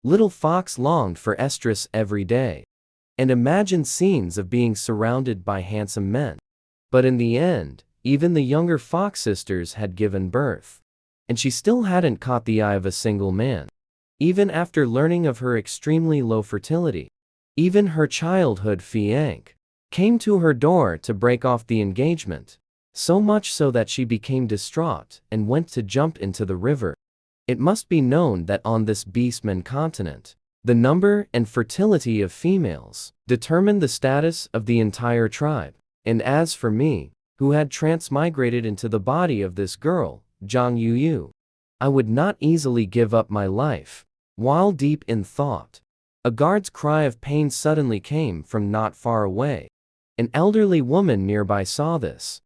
Little Fox longed for estrus every day, and imagined scenes of being surrounded by handsome men. But in the end, even the younger Fox sisters had given birth, and she still hadn't caught the eye of a single man. Even after learning of her extremely low fertility, even her childhood fiancé came to her door to break off the engagement, so much so that she became distraught and went to jump into the river. It must be known that on this Beastman continent, the number and fertility of females determined the status of the entire tribe. And as for me, who had transmigrated into the body of this girl, Zhang Yuyu, I would not easily give up my life. While deep in thought, a guard's cry of pain suddenly came from not far away. An elderly woman nearby saw this,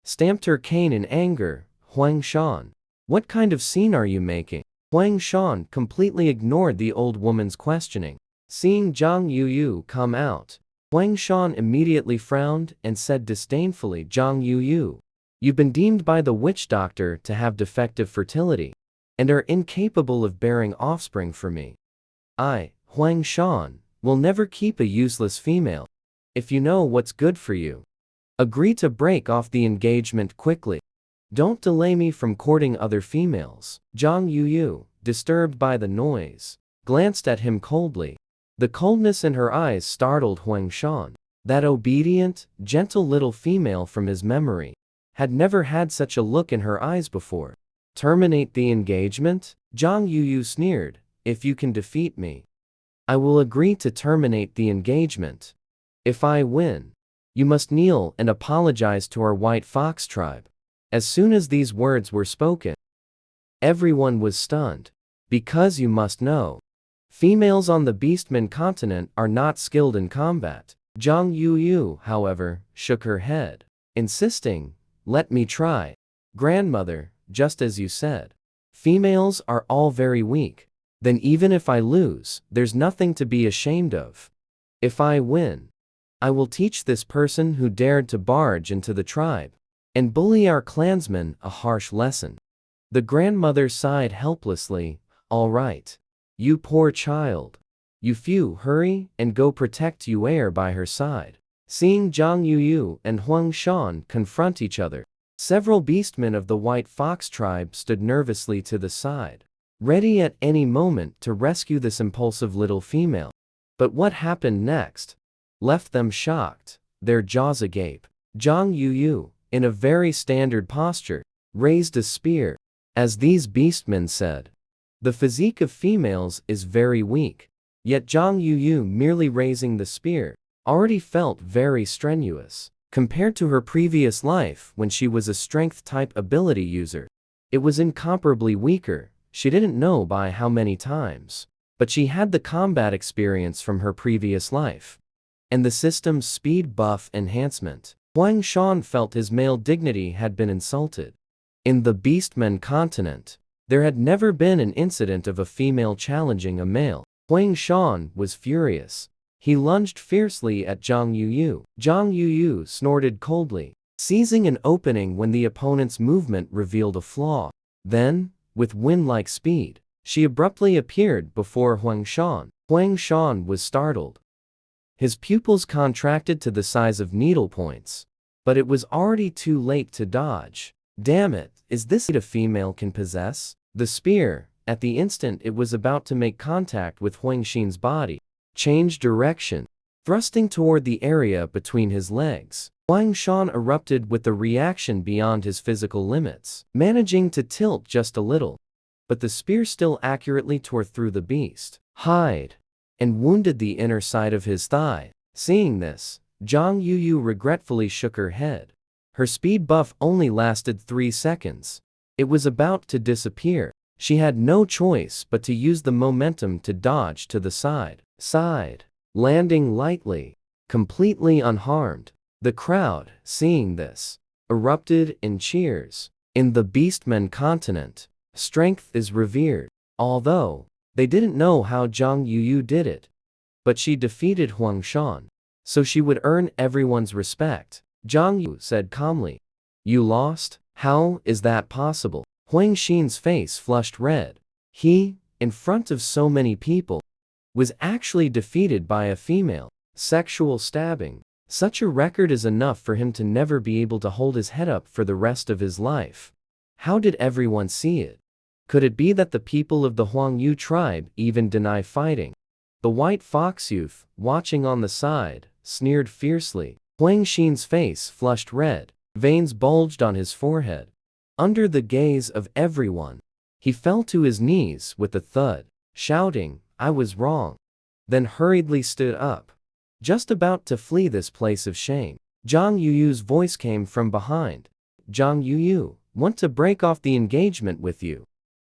stamped her cane in anger. Huang Shan, what kind of scene are you making? Huang Shan completely ignored the old woman's questioning. Seeing Zhang Yuyu come out, Huang Shan immediately frowned and said disdainfully, Zhang Yuyu, you've been deemed by the witch doctor to have defective fertility, and are incapable of bearing offspring for me. I, Huang Shan, will never keep a useless female. If you know what's good for you, agree to break off the engagement quickly. Don't delay me from courting other females. Zhang Yuyu, disturbed by the noise, glanced at him coldly. The coldness in her eyes startled Huang Shan. That obedient, gentle little female from his memory had never had such a look in her eyes before. Terminate the engagement? Zhang Yuyu sneered. If you can defeat me, I will agree to terminate the engagement. If I win, you must kneel and apologize to our White Fox tribe. As soon as these words were spoken, everyone was stunned. Because you must know, females on the Beastman continent are not skilled in combat. Zhang Yuyu, however, shook her head, insisting, let me try. Grandmother, just as you said, females are all very weak. Then even if I lose, there's nothing to be ashamed of. If I win, I will teach this person who dared to barge into the tribe and bully our clansmen a harsh lesson. The grandmother sighed helplessly. All right, you poor child. You few, hurry and go protect Yu'er by her side. Seeing Zhang Yuyu and Huang Shan confront each other, several beastmen of the White Fox tribe stood nervously to the side, ready at any moment to rescue this impulsive little female. But what happened next left them shocked, their jaws agape. Zhang Yuyu, in a very standard posture, raised a spear. As these beastmen said, the physique of females is very weak, yet Zhang Yuyu merely raising the spear already felt very strenuous. Compared to her previous life when she was a strength-type ability user, it was incomparably weaker. She didn't know by how many times, but she had the combat experience from her previous life and the system's speed buff enhancement. Huang Shan felt his male dignity had been insulted. In the Beastman continent, there had never been an incident of a female challenging a male. Huang Shan was furious. He lunged fiercely at Zhang Yuyu. Zhang Yuyu snorted coldly, seizing an opening when the opponent's movement revealed a flaw. Then, with wind-like speed, she abruptly appeared before Huang Shan. Huang Shan was startled. His pupils contracted to the size of needlepoints, but it was already too late to dodge. Damn it, is this a female can possess? The spear, at the instant it was about to make contact with Huang Shan's body, changed direction, thrusting toward the area between his legs. Huang Shan erupted with a reaction beyond his physical limits, managing to tilt just a little, but the spear still accurately tore through the beast's hide and wounded the inner side of his thigh. Seeing this, Zhang Yuyu regretfully shook her head. Her speed buff only lasted 3 seconds. It was about to disappear. She had no choice but to use the momentum to dodge to the side, landing lightly, completely unharmed. The crowd, seeing this, erupted in cheers. In the Beastman continent, strength is revered. Although they didn't know how Zhang Yuyu did it, but she defeated Huang Shan, so she would earn everyone's respect. Zhang Yuyu said calmly, "You lost? How is that possible?" Huang Shan's face flushed red. He in front of so many people, was actually defeated by a female. Sexual stabbing. Such a record is enough for him to never be able to hold his head up for the rest of his life. How did everyone see it? Could it be that the people of the Huangyu tribe even deny fighting? The white fox youth, watching on the side, sneered fiercely. Huang Xin's face flushed red, veins bulged on his forehead. Under the gaze of everyone, he fell to his knees with a thud, shouting, "I was wrong," then hurriedly stood up, just about to flee this place of shame. Zhang Yuyu's voice came from behind. "Zhang Yuyu, want to break off the engagement with you."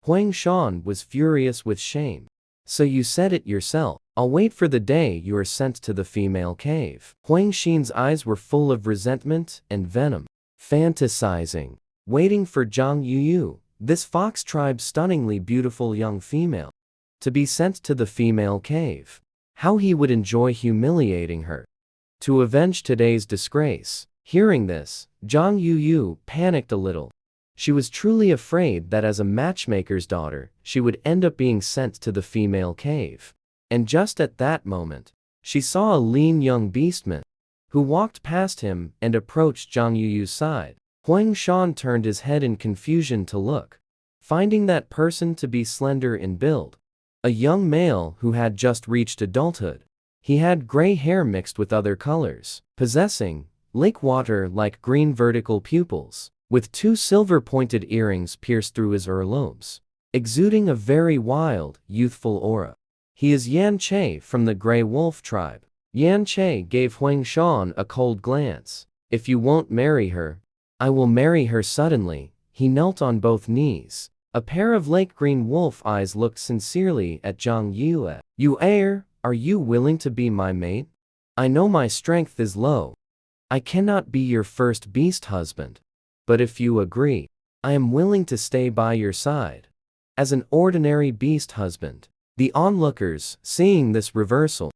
Huang Shan was furious with shame. "So you said it yourself. I'll wait for the day you are sent to the female cave." Huang Xin's eyes were full of resentment and venom. Fantasizing. Waiting for Zhang Yuyu, this fox tribe's stunningly beautiful young female, to be sent to the female cave. How he would enjoy humiliating her. To avenge today's disgrace. Hearing this, Zhang Yuyu panicked a little. She was truly afraid that as a matchmaker's daughter, she would end up being sent to the female cave. And just at that moment, she saw a lean young beastman, who walked past him and approached Zhang Yuyu's side. Huang Shan turned his head in confusion to look, finding that person to be slender in build. A young male who had just reached adulthood. He had gray hair mixed with other colors, possessing lake water-like green vertical pupils, with 2 silver-pointed earrings pierced through his earlobes, exuding a very wild, youthful aura. He is Yan Che from the Grey Wolf tribe. Yan Che gave Huang Shan a cold glance. "If you won't marry her, I will marry her suddenly." He knelt on both knees. A pair of lake green wolf eyes looked sincerely at Zhang Yue. "You heir, are you willing to be my mate? I know my strength is low. I cannot be your first beast husband. But if you agree, I am willing to stay by your side as an ordinary beast husband." The onlookers, seeing this reversal,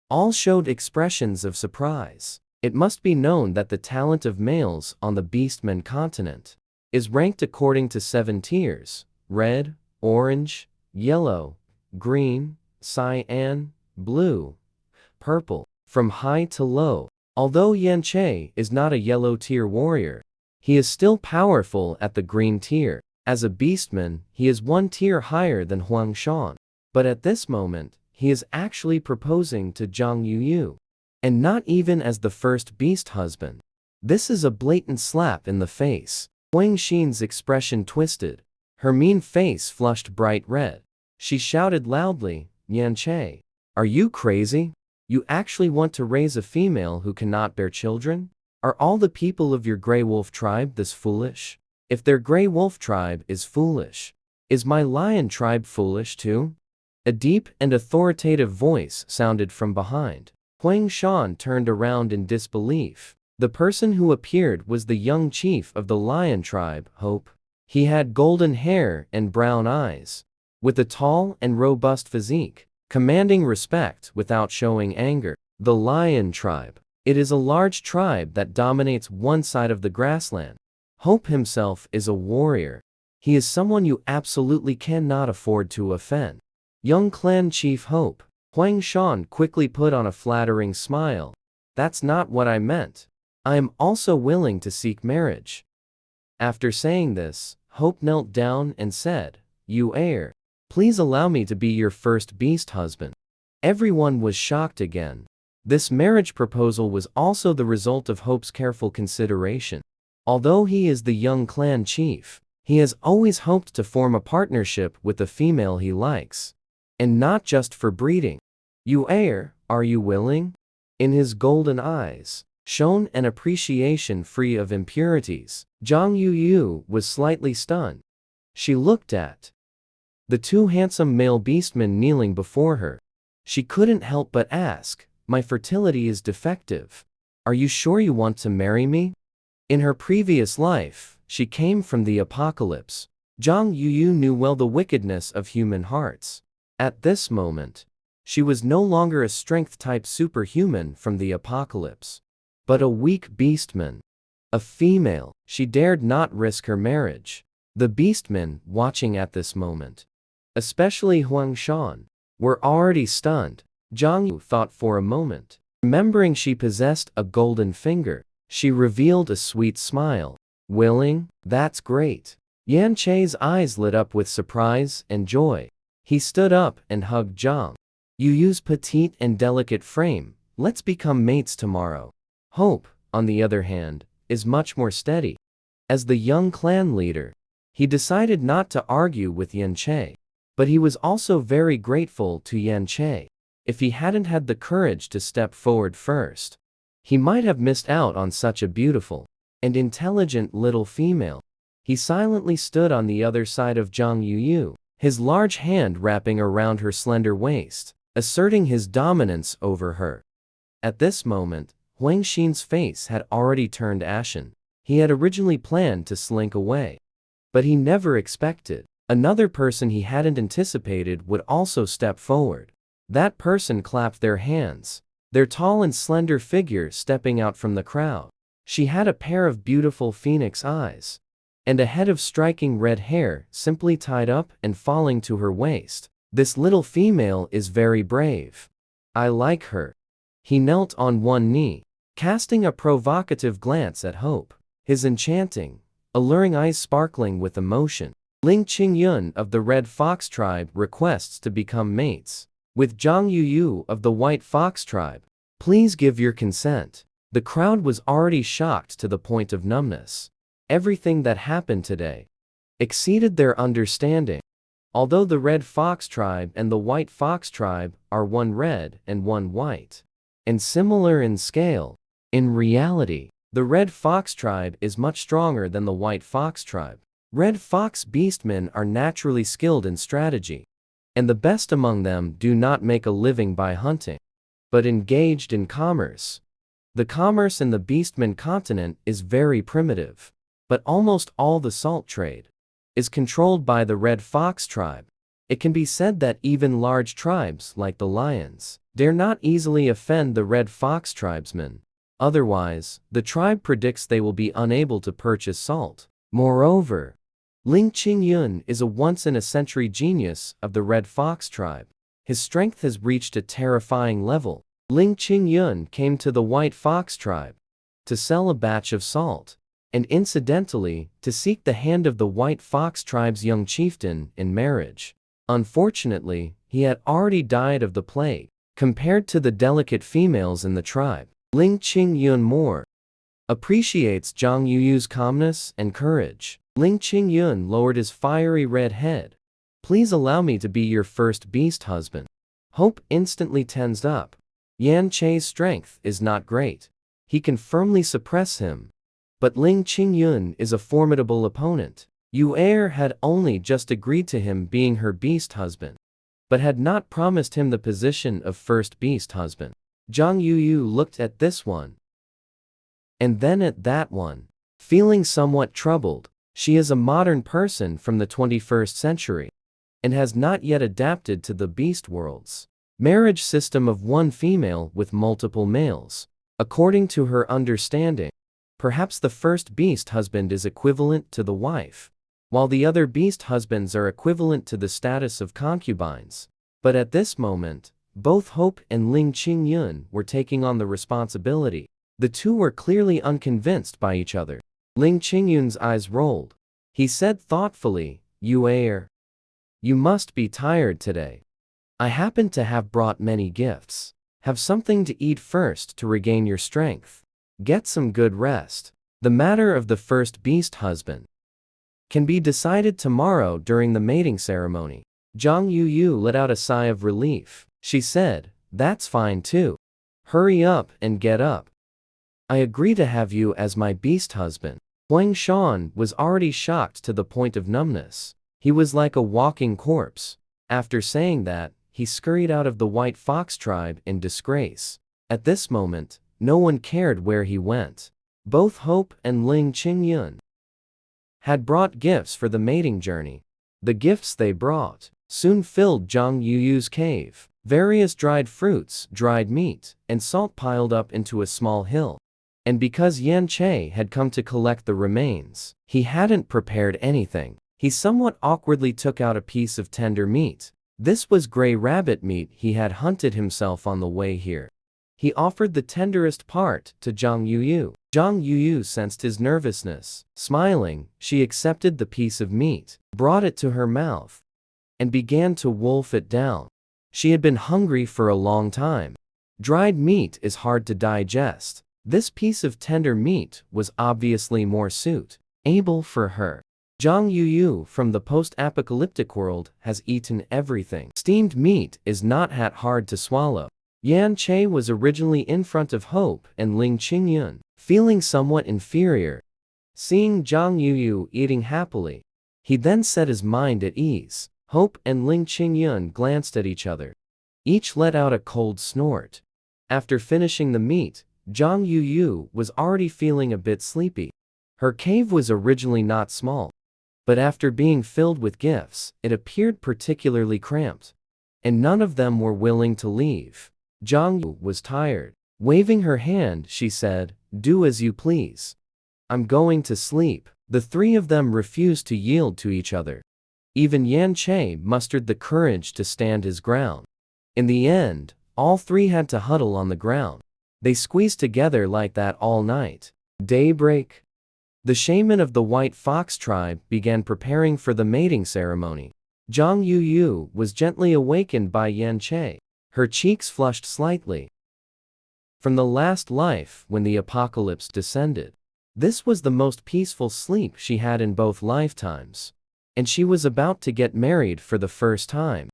all showed expressions of surprise. It must be known that the talent of males on the Beastmen continent is ranked according to 7 tiers: red, orange, yellow, green, cyan, blue, purple, from high to low. Although Yan Che is not a yellow tier warrior, he is still powerful at the green tier. As a beastman, he is 1 tier higher than Huang Shan. But at this moment, he is actually proposing to Zhang Yuyu, and not even as the first beast husband. This is a blatant slap in the face. Huang Xin's expression twisted. Her mean face flushed bright red. She shouted loudly, "Yan Che, are you crazy? You actually want to raise a female who cannot bear children? Are all the people of your Grey Wolf tribe this foolish? If their Grey Wolf tribe is foolish, is my Lion tribe foolish too?" A deep and authoritative voice sounded from behind. Huang Shan turned around in disbelief. The person who appeared was the young chief of the Lion tribe, Hope. He had golden hair and brown eyes, with a tall and robust physique, commanding respect without showing anger. The Lion tribe. It is a large tribe that dominates one side of the grassland. Hope himself is a warrior. He is someone you absolutely cannot afford to offend. Young clan chief Hope. Huang Shan quickly put on a flattering smile. "That's not what I meant. I am also willing to seek marriage." After saying this, Hope knelt down and said, "You heir, please allow me to be your first beast husband." Everyone was shocked again. This marriage proposal was also the result of Hope's careful consideration. Although he is the young clan chief, he has always hoped to form a partnership with the female he likes, and not just for breeding. "You heir, are you willing?" In his golden eyes shone an appreciation free of impurities. Zhang Yuyu was slightly stunned. She looked at the 2 handsome male beastmen kneeling before her. She couldn't help but ask, "My fertility is defective. Are you sure you want to marry me?" In her previous life, she came from the apocalypse. Zhang Yuyu knew well the wickedness of human hearts. At this moment, she was no longer a strength-type superhuman from the apocalypse, but a weak beastman. A female. She dared not risk her marriage. The beastmen, watching at this moment, especially Huang Shan, were already stunned. Zhang Yu thought for a moment. Remembering she possessed a golden finger, she revealed a sweet smile. Willing? That's great. Yan Chei's eyes lit up with surprise and joy. He stood up and hugged Zhang. You use petite and delicate frame, let's become mates tomorrow. Hope, on the other hand, is much more steady. As the young clan leader, he decided not to argue with Yan Chei. But he was also very grateful to Yan Chei. If he hadn't had the courage to step forward first, he might have missed out on such a beautiful and intelligent little female. He silently stood on the other side of Zhang Yuyu, his large hand wrapping around her slender waist, asserting his dominance over her. At this moment, Huang Xin's face had already turned ashen. He had originally planned to slink away, but he never expected another person he hadn't anticipated would also step forward. That person clapped their hands, their tall and slender figure stepping out from the crowd. She had a pair of beautiful phoenix eyes, and a head of striking red hair simply tied up and falling to her waist. This little female is very brave. I like her. He knelt on one knee, casting a provocative glance at Hope, his enchanting, alluring eyes sparkling with emotion. Ling Qingyun of the Red Fox Tribe requests to become mates with Zhang Yuyu of the White Fox Tribe. Please give your consent. The crowd was already shocked to the point of numbness. Everything that happened today exceeded their understanding. Although the Red Fox Tribe and the White Fox Tribe are one red and one white, and similar in scale, in reality, the Red Fox Tribe is much stronger than the White Fox Tribe. Red Fox beastmen are naturally skilled in strategy, and the best among them do not make a living by hunting, but engaged in commerce. The commerce in the beastman continent is very primitive, but almost all the salt trade is controlled by the Red Fox Tribe. It can be said that even large tribes like the Lions dare not easily offend the Red Fox tribesmen. Otherwise, the tribe predicts they will be unable to purchase salt. Moreover, Ling Qingyun is a once-in-a-century genius of the Red Fox Tribe. His strength has reached a terrifying level. Ling Qingyun came to the White Fox Tribe to sell a batch of salt, and incidentally, to seek the hand of the White Fox Tribe's young chieftain in marriage. Unfortunately, he had already died of the plague. Compared to the delicate females in the tribe, Ling Qingyun more appreciates Zhang Yuyu's calmness and courage. Ling Qingyun lowered his fiery red head. Please allow me to be your first beast husband. Hope instantly tensed up. Yan Chei's strength is not great. He can firmly suppress him. But Ling Qingyun is a formidable opponent. Yu Er had only just agreed to him being her beast husband, but had not promised him the position of first beast husband. Zhang Yuyu looked at this one, and then at that one, feeling somewhat troubled. She is a modern person from the 21st century, and has not yet adapted to the beast world's marriage system of one female with multiple males. According to her understanding, perhaps the first beast husband is equivalent to the wife, while the other beast husbands are equivalent to the status of concubines. But at this moment, both Hope and Ling Qingyun were taking on the responsibility. The two were clearly unconvinced by each other. Ling Qingyun's eyes rolled. He said thoughtfully, Yu Er, you must be tired today. I happen to have brought many gifts. Have something to eat first to regain your strength. Get some good rest. The matter of the first beast husband can be decided tomorrow during the mating ceremony. Zhang Yuyu let out a sigh of relief. She said, that's fine too. Hurry up and get up. I agree to have you as my beast husband. Huang Shan was already shocked to the point of numbness. He was like a walking corpse. After saying that, he scurried out of the White Fox Tribe in disgrace. At this moment, no one cared where he went. Both Hope and Ling Qingyun had brought gifts for the mating journey. The gifts they brought soon filled Zhang Yuyu's cave. Various dried fruits, dried meat, and salt piled up into a small hill. And because Yan Chei had come to collect the remains, he hadn't prepared anything. He somewhat awkwardly took out a piece of tender meat. This was gray rabbit meat he had hunted himself on the way here. He offered the tenderest part to Zhang Yuyu. Zhang Yuyu sensed his nervousness. Smiling, she accepted the piece of meat, brought it to her mouth, and began to wolf it down. She had been hungry for a long time. Dried meat is hard to digest. This piece of tender meat was obviously more suitable for her. Zhang Yuyu from the post-apocalyptic world has eaten everything. Steamed meat is not that hard to swallow. Yan Che was originally in front of Hope and Ling Qingyun, feeling somewhat inferior. Seeing Zhang Yuyu eating happily, he then set his mind at ease. Hope and Ling Qingyun glanced at each other. Each let out a cold snort. After finishing the meat, Zhang Yuyu was already feeling a bit sleepy. Her cave was originally not small, but after being filled with gifts, it appeared particularly cramped, and none of them were willing to leave. Zhang Yu was tired. Waving her hand, she said, "Do as you please. I'm going to sleep." The three of them refused to yield to each other. Even Yan Che mustered the courage to stand his ground. In the end, all three had to huddle on the ground. They squeezed together like that all night. Daybreak. The shaman of the White Fox tribe began preparing for the mating ceremony. Zhang Yuyu was gently awakened by Yan Che. Her cheeks flushed slightly from the last life when the apocalypse descended. This was the most peaceful sleep she had in both lifetimes. And she was about to get married for the first time.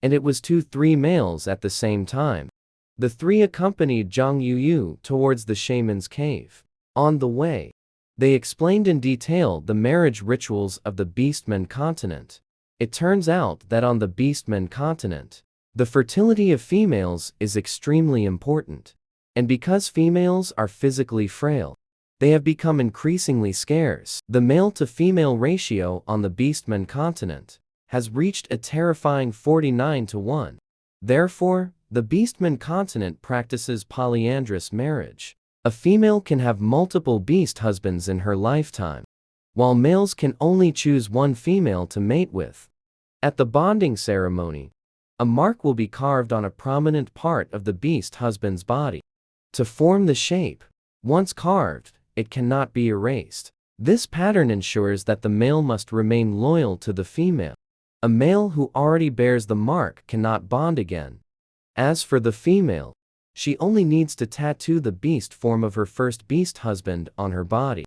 And it was to three males at the same time. The three accompanied Zhang Yuyu towards the shaman's cave. On the way, they explained in detail the marriage rituals of the Beastmen continent. It turns out that on the Beastmen continent, the fertility of females is extremely important. And because females are physically frail, they have become increasingly scarce. The male-to-female ratio on the Beastmen continent has reached a terrifying 49-1. Therefore, the Beastmen continent practices polyandrous marriage. A female can have multiple beast husbands in her lifetime, while males can only choose one female to mate with. At the bonding ceremony, a mark will be carved on a prominent part of the beast husband's body to form the shape. Once carved, it cannot be erased. This pattern ensures that the male must remain loyal to the female. A male who already bears the mark cannot bond again. As for the female, she only needs to tattoo the beast form of her first beast husband on her body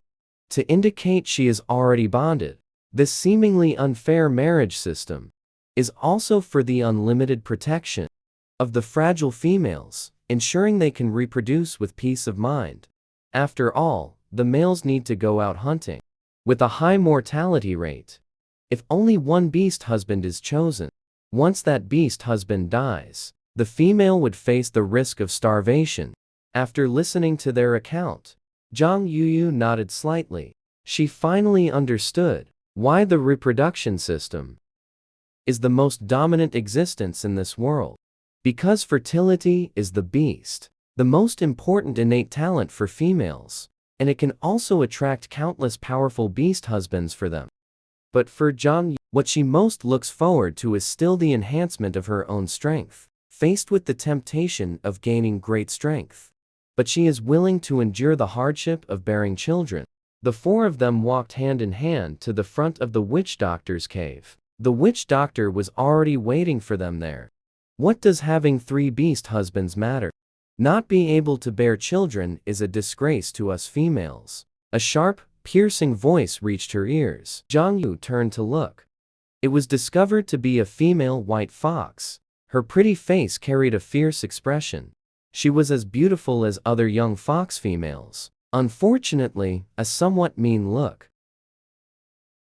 to indicate she is already bonded. This seemingly unfair marriage system is also for the unlimited protection of the fragile females, ensuring they can reproduce with peace of mind. After all, the males need to go out hunting. With a high mortality rate, if only one beast husband is chosen, once that beast husband dies, the female would face the risk of starvation. After listening to their account, Zhang Yuyu nodded slightly. She finally understood why the reproduction system is the most dominant existence in this world. Because fertility is the beast, the most important innate talent for females, and it can also attract countless powerful beast husbands for them. But for Zhang, what she most looks forward to is still the enhancement of her own strength, faced with the temptation of gaining great strength. But she is willing to endure the hardship of bearing children. The four of them walked hand in hand to the front of the witch doctor's cave. The witch doctor was already waiting for them there. What does having 3 beast husbands matter? Not being able to bear children is a disgrace to us females. A sharp, piercing voice reached her ears. Zhang Yu turned to look. It was discovered to be a female white fox. Her pretty face carried a fierce expression. She was as beautiful as other young fox females. Unfortunately, a somewhat mean look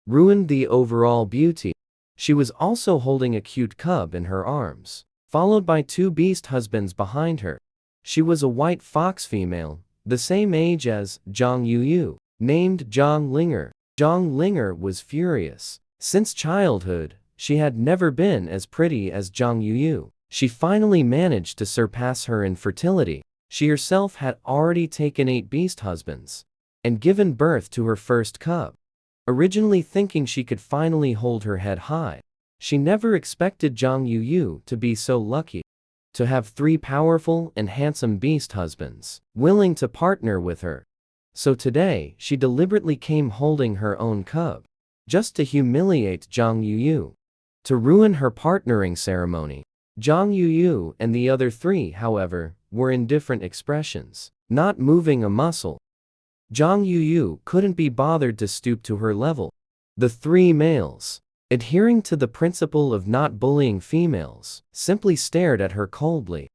ruined the overall beauty. She was also holding a cute cub in her arms, followed by 2 beast husbands behind her. She was a white fox female, the same age as Zhang Yuyu, named Zhang Linger. Zhang Linger was furious. Since childhood, she had never been as pretty as Zhang Yuyu. She finally managed to surpass her in fertility. She herself had already taken 8 beast husbands and given birth to her first cub. Originally thinking she could finally hold her head high, she never expected Zhang Yuyu to be so lucky to have three powerful and handsome beast husbands willing to partner with her. So today, she deliberately came holding her own cub, just to humiliate Zhang Yuyu, to ruin her partnering ceremony. Zhang Yuyu and the other three, however, were in different expressions, not moving a muscle. Zhang Yuyu couldn't be bothered to stoop to her level. The three males, adhering to the principle of not bullying females, simply stared at her coldly.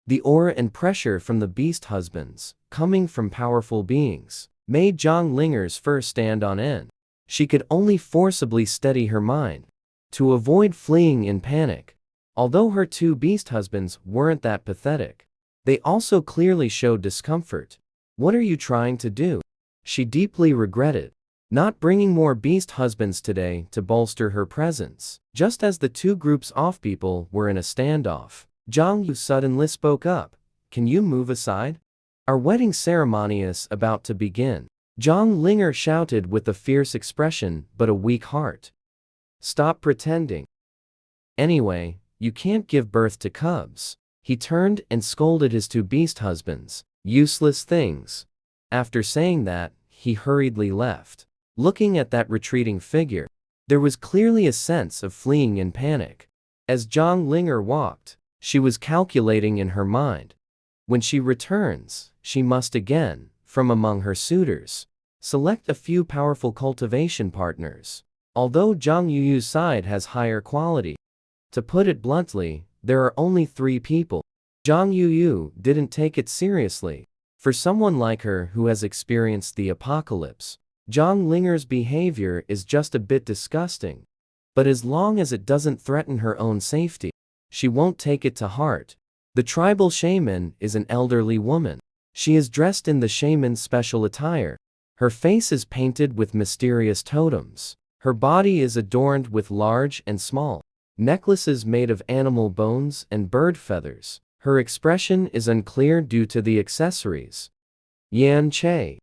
The aura and pressure from the beast husbands, coming from powerful beings, made Zhang Linger's fur stand on end. She could only forcibly steady her mind to avoid fleeing in panic. Although her two beast husbands weren't that pathetic, they also clearly showed discomfort. What are you trying to do? She deeply regretted not bringing more beast husbands today to bolster her presence. Just as the two groups of people were in a standoff, Zhang Yu suddenly spoke up. Can you move aside? Our wedding ceremony is about to begin. Zhang Linger shouted with a fierce expression but a weak heart. Stop pretending. Anyway, you can't give birth to cubs. He turned and scolded his two beast husbands. Useless things. After saying that, he hurriedly left. Looking at that retreating figure, there was clearly a sense of fleeing in panic. As Zhang Linger walked, she was calculating in her mind. When she returns, she must again, from among her suitors, select a few powerful cultivation partners. Although Zhang Yuyu's side has higher quality, to put it bluntly, there are only three people. Zhang Yuyu didn't take it seriously. For someone like her who has experienced the apocalypse, Zhang Linger's behavior is just a bit disgusting. But as long as it doesn't threaten her own safety, she won't take it to heart. The tribal shaman is an elderly woman. She is dressed in the shaman's special attire. Her face is painted with mysterious totems. Her body is adorned with large and small necklaces made of animal bones and bird feathers. Her expression is unclear due to the accessories. Yan Che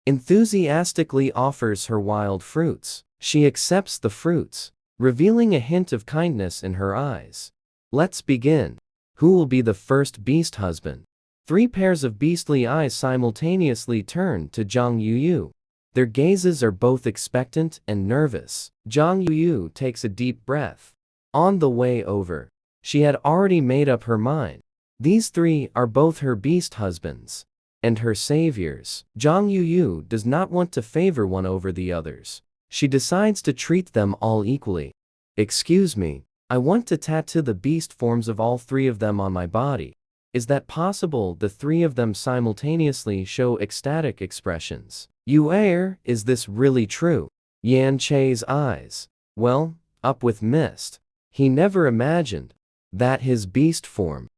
enthusiastically offers her wild fruits. She accepts the fruits, revealing a hint of kindness in her eyes. Let's begin. Who will be the first beast husband? Three pairs of beastly eyes simultaneously turn to Zhang Yuyu. Their gazes are both expectant and nervous. Zhang Yuyu takes a deep breath. On the way over, she had already made up her mind. These three are both her beast husbands and her saviors. Zhang Yuyu does not want to favor one over the others. She decides to treat them all equally. Excuse me, I want to tattoo the beast forms of all three of them on my body. Is that possible? The three of them simultaneously show ecstatic expressions. Yu'er, is this really true? Yan Che's eyes well up with mist. He never imagined that his beast form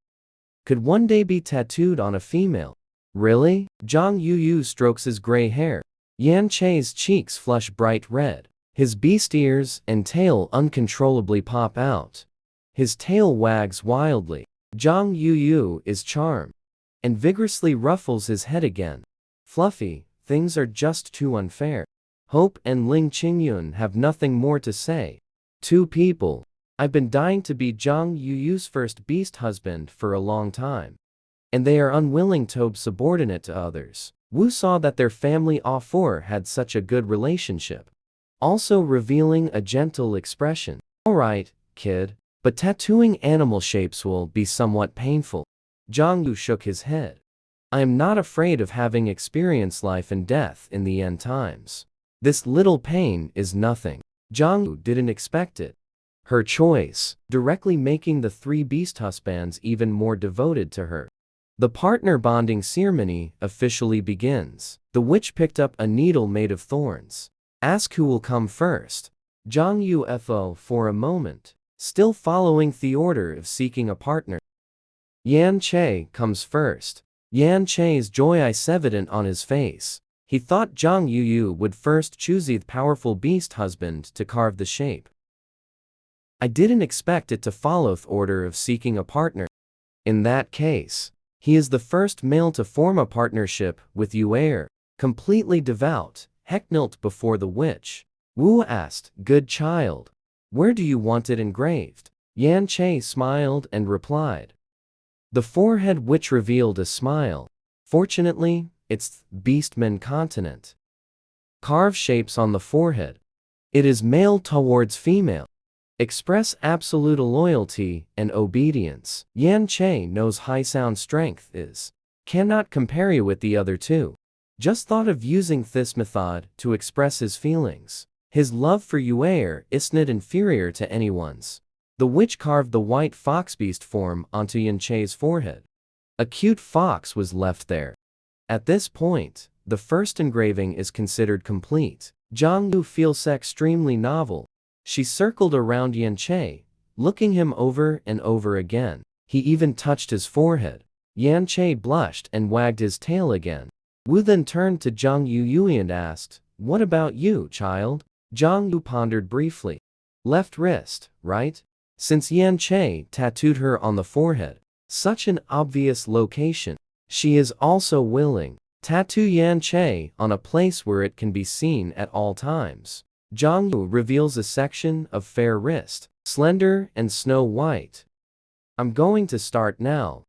could one day be tattooed on a female. Really? Zhang Yuyu strokes his gray hair. Yan Che's cheeks flush bright red. His beast ears and tail uncontrollably pop out. His tail wags wildly. Zhang Yuyu is charmed and vigorously ruffles his head again. Fluffy, things are just too unfair. Hope and Ling Qingyun have nothing more to say. Two people. I've been dying to be Zhang Yuyu's first beast husband for a long time, and they are unwilling to be subordinate to others. Wu saw that their family of four had such a good relationship, also revealing a gentle expression. Alright, kid, but tattooing animal shapes will be somewhat painful. Zhang Yu shook his head. I am not afraid of having experienced life and death in the end times. This little pain is nothing. Zhang Yu didn't expect it. Her choice, directly making the three beast husbands even more devoted to her. The partner bonding ceremony officially begins. The witch picked up a needle made of thorns. Ask who will come first. Zhang Yu for a moment, still following the order of seeking a partner. Yan Che comes first. Yan Che's joy is evident on his face. He thought Zhang Yuyu would first choose the powerful beast husband to carve the shape. I didn't expect it to follow the order of seeking a partner. In that case, he is the first male to form a partnership with Yu'er, completely devout knelt before the witch. Wu asked, "Good child, where do you want it engraved?" Yan Che smiled and replied. The forehead, which revealed a smile. Fortunately, it's Beastman continent. Carve shapes on the forehead. It is male towards female. Express absolute loyalty and obedience. Yan Che knows high sound strength is. Cannot compare you with the other two. Just thought of using this method to express his feelings. His love for Yuer isn't inferior to anyone's. The witch carved the white fox beast form onto Yan Che's forehead. A cute fox was left there. At this point, the first engraving is considered complete. Zhang Yu feels extremely novel. She circled around Yan Che, looking him over and over again. He even touched his forehead. Yan Che blushed and wagged his tail again. Wu then turned to Zhang Yu and asked, "What about you, child?" Zhang Yu pondered briefly. Left wrist, right? Since Yan Che tattooed her on the forehead, such an obvious location, she is also willing. Tattoo Yan Che on a place where it can be seen at all times. Zhang Yu reveals a section of fair wrist, slender and snow white. "I'm going to start now.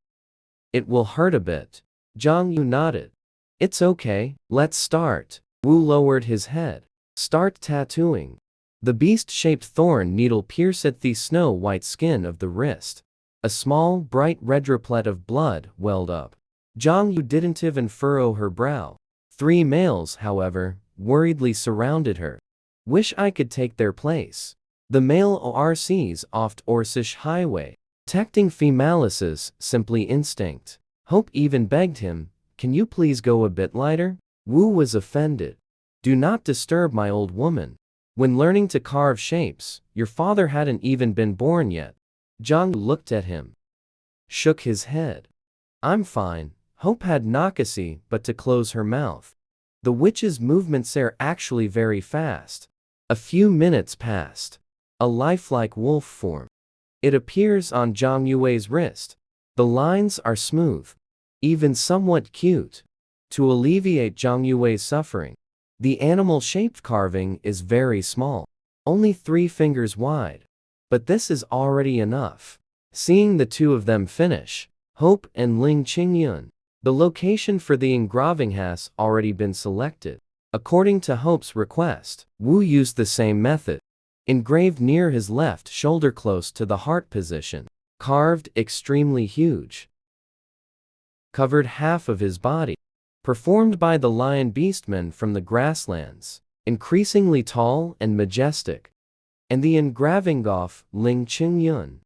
It will hurt a bit." Zhang Yu nodded. "It's okay, let's start." Wu lowered his head. "Start tattooing." The beast-shaped thorn needle pierced the snow-white skin of the wrist. A small, bright red droplet of blood welled up. Zhang Yu didn't even furrow her brow. 3 males, however, worriedly surrounded her. "Wish I could take their place." The male ORCs oft Orsish highway. Detecting femalices, simply instinct. Hope even begged him, "Can you please go a bit lighter?" Wu was offended. "Do not disturb my old woman. When learning to carve shapes, your father hadn't even been born yet." Zhang looked at him. Shook his head. "I'm fine." Hope had Nakasi but to close her mouth. The witch's movements are actually very fast. A few minutes passed. A lifelike wolf form. It appears on Zhang Yue's wrist. The lines are smooth, even somewhat cute. To alleviate Zhang Yue's suffering, the animal-shaped carving is very small, only 3 fingers wide. But this is already enough. Seeing the two of them finish, Hope and Ling Qingyun, the location for the engraving has already been selected. According to Hope's request, Wu used the same method. Engraved near his left shoulder close to the heart position. Carved extremely huge. Covered half of his body. Performed by the lion beastman from the grasslands. Increasingly tall and majestic. And the engraving of Ling Qingyun.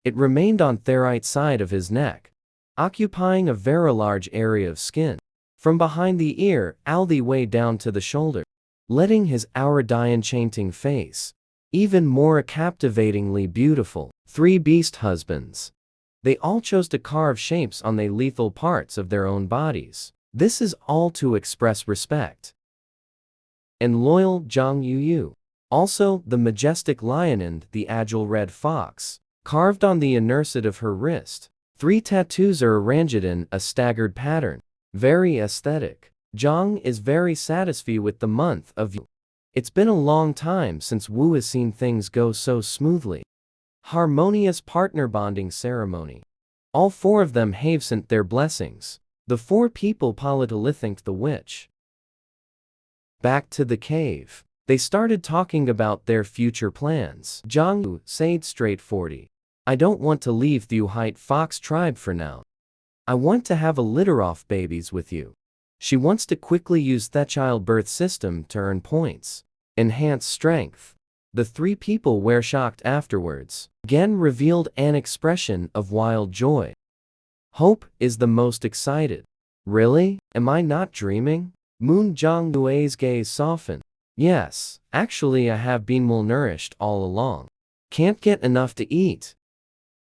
It remained on the right side of his neck, occupying a very large area of skin. From behind the ear all the way down to the shoulder, letting his aura enchanting face even more captivatingly beautiful. 3 beast husbands. They all chose to carve shapes on the lethal parts of their own bodies. This is all to express respect and loyal Zhang Yu. Also, the majestic lion and the agile red fox, carved on the inner side of her wrist. 3 tattoos are arranged in a staggered pattern. Very aesthetic. Zhang is very satisfied with the month of Yu. It's been a long time since Wu has seen things go so smoothly. Harmonious partner bonding ceremony. All 4 of them have sent their blessings. The 4 people politely thanked the witch. Back to the cave. They started talking about their future plans. Zhang Yu said straightforward, "I don't want to leave the White Fox tribe for now. I want to have a litter of babies with you." She wants to quickly use the childbirth system to earn points. Enhance strength. The 3 people were shocked afterwards. Again revealed an expression of wild joy. Hope is the most excited. "Really? Am I not dreaming?" Moon Zhang Yue's gaze softened. "Yes, actually I have been malnourished all along. Can't get enough to eat.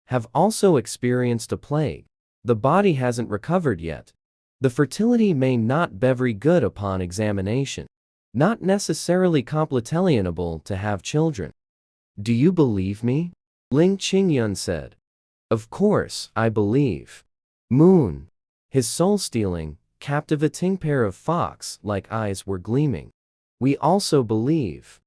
Have also experienced a plague. The body hasn't recovered yet. The fertility may not be very good upon examination. Not necessarily completelianable to have children. Do you believe me?" Ling Qingyun said. "Of course, I believe." Moon. His soul-stealing, captivating pair of fox-like eyes were gleaming. We also believe.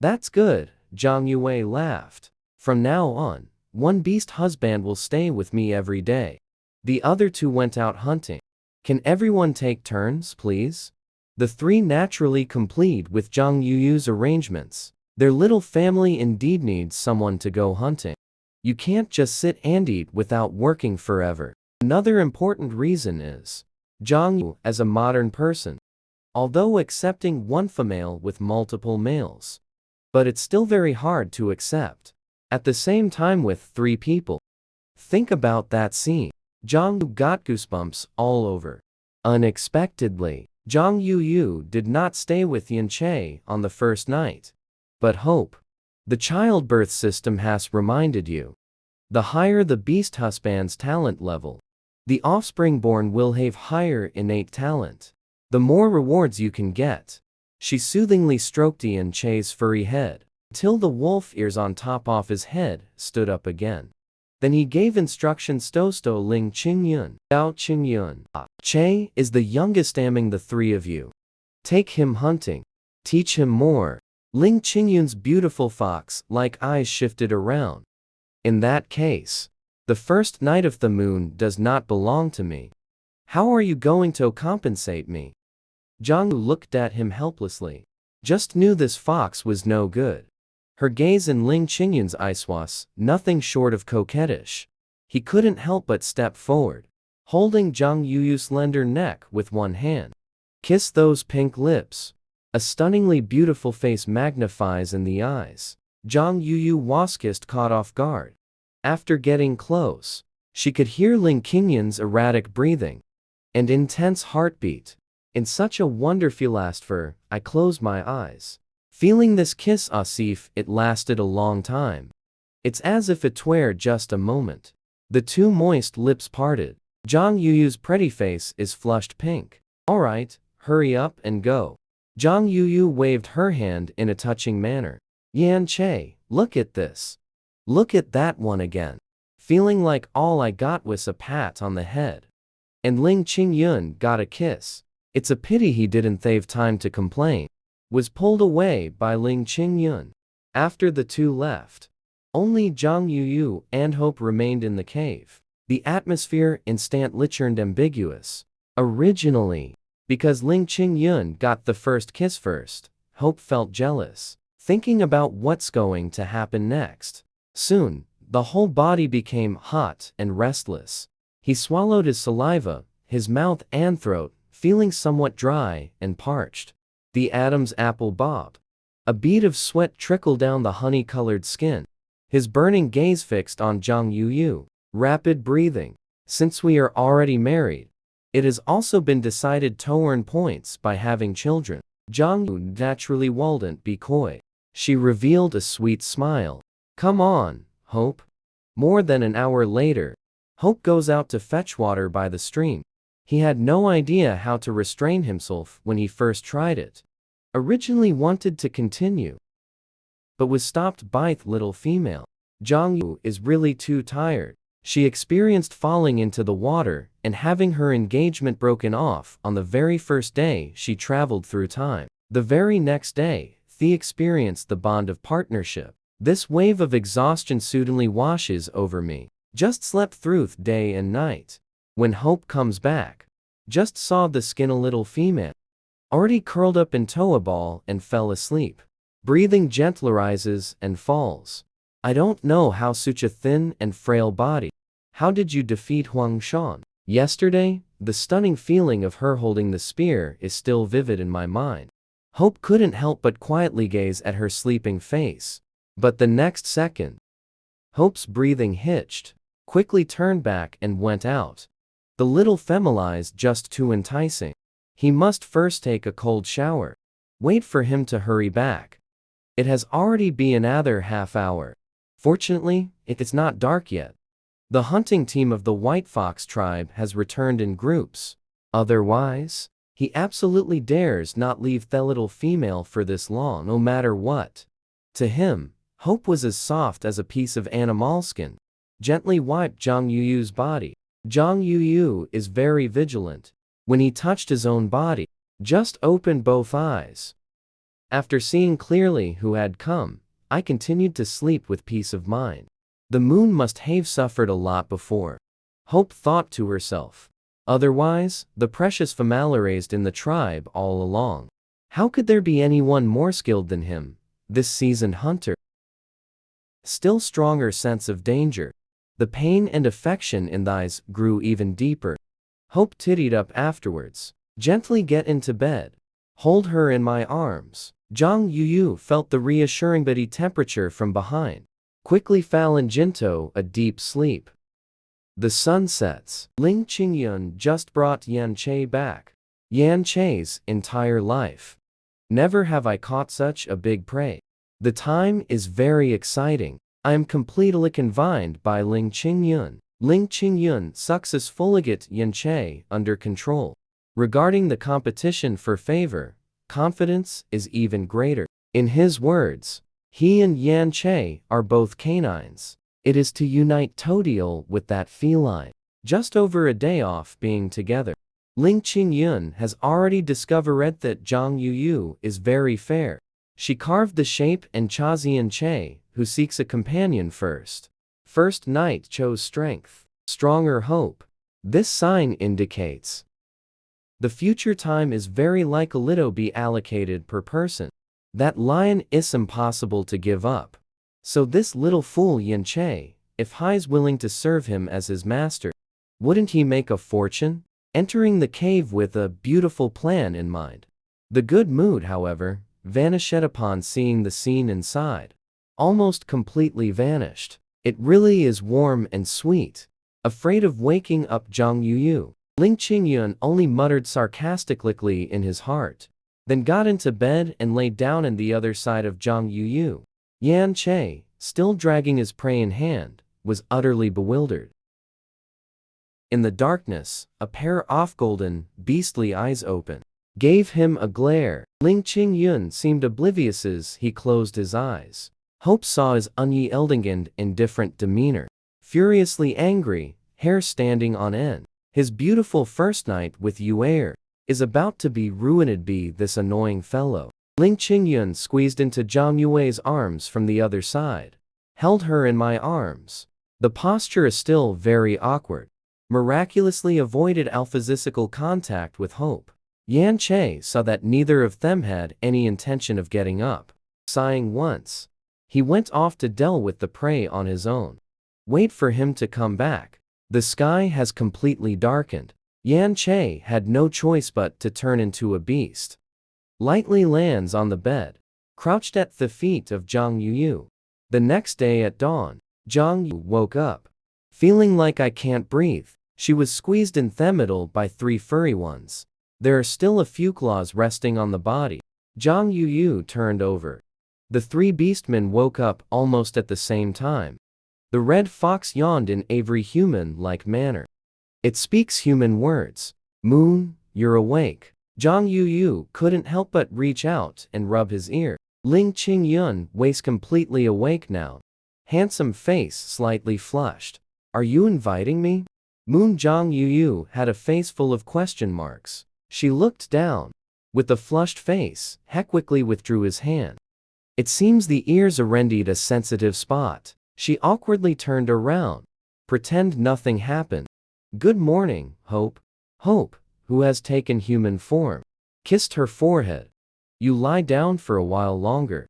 That's good, Zhang Yue laughed. From now on, one beast husband will stay with me every day. The other two went out hunting. Can everyone take turns, please? The three naturally complied with Zhang Yuyu's arrangements. Their little family indeed needs someone to go hunting. You can't just sit and eat without working forever. Another important reason is Zhang Yu as a modern person. Although accepting one female with multiple males. But it's still very hard to accept. At the same time with 3 people. Think about that scene. Zhang Yu got goosebumps all over. Unexpectedly, Zhang Yuyu did not stay with Yan Che on the first night. But hope. The childbirth system has reminded you. The higher the beast husband's talent level, the offspring born will have higher innate talent. The more rewards you can get. She soothingly stroked Yan Che's furry head, till the wolf ears on top of his head stood up again. Then he gave instructions to Ling Qingyun. Dao Qingyun. Che is the youngest among the 3 of you. Take him hunting. Teach him more. Ling Qingyun's beautiful fox-like eyes shifted around. In that case, the first night of the moon does not belong to me. How are you going to compensate me? Zhang Yu looked at him helplessly. Just knew this fox was no good. Her gaze in Ling Qingyun's eyes was nothing short of coquettish. He couldn't help but step forward, holding Zhang Yuyu's slender neck with one hand. Kiss those pink lips. A stunningly beautiful face magnifies in the eyes. Zhang Yuyu was kissed caught off guard. After getting close, she could hear Ling Qingyun's erratic breathing and intense heartbeat. In such a wonderful last for, I closed my eyes. Feeling this kiss Asif, it lasted a long time. It's as if it were just a moment. The 2 moist lips parted. Zhang Yuyu's pretty face is flushed pink. Alright, hurry up and go. Zhang Yuyu waved her hand in a touching manner. Yan Che, look at this. Look at that one again. Feeling like all I got was a pat on the head. And Ling Qingyun got a kiss. It's a pity he didn't have time to complain. Was pulled away by Ling Qingyun. After the 2 left, only Zhang Yuyu and Hope remained in the cave. The atmosphere instantly turned ambiguous. Originally, because Ling Qingyun got the first kiss first, Hope felt jealous, thinking about what's going to happen next. Soon, the whole body became hot and restless. He swallowed his saliva, his mouth and throat, feeling somewhat dry and parched. The Adam's apple bobbed. A bead of sweat trickled down the honey-colored skin. His burning gaze fixed on Zhang Yuyu. Rapid breathing. Since we are already married, it has also been decided to earn points by having children. Zhang Yu naturally wouldn't be coy. She revealed a sweet smile. Come on, Hope. More than an hour later, Hope goes out to fetch water by the stream. He had no idea how to restrain himself when he first tried it. Originally wanted to continue, but was stopped by the little female. Zhang Yu is really too tired. She experienced falling into the water and having her engagement broken off on the very first day she traveled through time. The very next day, they experienced the bond of partnership. This wave of exhaustion suddenly washes over me. Just slept through day and night. When Hope comes back, just saw the skin a little female, already curled up into a ball and fell asleep. Breathing gently rises and falls. I don't know how such a thin and frail body. How did you defeat Huang Shan? Yesterday, the stunning feeling of her holding the spear is still vivid in my mind. Hope couldn't help but quietly gaze at her sleeping face. But the next second, Hope's breathing hitched, quickly turned back and went out. The little femelize just too enticing. He must first take a cold shower. Wait for him to hurry back. It has already been another half hour. Fortunately, it is not dark yet. The hunting team of the White Fox tribe has returned in groups. Otherwise, he absolutely dares not leave the little female for this long no matter what. To him, Hope was as soft as a piece of animal skin. Gently wiped Zhang Yuyu's body. Zhang Yuyu is very vigilant. When he touched his own body, just opened both eyes. After seeing clearly who had come, I continued to sleep with peace of mind. The moon must have suffered a lot before. Hope thought to herself. Otherwise, the precious family raised in the tribe all along. How could there be anyone more skilled than him, this seasoned hunter? Still stronger sense of danger. The pain and affection in the eyes grew even deeper. Hope tittied up afterwards. Gently get into bed. Hold her in my arms. Zhang Yuyu felt the reassuring body temperature from behind. Quickly fell in Jinto a deep sleep. The sun sets. Ling Qingyun just brought Yan Che back. Yan Che's entire life. Never have I caught such a big prey. The time is very exciting. I am completely confined by Ling Qingyun. Ling Qingyun successfully get Yan Che under control. Regarding the competition for favor, confidence is even greater. In his words, he and Yan Che are both canines. It is to unite Todiel with that feline. Just over a day off being together. Ling Qingyun has already discovered that Zhang Yuyu is very fair. She carved the shape and Chazian Che, who seeks a companion first. First night chose strength, stronger hope. This sign indicates the future time is very likely to be allocated per person. That lion is impossible to give up. So this little fool Yan Che, if he's willing to serve him as his master, wouldn't he make a fortune? Entering the cave with a beautiful plan in mind. The good mood, however, vanished upon seeing the scene inside. Almost completely vanished. It really is warm and sweet. Afraid of waking up Zhang Yuyu, Ling Qingyun only muttered sarcastically in his heart, then got into bed and lay down on the other side of Zhang Yuyu. Yan Che, still dragging his prey in hand, was utterly bewildered. In the darkness, a pair of golden, beastly eyes open, gave him a glare. Ling Qingyun seemed oblivious as he closed his eyes. Hope saw his unyielding indifferent demeanor. Furiously angry, hair standing on end. His beautiful first night with Yuer is about to be ruined by this annoying fellow. Ling Qingyun squeezed into Zhang Yue's arms from the other side. Held her in my arms. The posture is still very awkward. Miraculously avoided physical contact with Hope. Yan Che saw that neither of them had any intention of getting up. Sighing once, he went off to deal with the prey on his own. Wait for him to come back. The sky has completely darkened. Yan Che had no choice but to turn into a beast. Lightly lands on the bed, crouched at the feet of Zhang Yuyu. The next day at dawn, Zhang Yu woke up, feeling like I can't breathe. She was squeezed in the middle by three furry ones. There are still a few claws resting on the body. Zhang Yuyu turned over. The three beastmen woke up almost at the same time. The red fox yawned in every human-like manner. It speaks human words. Moon, you're awake. Zhang Yuyu couldn't help but reach out and rub his ear. Ling Qingyun was completely awake now. Handsome face slightly flushed. Are you inviting me? Moon Zhang Yuyu had a face full of question marks. She looked down. With a flushed face, he quickly withdrew his hand. It seems the ears are indeed a sensitive spot. She awkwardly turned around. Pretend nothing happened. Good morning, Hope. Hope, who has taken human form, kissed her forehead. You lie down for a while longer.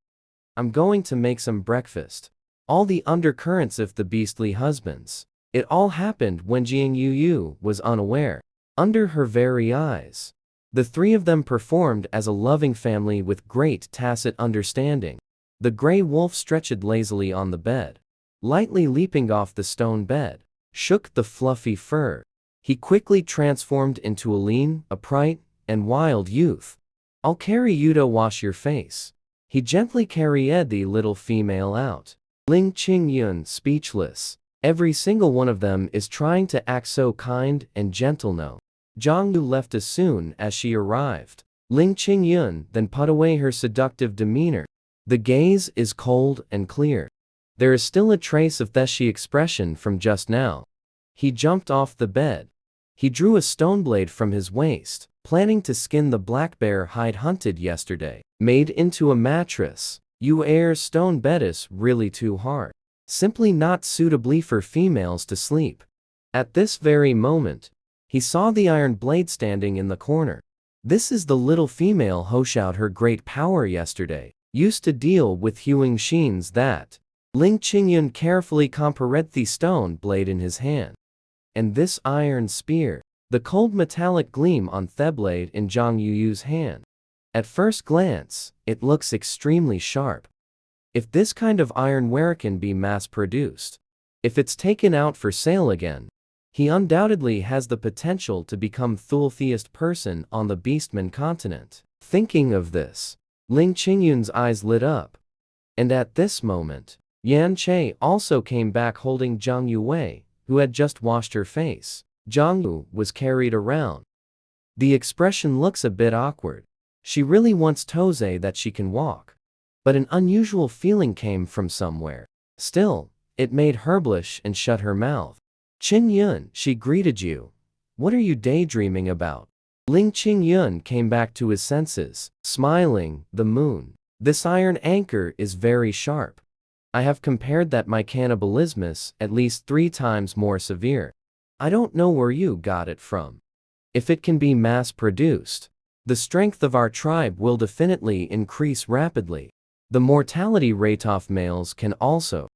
I'm going to make some breakfast. All the undercurrents of the beastly husbands. It all happened when Zhang Yuyu was unaware. Under her very eyes. The three of them performed as a loving family with great tacit understanding. The gray wolf stretched lazily on the bed. Lightly leaping off the stone bed, shook the fluffy fur. He quickly transformed into a lean, upright, and wild youth. I'll carry you to wash your face. He gently carried the little female out. Ling Qingyun speechless. Every single one of them is trying to act so kind and gentle now. Zhang Yu left as soon as she arrived. Ling Qingyun then put away her seductive demeanor. The gaze is cold and clear. There is still a trace of theshy expression from just now. He jumped off the bed. He drew a stone blade from his waist, planning to skin the black bear hide hunted yesterday. Made into a mattress. You air stone bed is really too hard. Simply not suitably for females to sleep. At this very moment, he saw the iron blade standing in the corner. This is the little female who showed her great power yesterday. Used to deal with hewing machines that. Ling Qingyun carefully compared the stone blade in his hand. And this iron spear. The cold metallic gleam on the blade in Zhang Yuyu's hand. At first glance, it looks extremely sharp. If this kind of ironware can be mass-produced, if it's taken out for sale again, he undoubtedly has the potential to become the wealthiest person on the Beastman continent. Thinking of this, Ling Qingyun's eyes lit up. And at this moment, Yan Che also came back holding Zhang Yue, who had just washed her face. Zhang Yu was carried around. The expression looks a bit awkward. She really wants to say that she can walk. But an unusual feeling came from somewhere. Still, it made her blush and shut her mouth. Qingyun, she greeted you. What are you daydreaming about? Ling Qingyun came back to his senses, smiling. The moon. This iron anchor is very sharp. I have compared that my cannibalism is at least 3 times more severe. I don't know where you got it from. If it can be mass-produced, the strength of our tribe will definitely increase rapidly. The mortality rate of males can also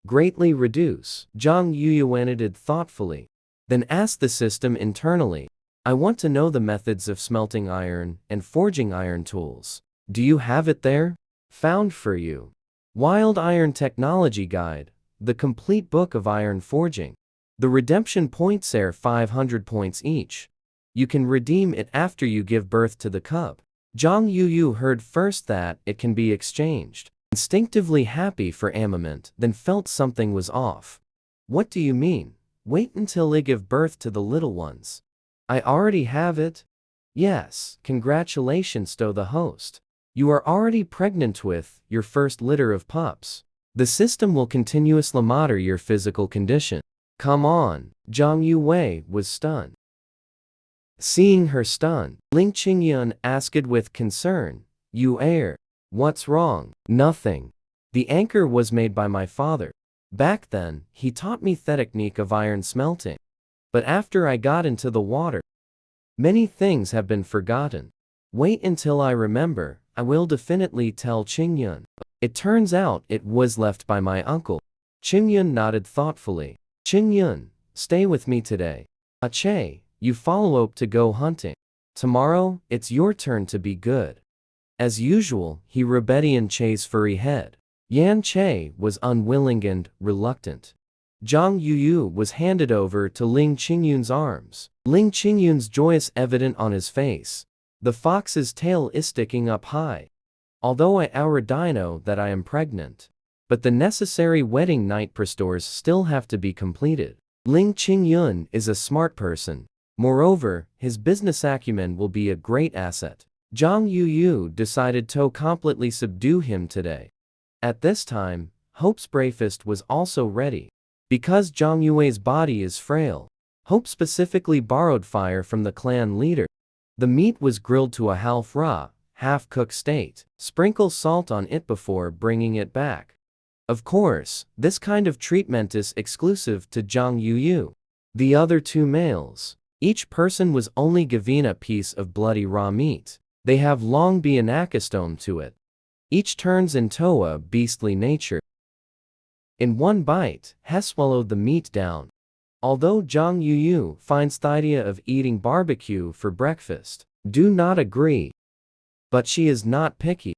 greatly reduce. Zhang Yuyu edited thoughtfully. Then asked the system internally. I want to know the methods of smelting iron and forging iron tools. Do you have it there? Found for you. Wild Iron Technology Guide. The complete book of iron forging. The redemption points are 500 points each. You can redeem it after you give birth to the cub. Zhang Yuyu heard first that it can be exchanged. Instinctively happy for armament, then felt something was off. What do you mean? Wait until I give birth to the little ones. I already have it? Yes, congratulations to the host. You are already pregnant with your first litter of pups. The system will continuously monitor your physical condition. Come on, Zhang Yue was stunned. Seeing her stunned, Ling Qingyun asked with concern, You air. What's wrong? Nothing. The anchor was made by my father. Back then, he taught me the technique of iron smelting. But after I got into the water, many things have been forgotten. Wait until I remember, I will definitely tell Qingyun. It turns out it was left by my uncle. Qingyun nodded thoughtfully. Qingyun, stay with me today. Ache, you follow up to go hunting. Tomorrow, it's your turn to be good. As usual, he rebellion Che's furry head. Yan Che was unwilling and reluctant. Zhang Yuyu was handed over to Ling Qingyun's arms. Ling Qingyun's joyous evident on his face. The fox's tail is sticking up high. Although I already know that I am pregnant. But the necessary wedding night prestores still have to be completed. Ling Qingyun is a smart person. Moreover, his business acumen will be a great asset. Zhang Yuyu decided to completely subdue him today. At this time, Hope's breakfast was also ready. Because Zhang Yue's body is frail, Hope specifically borrowed fire from the clan leader. The meat was grilled to a half raw, half-cooked state. Sprinkle salt on it before bringing it back. Of course, this kind of treatment is exclusive to Zhang Yuyu. The other 2 males, each person was only given a piece of bloody raw meat. They have long been accustomed to it. Each turns into a beastly nature. In one bite, he swallowed the meat down. Although Zhang Yuyu finds the idea of eating barbecue for breakfast, do not agree. But she is not picky.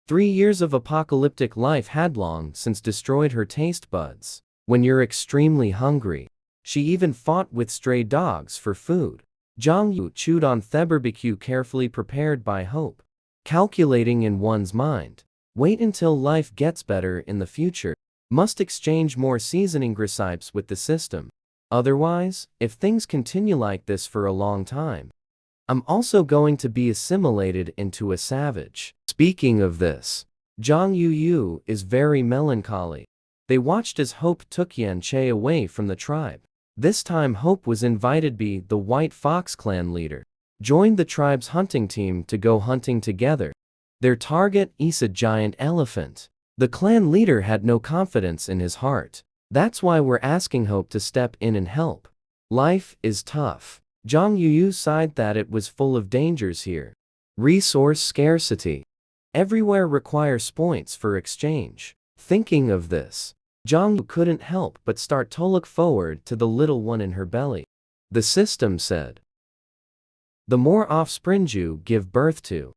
3 years of apocalyptic life had long since destroyed her taste buds. When you're extremely hungry, she even fought with stray dogs for food. Zhang Yu chewed on the barbecue carefully prepared by Hope, calculating in one's mind. Wait until life gets better in the future. Must exchange more seasoning recipes with the system. Otherwise, if things continue like this for a long time, I'm also going to be assimilated into a savage. Speaking of this, Zhang Yuyu is very melancholy. They watched as Hope took Yan Che away from the tribe. This time Hope was invited to be the White Fox clan leader. joined the tribe's hunting team to go hunting together. Their target is a giant elephant. The clan leader had no confidence in his heart. That's why we're asking Hope to step in and help. Life is tough. Zhang Yuyu sighed that it was full of dangers here. Resource scarcity. Everywhere requires points for exchange. Thinking of this, Zhang Yu couldn't help but start to look forward to the little one in her belly. The system said, the more offspring you give birth to,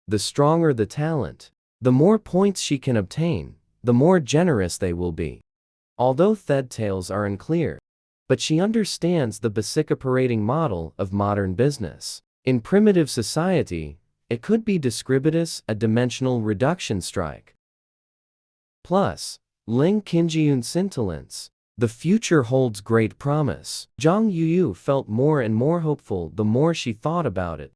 the stronger the talent. The more points she can obtain, the more generous they will be. Although details are unclear, but she understands the basic operating model of modern business. In primitive society, it could be described a dimensional reduction strike. Plus, Ling Qingyun scintillance. The future holds great promise. Zhang Yuyu felt more and more hopeful the more she thought about it.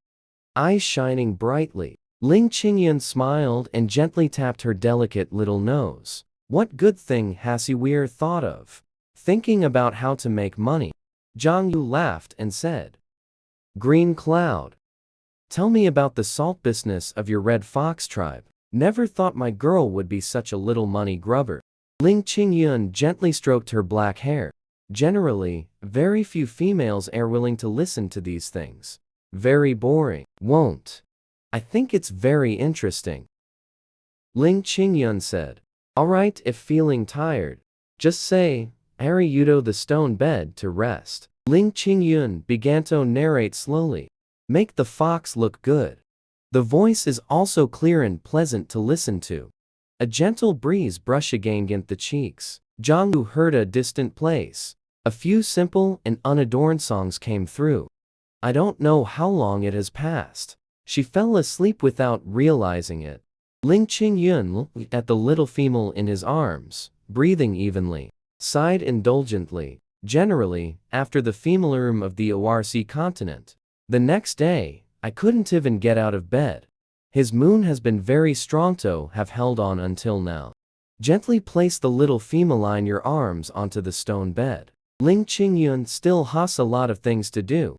Eyes shining brightly, Ling Qingyun smiled and gently tapped her delicate little nose. What good thing has he we're thought of? Thinking about how to make money. Zhang Yu laughed and said, Green Cloud, tell me about the salt business of your Red Fox tribe. Never thought my girl would be such a little money grubber. Ling Qingyun gently stroked her black hair. Generally, very few females are willing to listen to these things. Very boring. Won't. I think it's very interesting. Ling Qingyun said. Alright, if feeling tired, just say, Ari Yudo the stone bed to rest. Ling Qingyun began to narrate slowly. Make the fox look good. The voice is also clear and pleasant to listen to. A gentle breeze brushed against the cheeks. Zhang Yu heard a distant place. A few simple and unadorned songs came through. I don't know how long it has passed. She fell asleep without realizing it. Ling Qingyun looked at the little female in his arms, breathing evenly, sighed indulgently. Generally, after the femalism of the ORC continent. The next day, I couldn't even get out of bed. His moon has been very strong to have held on until now. Gently place the little female in your arms onto the stone bed. Ling Qingyun still has a lot of things to do.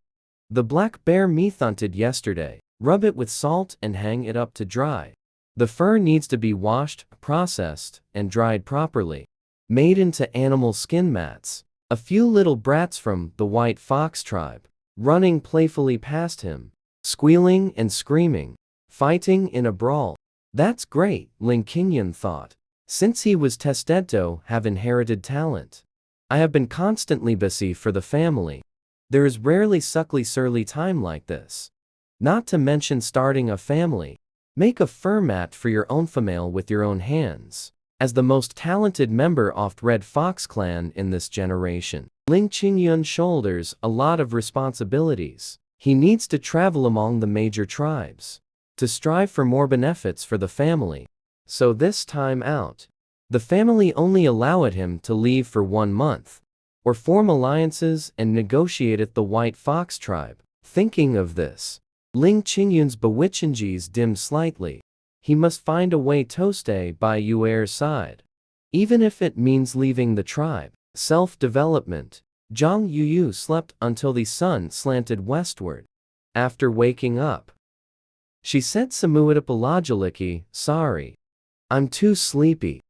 The black bear me hunted yesterday. Rub it with salt and hang it up to dry. The fur needs to be washed, processed, and dried properly. Made into animal skin mats. A few little brats from the White Fox tribe, running playfully past him, squealing and screaming, fighting in a brawl. That's great, Ling Qingyun thought. Since he was tested to have inherited talent. I have been constantly busy for the family. There is rarely suckly surly time like this. Not to mention starting a family. Make a fur mat for your own female with your own hands. As the most talented member of Red Fox clan in this generation, Ling Qingyun shoulders a lot of responsibilities. He needs to travel among the major tribes to strive for more benefits for the family. So this time out, the family only allowed him to leave for 1 month, or form alliances and negotiate at the White Fox tribe. Thinking of this, Ling Qingyun's bewitchings dimmed slightly. He must find a way to stay by Yuer's side. Even if it means leaving the tribe. Self-development. Zhang Yuyu slept until the sun slanted westward. After waking up, she said apologically, sorry. I'm too sleepy.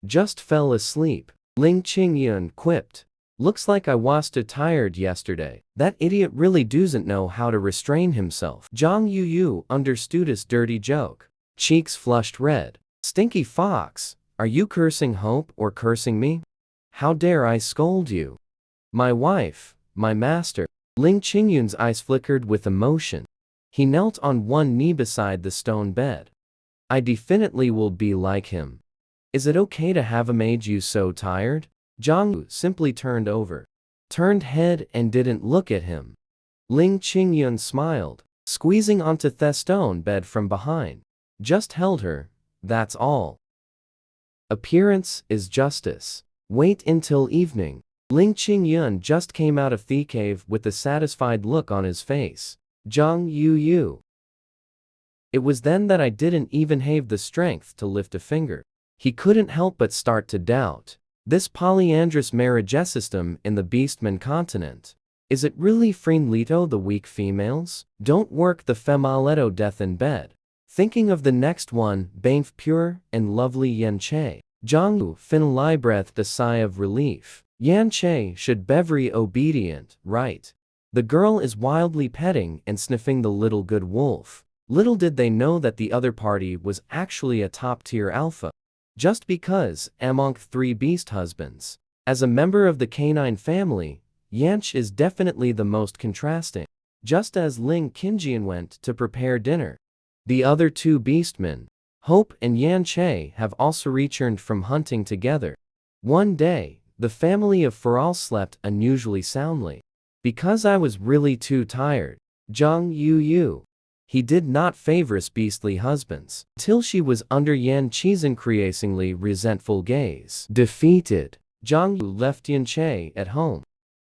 Just fell asleep. Ling Qingyun quipped. Looks like I was too tired yesterday. That idiot really doesn't know how to restrain himself. Zhang Yuyu understood his dirty joke. Cheeks flushed red. Stinky fox, are you cursing Hope or cursing me? How dare I scold you? My wife, my master. Ling Qingyun's eyes flickered with emotion. He knelt on one knee beside the stone bed. I definitely will be like him. Is it okay to have made you so tired? Zhang Yu simply turned head and didn't look at him. Ling Qingyun smiled, squeezing onto the stone bed from behind. Just held her, that's all. Appearance is justice. Wait until evening. Ling Qingyun just came out of the cave with a satisfied look on his face. Zhang Yuyu. It was then that I didn't even have the strength to lift a finger. He couldn't help but start to doubt. This polyandrous marriage system in the Beastman continent. Is it really Frinlito the weak females? Don't work the femaleto death in bed. Thinking of the next one, Banff pure and lovely Yan Che. Jongwoo Fin Lai breathed a sigh of relief. Yan Che should bevery obedient, right? The girl is wildly petting and sniffing the little good wolf. Little did they know that the other party was actually a top-tier alpha. Just because, among 3 beast husbands. As a member of the canine family, Yanch is definitely the most contrasting. Just as Ling Qingjian went to prepare dinner, the other 2 beastmen, Hope and Yan Che, have also returned from hunting together. One day, the family of Faral slept unusually soundly. Because I was really too tired. Zhang Yu. He did not favor his beastly husbands, till she was under Yan Chi's increasingly resentful gaze. Defeated, Zhang Yu left Yan Che at home.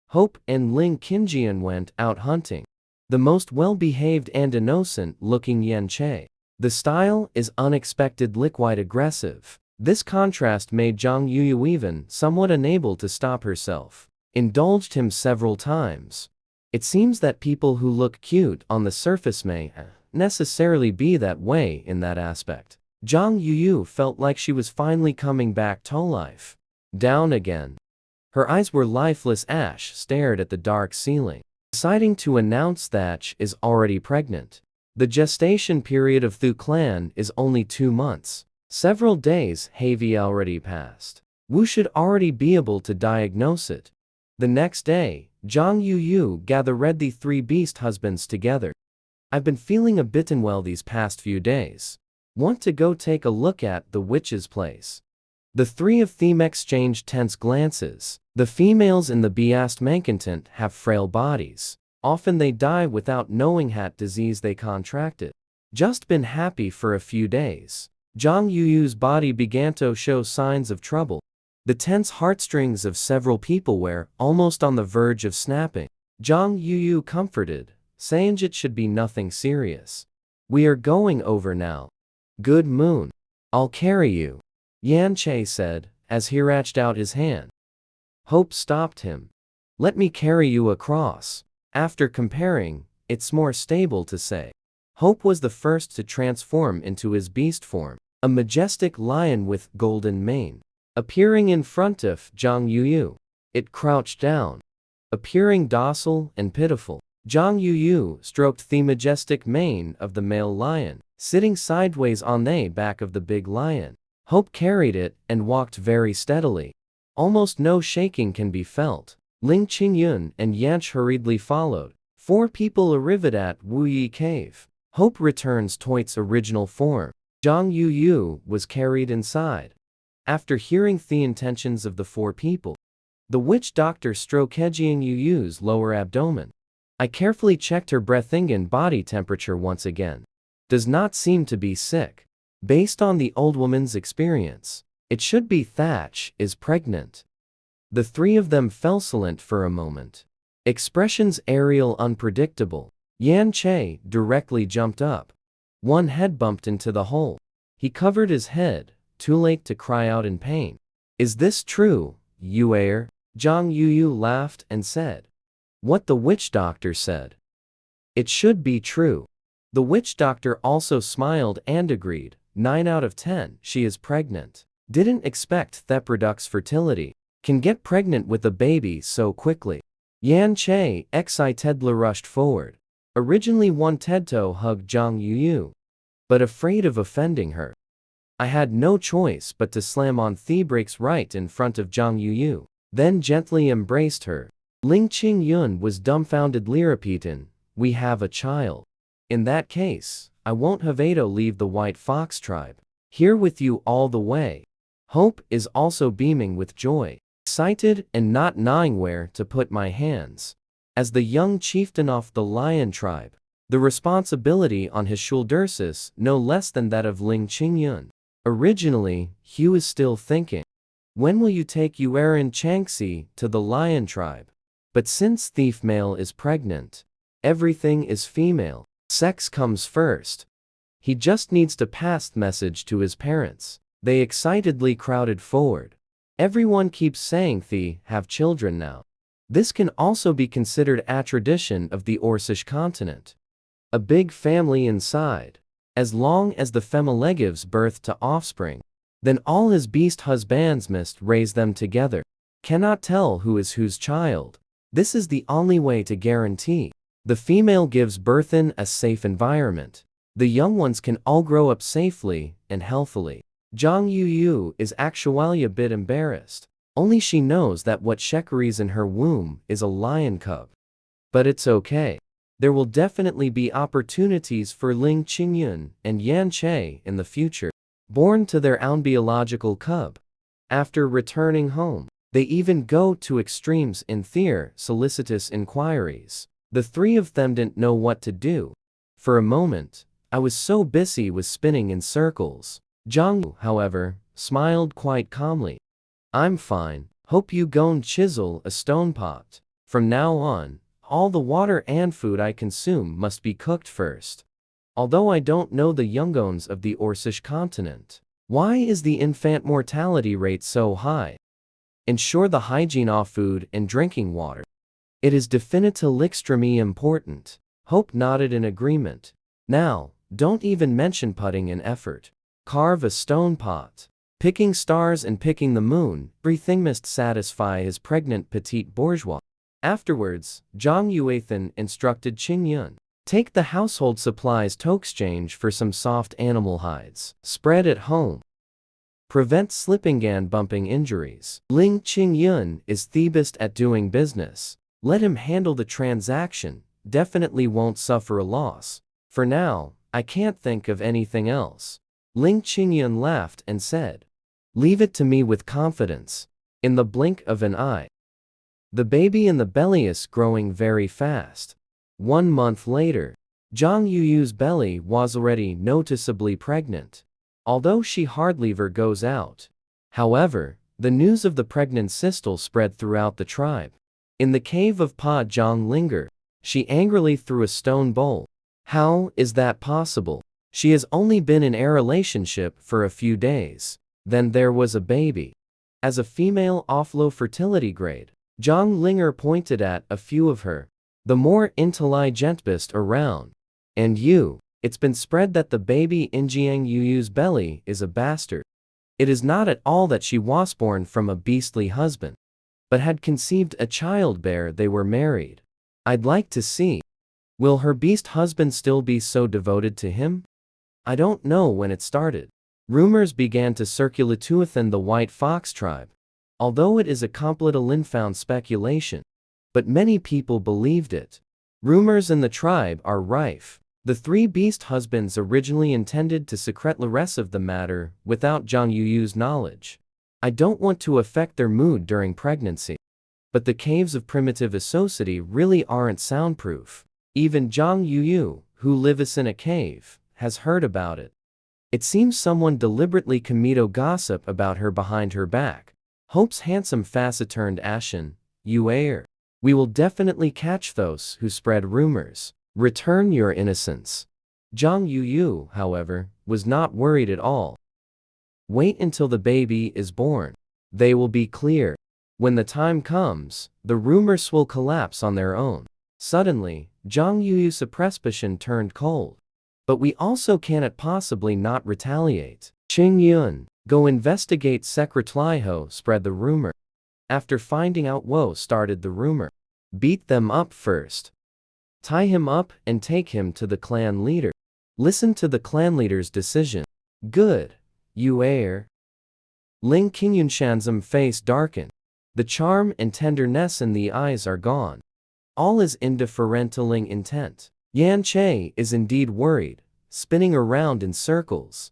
Hope and Ling Qingjian went out hunting. The most well-behaved and innocent-looking Yan Che. The style is unexpectedly quite aggressive. This contrast made Zhang Yu even somewhat unable to stop herself. Indulged him several times. It seems that people who look cute on the surface may necessarily be that way in that aspect. Zhang Yu felt like she was finally coming back to life. Down again. Her eyes were lifeless. Ash stared at the dark ceiling, deciding to announce that she is already pregnant. The gestation period of Thu clan is only 2 months. Several days have already passed. Wu should already be able to diagnose it. The next day, Zhang Yu gathered the 3 beast husbands together. I've been feeling a bit unwell these past few days. Want to go take a look at the witch's place? The 3 of them exchanged tense glances. The females in the beast mancontent have frail bodies. Often they die without knowing what disease they contracted. Just been happy for a few days. Zhang Yu's body began to show signs of trouble. The tense heartstrings of several people were almost on the verge of snapping. Zhang Yu comforted, saying it should be nothing serious. We are going over now. Good moon. I'll carry you, Yan Che said, as he reached out his hand. Hope stopped him. Let me carry you across. After comparing, it's more stable to say. Hope was the first to transform into his beast form, a majestic lion with golden mane. Appearing in front of Zhang Yu, it crouched down, appearing docile and pitiful. Zhang Yu stroked the majestic mane of the male lion, sitting sideways on the back of the big lion. Hope carried it and walked very steadily. Almost no shaking can be felt. Ling Qingyun and Yanch hurriedly followed. 4 people arrived at Wuyi Cave. Hope returns to its original form. Zhang Yu was carried inside. After hearing the intentions of the 4 people, the witch doctor stroked Zhang Yu's lower abdomen. I carefully checked her breathing and body temperature once again. Does not seem to be sick. Based on the old woman's experience, it should be Thatch is pregnant. The 3 of them fell silent for a moment. Expressions aerial unpredictable. Yan Che directly jumped up. One head bumped into the hole. He covered his head, too late to cry out in pain. Is this true, Yuer? Zhang Yu laughed and said. What the witch doctor said. It should be true. The witch doctor also smiled and agreed. 9 out of 10, she is pregnant. Didn't expect that Theprodux fertility can get pregnant with a baby so quickly. Yan Che excitedly rushed forward. Originally wanted to hug Zhang Yu, but afraid of offending her. I had no choice but to slam on the brakes right in front of Zhang Yu, then gently embraced her. Ling Qingyun was dumbfoundedly repeating, we have a child. In that case, I won't have to leave the White Fox tribe. Here with you all the way. Hope is also beaming with joy, excited and not knowing where to put my hands. As the young chieftain of the Lion tribe, the responsibility on his shoulders is no less than that of Ling Qingyun. Originally, Hugh is still thinking, when will you take Yuan Changxi to the Lion tribe? But since thief male is pregnant, everything is female. Sex comes first. He just needs to pass the message to his parents. They excitedly crowded forward. Everyone keeps saying they have children now. This can also be considered a tradition of the Orcish continent. A big family inside. As long as the female gives birth to offspring, then all his beast husbands must raise them together. Cannot tell who is whose child. This is the only way to guarantee the female gives birth in a safe environment. The young ones can all grow up safely and healthily. Zhang Yuyu is actually a bit embarrassed. Only she knows that what she carries in her womb is a lion cub. But it's okay. There will definitely be opportunities for Ling Qingyun and Yan Che in the future, born to their own biological cub. After returning home, they even go to extremes in their solicitous inquiries. The three of them didn't know what to do. For a moment, I was so busy with spinning in circles. Zhang Yu, however, smiled quite calmly. I'm fine, hope you gon' chisel a stone pot. From now on, all the water and food I consume must be cooked first. Although I don't know the youngons of the Orcish continent, why is the infant mortality rate so high? Ensure the hygiene of food and drinking water. It is definitely extremely important. Hope nodded in agreement. Now, don't even mention putting in effort. Carve a stone pot. Picking stars and picking the moon, everything must satisfy his pregnant petite bourgeois. Afterwards, Zhang Yuathan instructed Qingyun, take the household supplies to exchange for some soft animal hides. Spread at home. Prevent slipping and bumping injuries. Ling Qingyun is the best at doing business. Let him handle the transaction, definitely won't suffer a loss. For now, I can't think of anything else. Ling Qingyun laughed and said, leave it to me with confidence. In the blink of an eye, the baby in the belly is growing very fast. 1 month later, Zhang Yuyu's belly was already noticeably pregnant, although she hardly ever goes out. However, the news of the pregnant sister spread throughout the tribe. In the cave of Pa Zhang Linger, she angrily threw a stone bowl. How is that possible? She has only been in a relationship for a few days. Then there was a baby. As a female of low fertility grade, Zhang Linger pointed at a few of her, the more intelligentest around. And it's been spread that the baby in Jiang Yuyu's belly is a bastard. It is not at all that she was born from a beastly husband, but had conceived a child bear they were married. I'd like to see. Will her beast husband still be so devoted to him? I don't know when it started. Rumors began to circulate within the White Fox tribe. Although it is a complete unfounded speculation, but many people believed it. Rumors in the tribe are rife. The 3 beast husbands originally intended to secrete the rest of the matter without Zhang Yuyu's knowledge. I don't want to affect their mood during pregnancy. But the caves of primitive Associati really aren't soundproof. Even Zhang Yuyu, who lives in a cave, has heard about it. It seems someone deliberately committed gossip about her behind her back. Hope's handsome facet turned ashen. Yuer. We will definitely catch those who spread rumors. Return your innocence. Zhang Yuyu, however, was not worried at all. Wait until the baby is born. They will be clear. When the time comes, the rumors will collapse on their own. Suddenly, Zhang Yuyu's expression turned cold. But we also cannot possibly not retaliate. Qingyun, go investigate Secretary Ho spread the rumor. After finding out Wo started the rumor. Beat them up first. Tie him up and take him to the clan leader. Listen to the clan leader's decision. Good. Yuer. Ling Qingyunshan's face darkened. The charm and tenderness in the eyes are gone. All is indifferentialing intent. Yan Che is indeed worried, spinning around in circles.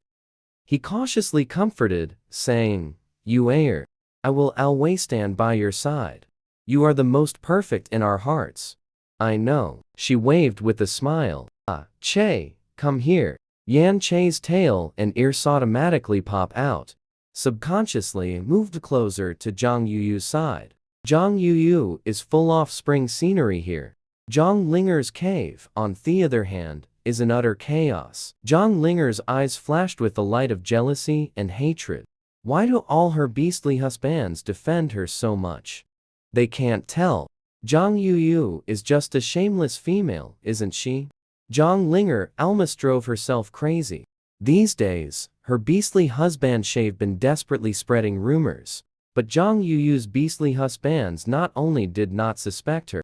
He cautiously comforted, saying, Yuer, I will always stand by your side. You are the most perfect in our hearts. I know. She waved with a smile. Ah, Che, come here. Yan Che's tail and ears automatically pop out. Subconsciously moved closer to Zhang Yuyu's side. Zhang Yuyu is full offspring scenery here. Zhang Linger's cave, on the other hand, is in utter chaos. Zhang Linger's eyes flashed with the light of jealousy and hatred. Why do all her beastly husbands defend her so much? They can't tell. Zhang Yuyu is just a shameless female, isn't she? Zhang Linger almost drove herself crazy. These days, her beastly husband shave been desperately spreading rumors. But Zhang Yuyu's beastly husbands not only did not suspect her,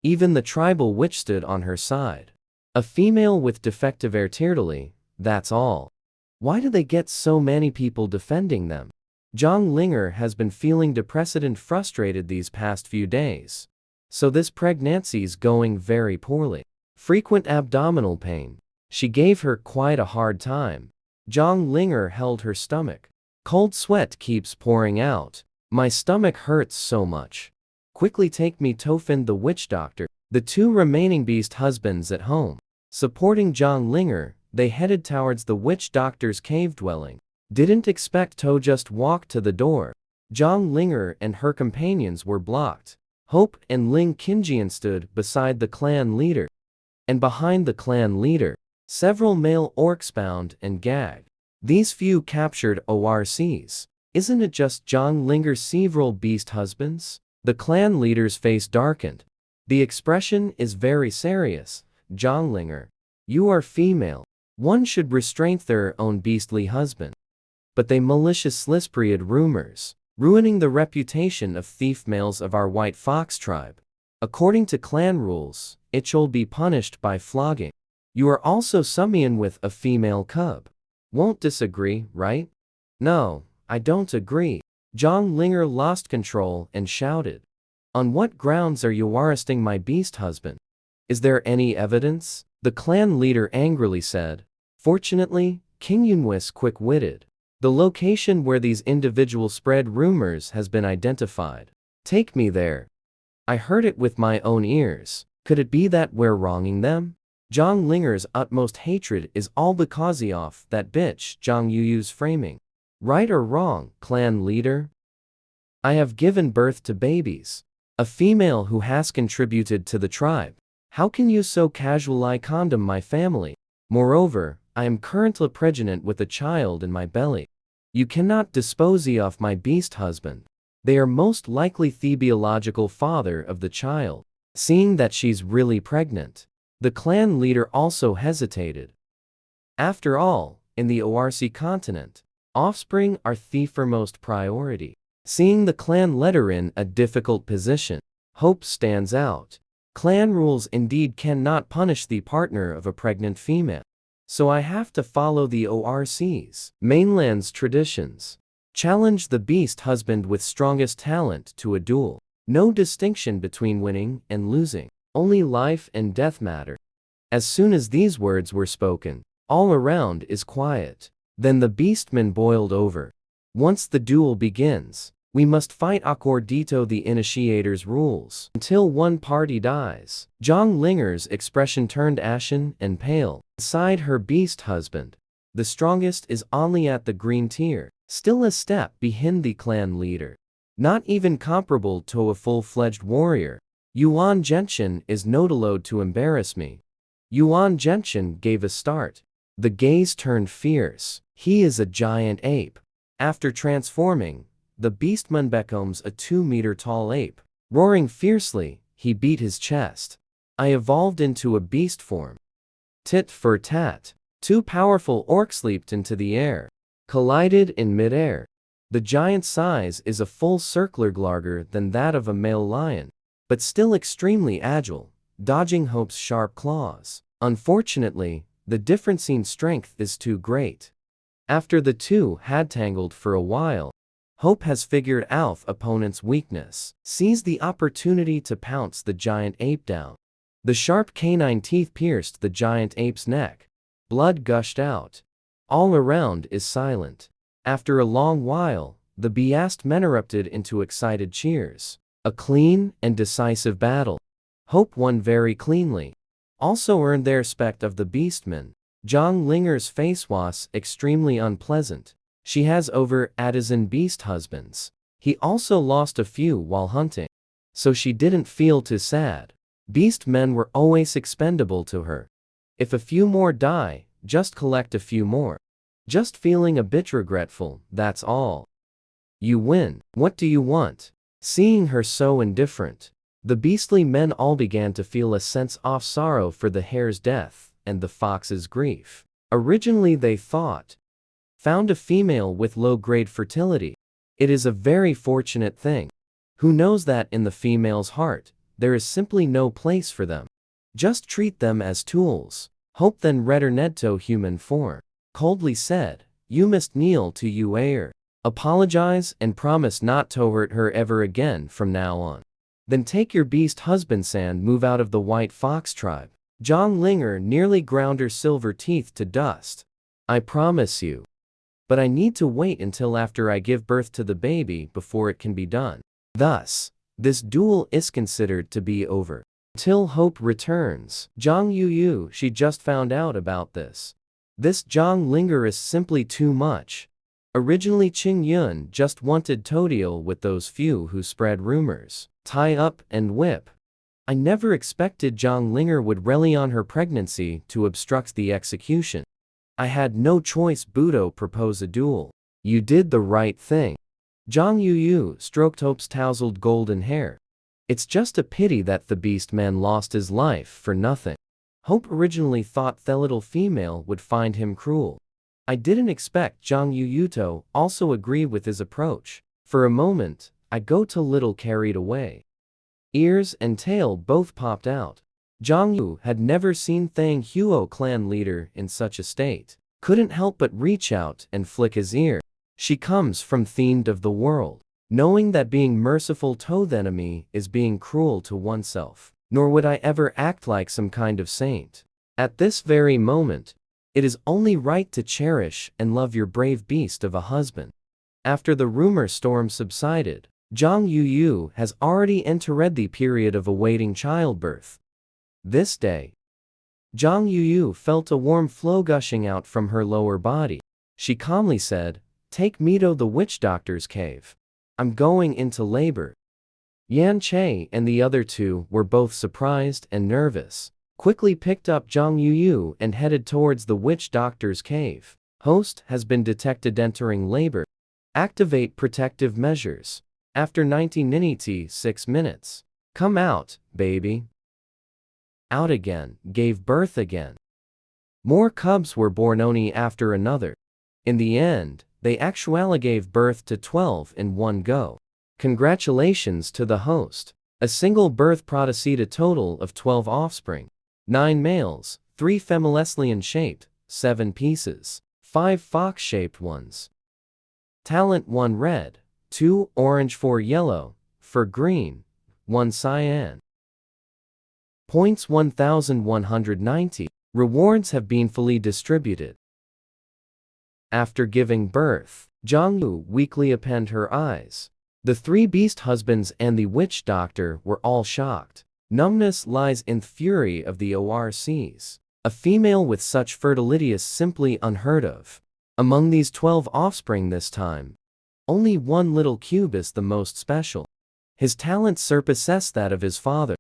even the tribal witch stood on her side. A female with defective artillery, that's all. Why do they get so many people defending them? Zhang Linger has been feeling depressed and frustrated these past few days. So this pregnancy's going very poorly. Frequent abdominal pain. She gave her quite a hard time. Zhang Linger held her stomach. Cold sweat keeps pouring out. My stomach hurts so much. Quickly take me to Tofin the witch doctor. The two remaining beast husbands at home, supporting Zhang Linger, they headed towards the witch doctor's cave dwelling. Didn't expect to just walk to the door. Zhang Linger and her companions were blocked. Hope and Ling Qinjian stood beside the clan leader. And behind the clan leader, several male orcs bound and gagged. These few captured ORCs. Isn't it just Zhang Linger's several beast husbands? The clan leader's face darkened. The expression is very serious. Zhang Linger, you are female. One should restrain their own beastly husband. But they maliciously spread rumors, ruining the reputation of thief males of our white fox tribe. According to clan rules, it shall be punished by flogging. You are also summoned with a female cub. Won't disagree, right? No, I don't agree. Zhang Linger lost control and shouted. On what grounds are you arresting my beast husband? Is there any evidence? The clan leader angrily said. Fortunately, King Yunwis quick-witted. The location where these individuals spread rumors has been identified. Take me there. I heard it with my own ears. Could it be that we're wronging them? Zhang Linger's utmost hatred is all because of that bitch Zhang Yuyu's framing. Right or wrong, clan leader? I have given birth to babies. A female who has contributed to the tribe. How can you so casually condemn my family? Moreover, I am currently pregnant with a child in my belly. You cannot dispose of my beast husband. They are most likely the biological father of the child. Seeing that she's really pregnant, the clan leader also hesitated. After all, in the ORC continent, offspring are the foremost priority. Seeing the clan leader in a difficult position, Hope stands out. Clan rules indeed cannot punish the partner of a pregnant female. So I have to follow the ORC's mainland's traditions. Challenge the beast husband with strongest talent to a duel. No distinction between winning and losing. Only life and death matter. As soon as these words were spoken, all around is quiet. Then the beastman boiled over. Once the duel begins, we must fight according to the initiator's rules until one party dies. Zhang Linger's expression turned ashen and pale. Beside her beast husband, the strongest is only at the green tier, still a step behind the clan leader. Not even comparable to a full-fledged warrior. Yuan Genshin is notaloed to embarrass me. Yuan Genshin gave a start. The gaze turned fierce. He is a giant ape. After transforming, the beastman becomes a 2-meter-tall ape. Roaring fiercely, he beat his chest. I evolved into a beast form. Tit for tat. Two powerful orcs leaped into the air, collided in midair. The giant's size is a full circular larger than that of a male lion, but still extremely agile, dodging Hope's sharp claws. Unfortunately, the difference in strength is too great. After the two had tangled for a while, Hope has figured out opponent's weakness, seized the opportunity to pounce the giant ape down. The sharp canine teeth pierced the giant ape's neck. Blood gushed out. All around is silent. After a long while, the beast men erupted into excited cheers. A clean and decisive battle. Hope won very cleanly. Also earned their respect of the beastmen. Zhang Linger's face was extremely unpleasant. She has over a dozen beast husbands. He also lost a few while hunting. So she didn't feel too sad. Beast men were always expendable to her. If a few more die, just collect a few more. Just feeling a bit regretful, that's all. You win. What do you want? Seeing her so indifferent, The beastly men all began to feel a sense of sorrow for the hare's death and the fox's grief. Originally they thought, found a female with low-grade fertility. It is a very fortunate thing. Who knows that in the female's heart, there is simply no place for them. Just treat them as tools. Hope then returned human form. Coldly said, you must kneel to Uair. Apologize and promise not to hurt her ever again from now on. Then take your beast husband and move out of the white fox tribe. Zhang Linger nearly ground her silver teeth to dust. I promise you. But I need to wait until after I give birth to the baby before it can be done. Thus, this duel is considered to be over. Till hope returns. Zhang Yuyu, she just found out about this. This Zhang Linger is simply too much. Originally Qing Yun just wanted to deal with those few who spread rumors, tie up and whip. I never expected Zhang Linger would rely on her pregnancy to obstruct the execution. I had no choice. Budo proposed a duel. You did the right thing. Zhang Yuyu stroked Hope's tousled golden hair. It's just a pity that the beast man lost his life for nothing. Hope originally thought the little female would find him cruel. I didn't expect Zhang Yuyu to also agree with his approach. For a moment, I got a little carried away. Ears and tail both popped out. Zhang Yu had never seen Thang Huo clan leader in such a state. Couldn't help but reach out and flick his ear. She comes from the end of the world. Knowing that being merciful to the enemy is being cruel to oneself. Nor would I ever act like some kind of saint. At this very moment, it is only right to cherish and love your brave beast of a husband. After the rumor storm subsided, Zhang Yuyu has already entered the period of awaiting childbirth. This day, Zhang Yuyu felt a warm flow gushing out from her lower body. She calmly said, take me to the witch doctor's cave. I'm going into labor. Yan Che and the other two were both surprised and nervous. Quickly picked up Zhang Yuyu and headed towards the witch doctor's cave. Host has been detected entering labor. Activate protective measures. After 96 minutes. Come out, baby. Out again, gave birth again. More cubs were born one after another. In the end, they actually gave birth to 12 in one go. Congratulations to the host. A single birth produced a total of 12 offspring. 9 males, 3 femileslian-shaped, 7 pieces, 5 fox-shaped ones. Talent 1 red, 2 orange, 4 yellow, 4 green, 1 cyan. Points 1190. Rewards have been fully distributed. After giving birth, Zhang Yu weakly opened her eyes. The 3 beast husbands and the witch doctor were all shocked. Numbness lies in the fury of the ORCs. A female with such fertility is simply unheard of. Among these 12 offspring this time, only one little cube is the most special. His talent surpasses that of his father.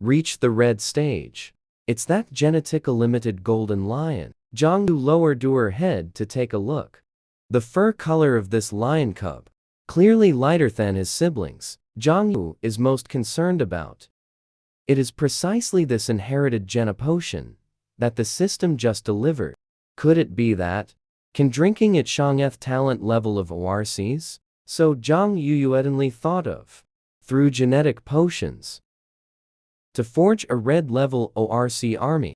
Reached the red stage. It's that genetica limited golden lion. Zhang Yu lowered her head to take a look. The fur color of this lion cub, clearly lighter than his siblings, Zhang Yu is most concerned about. It is precisely this inherited genopotion that the system just delivered. Could it be that? Can drinking it Shangeth talent level of ORCs? So Zhang Yu evidently thought of. Through genetic potions. To forge a red level ORC army.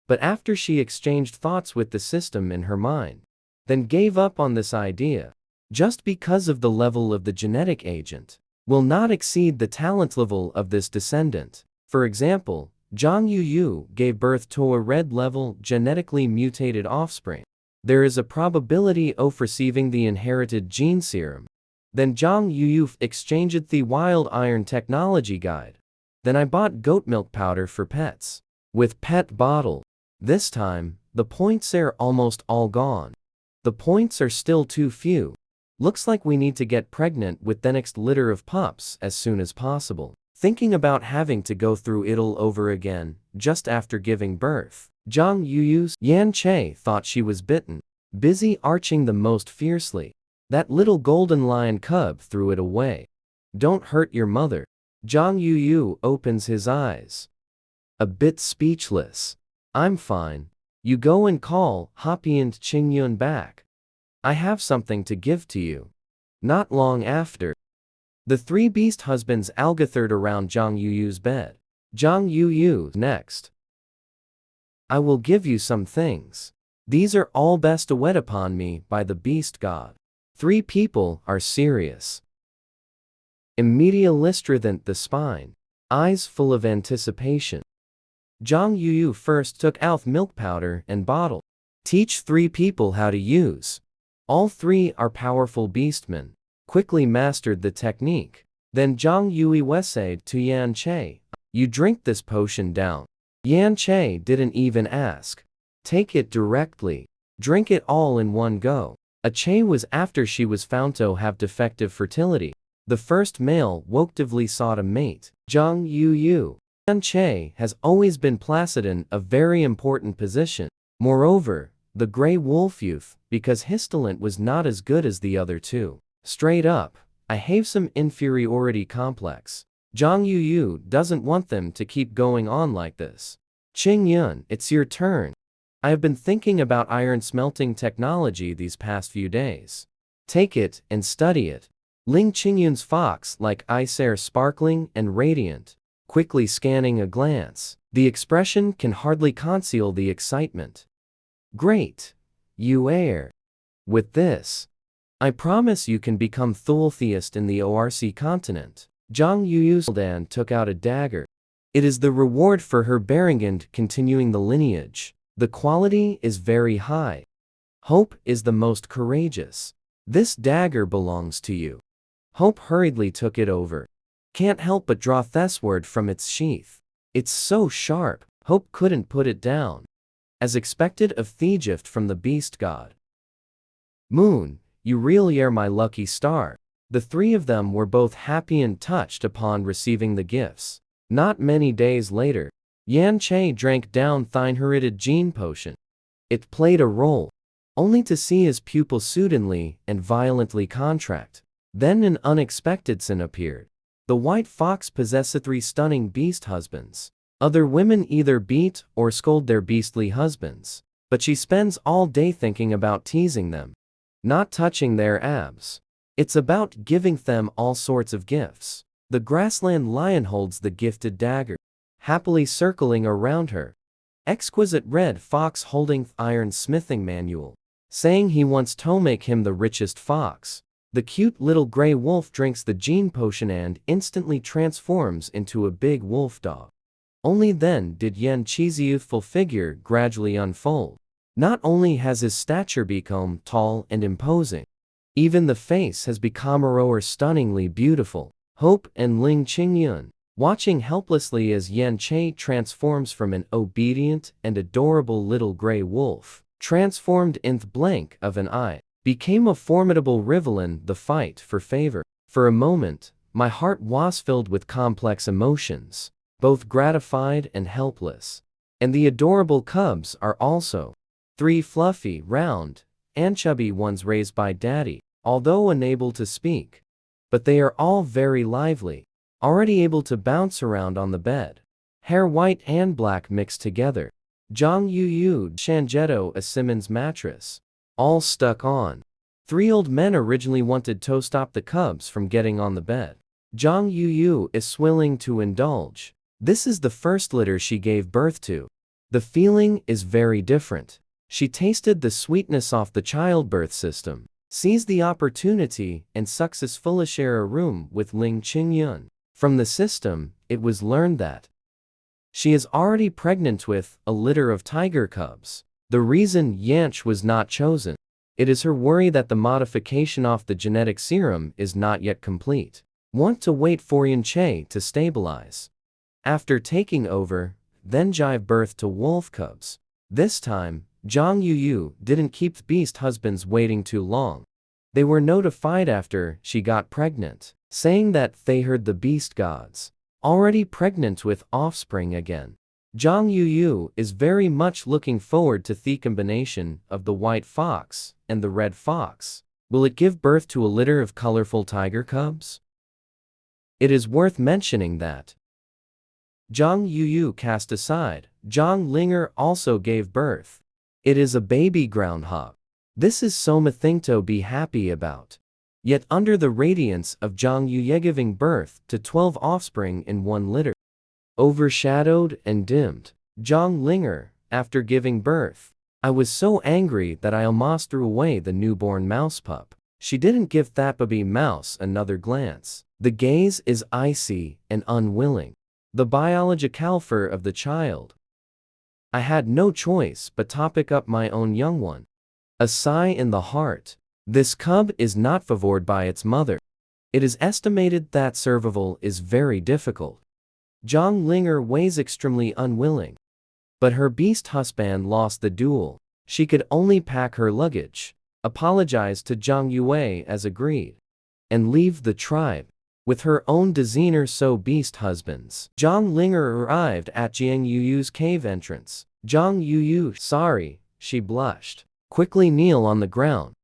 But after she exchanged thoughts with the system in her mind, then gave up on this idea. Just because of the level of the genetic agent will not exceed the talent level of this descendant. For example, Zhang Yuyu gave birth to a red level genetically mutated offspring. There is a probability of receiving the inherited gene serum. Then Zhang Yuyu exchanged the wild iron technology guide. Then I bought goat milk powder for pets. With pet bottle. This time, the points are almost all gone. The points are still too few. Looks like we need to get pregnant with the next litter of pups as soon as possible. Thinking about having to go through it all over again, just after giving birth, Zhang Yuyu's Yan Che thought she was bitten. Busy arching them most fiercely. That little golden lion cub threw it away. Don't hurt your mother. Zhang Yuyu opens his eyes. A bit speechless. I'm fine. You go and call Hoppy and Qingyun back. I have something to give to you. Not long after, the three beast husbands gathered around Zhang Yuyu's bed. Zhang Yuyu next. I will give you some things. These are all bestowed upon me by the beast god. Three people are serious. Immediately strengthened the spine. Eyes full of anticipation. Zhang Yuyu first took out milk powder and bottle. Teach three people how to use. All three are powerful beastmen. Quickly mastered the technique. Then Zhang Yuyu said to Yan Che, you drink this potion down. Yan Che didn't even ask. Take it directly. Drink it all in one go. A Che was after she was found to have defective fertility. The first male woketively sought a mate. Zhang Yuyu. Yan Che has always been placid in a very important position. Moreover, the Grey Wolf youth, because Histolant was not as good as the other two. Straight up, I have some inferiority complex. Zhang Yuyu doesn't want them to keep going on like this. Qingyun, it's your turn. I have been thinking about iron smelting technology these past few days. Take it and study it. Ling Qingyun's fox like ice air sparkling and radiant. Quickly scanning a glance, the expression can hardly conceal the excitement. Great. You air. With this, I promise you can become Thultheist in the ORC continent. Zhang Yuyudan took out a dagger. It is the reward for her bearing and continuing the lineage. The quality is very high. Hope is the most courageous. This dagger belongs to you. Hope hurriedly took it over. Can't help but draw Thesword from its sheath. It's so sharp, Hope couldn't put it down. As expected of Thegift from the beast god. Moon, you really are my lucky star. The three of them were both happy and touched upon receiving the gifts. Not many days later, Yan Che drank down Thyneheritid gene potion. It played a role, only to see his pupil suddenly and violently contract. Then an unexpected sin appeared. The white fox possessed three stunning beast husbands. Other women either beat or scold their beastly husbands, but she spends all day thinking about teasing them, not touching their abs. It's about giving them all sorts of gifts. The grassland lion holds the gifted dagger, happily circling around her. Exquisite red fox holding iron smithing manual, saying he wants to make him the richest fox. The cute little gray wolf drinks the gene potion and instantly transforms into a big wolf dog. Only then did Yan Che's youthful figure gradually unfold. Not only has his stature become tall and imposing, even the face has become stunningly beautiful. Hope and Ling Qingyun, watching helplessly as Yan Che transforms from an obedient and adorable little gray wolf, transformed in the blink of an eye, became a formidable rival in the fight for favor. For a moment, my heart was filled with complex emotions, both gratified and helpless. And the adorable cubs are also. Three fluffy, round, and chubby ones raised by daddy, although unable to speak. But they are all very lively, already able to bounce around on the bed. Hair white and black mixed together. Zhang Yuyu Shanjetto a Simmons mattress. All stuck on. Three old men originally wanted to stop the cubs from getting on the bed. Zhang Yuyu is willing to indulge. This is the first litter she gave birth to. The feeling is very different. She tasted the sweetness off the childbirth system, seized the opportunity and successfully share a room with Ling Qingyun. From the system, it was learned that she is already pregnant with a litter of tiger cubs. The reason Yanch was not chosen, it is her worry that the modification of the genetic serum is not yet complete. Want to wait for Yan Che to stabilize. After taking over, then give birth to wolf cubs. This time, Zhang Yuyu didn't keep the beast husbands waiting too long. They were notified after she got pregnant, saying that they heard the beast gods already pregnant with offspring again. Zhang Yuyu is very much looking forward to the combination of the white fox and the red fox. Will it give birth to a litter of colorful tiger cubs? It is worth mentioning that Zhang Yuyu cast aside, Zhang Linger also gave birth. It is a baby groundhog. This is something to be happy about. Yet under the radiance of Zhang Yuye giving birth to 12 offspring in one litter, overshadowed and dimmed, Zhang Linger, after giving birth, I was so angry that I almost threw away the newborn mouse pup. She didn't give that baby mouse another glance. The gaze is icy and unwilling. The biological fur of the child. I had no choice but to pick up my own young one. A sigh in the heart. This cub is not favored by its mother. It is estimated that survival is very difficult. Zhang Linger was extremely unwilling. But her beast husband lost the duel. She could only pack her luggage, apologize to Zhang Yue as agreed, and leave the tribe. With her own designer so beast husbands, Zhang Linger arrived at Jiang Yuyu's cave entrance. Zhang Yuyu, sorry, she blushed. Quickly kneel on the ground.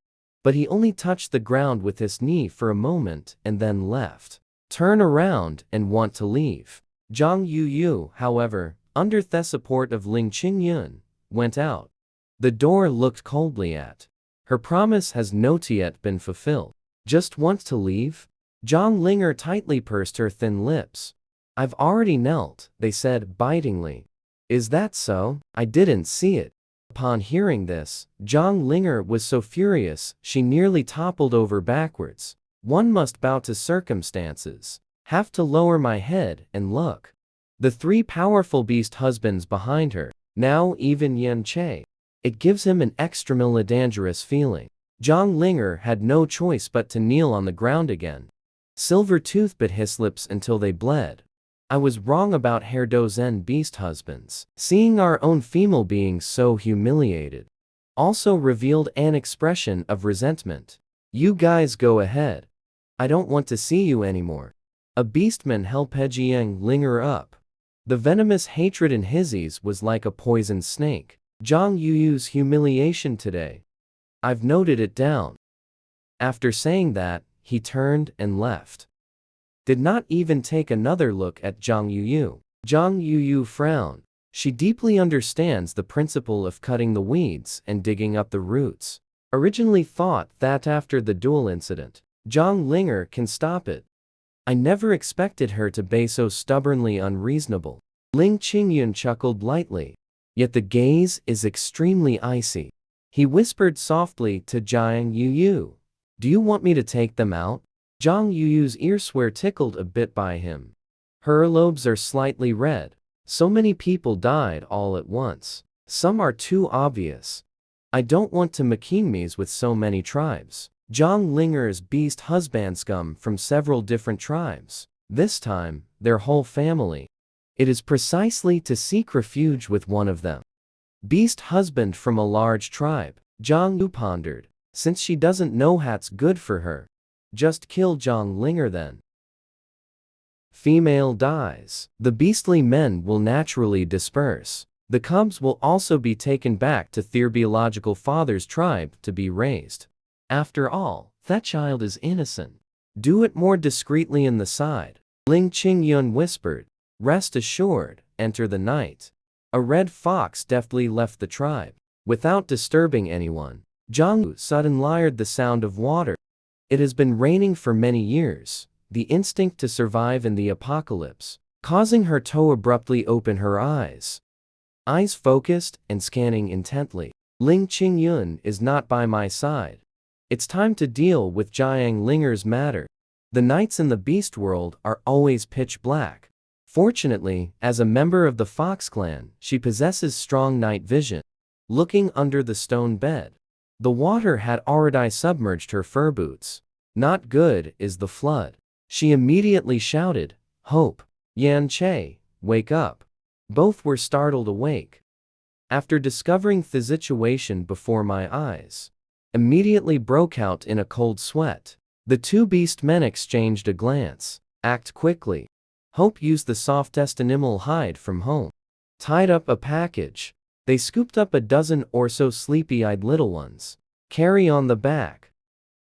But he only touched the ground with his knee for a moment and then left. Turn around and want to leave. Zhang Yuyu, however, under the support of Ling Qingyun, went out. The door looked coldly at. Her promise has not yet been fulfilled. Just want to leave? Zhang Linger tightly pursed her thin lips. I've already knelt, they said bitingly. Is that so? I didn't see it. Upon hearing this, Zhang Linger was so furious she nearly toppled over backwards. One must bow to circumstances. Have to lower my head and look. The three powerful beast husbands behind her, now even Yan Che. It gives him an extremely dangerous feeling. Zhang Linger had no choice but to kneel on the ground again. Silvertooth bit his lips until they bled. I was wrong about Herr Dozen beast husbands. Seeing our own female beings so humiliated also revealed an expression of resentment. You guys go ahead. I don't want to see you anymore. A beastman held Zhang Linger up. The venomous hatred in his eyes was like a poisoned snake. Zhang Yuyu's humiliation today. I've noted it down. After saying that, he turned and left. Did not even take another look at Zhang Yuyu. Zhang Yuyu frowned. She deeply understands the principle of cutting the weeds and digging up the roots. Originally thought that after the duel incident, Zhang Linger can stop it. I never expected her to be so stubbornly unreasonable. Ling Qingyun chuckled lightly. Yet the gaze is extremely icy. He whispered softly to Zhang Yuyu. Do you want me to take them out? Zhang Yuyu's ears were tickled a bit by him. Her lobes are slightly red. So many people died all at once. Some are too obvious. I don't want to machinemise with so many tribes. Zhang Linger's beast husband scum from several different tribes. This time, their whole family. It is precisely to seek refuge with one of them. Beast husband from a large tribe. Zhang Yu pondered. Since she doesn't know what's good for her, just kill Zhang Linger then. Female dies. The beastly men will naturally disperse. The cubs will also be taken back to their biological father's tribe to be raised. After all, that child is innocent. Do it more discreetly in the side. Ling Qingyun whispered. Rest assured, enter the night. A red fox deftly left the tribe. Without disturbing anyone, Zhang Yu suddenly heard the sound of water. It has been raining for many years, the instinct to survive in the apocalypse, causing her to abruptly open her eyes. Eyes focused and scanning intently. Ling Qingyun is not by my side. It's time to deal with Zhang Linger's matter. The nights in the beast world are always pitch black. Fortunately, as a member of the Fox clan, she possesses strong night vision. Looking under the stone bed, the water had already submerged her fur boots. Not good is the flood. She immediately shouted, Hope! Yan Che, wake up! Both were startled awake. After discovering the situation before my eyes, immediately broke out in a cold sweat. The two beast men exchanged a glance. Act quickly. Hope used the softest animal hide from home. Tied up a package. They scooped up a dozen or so sleepy-eyed little ones. Carry on the back.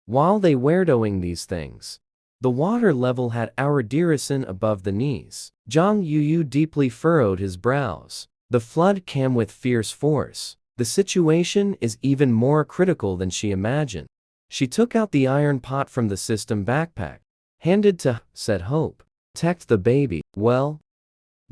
While they were doing these things, The water level had our Dirison above the knees. Zhang Yuyu deeply furrowed his brows. The flood came with fierce force. The situation is even more critical than she imagined. She took out the iron pot from the system backpack. Handed to, said Hope. Protect the baby. Well,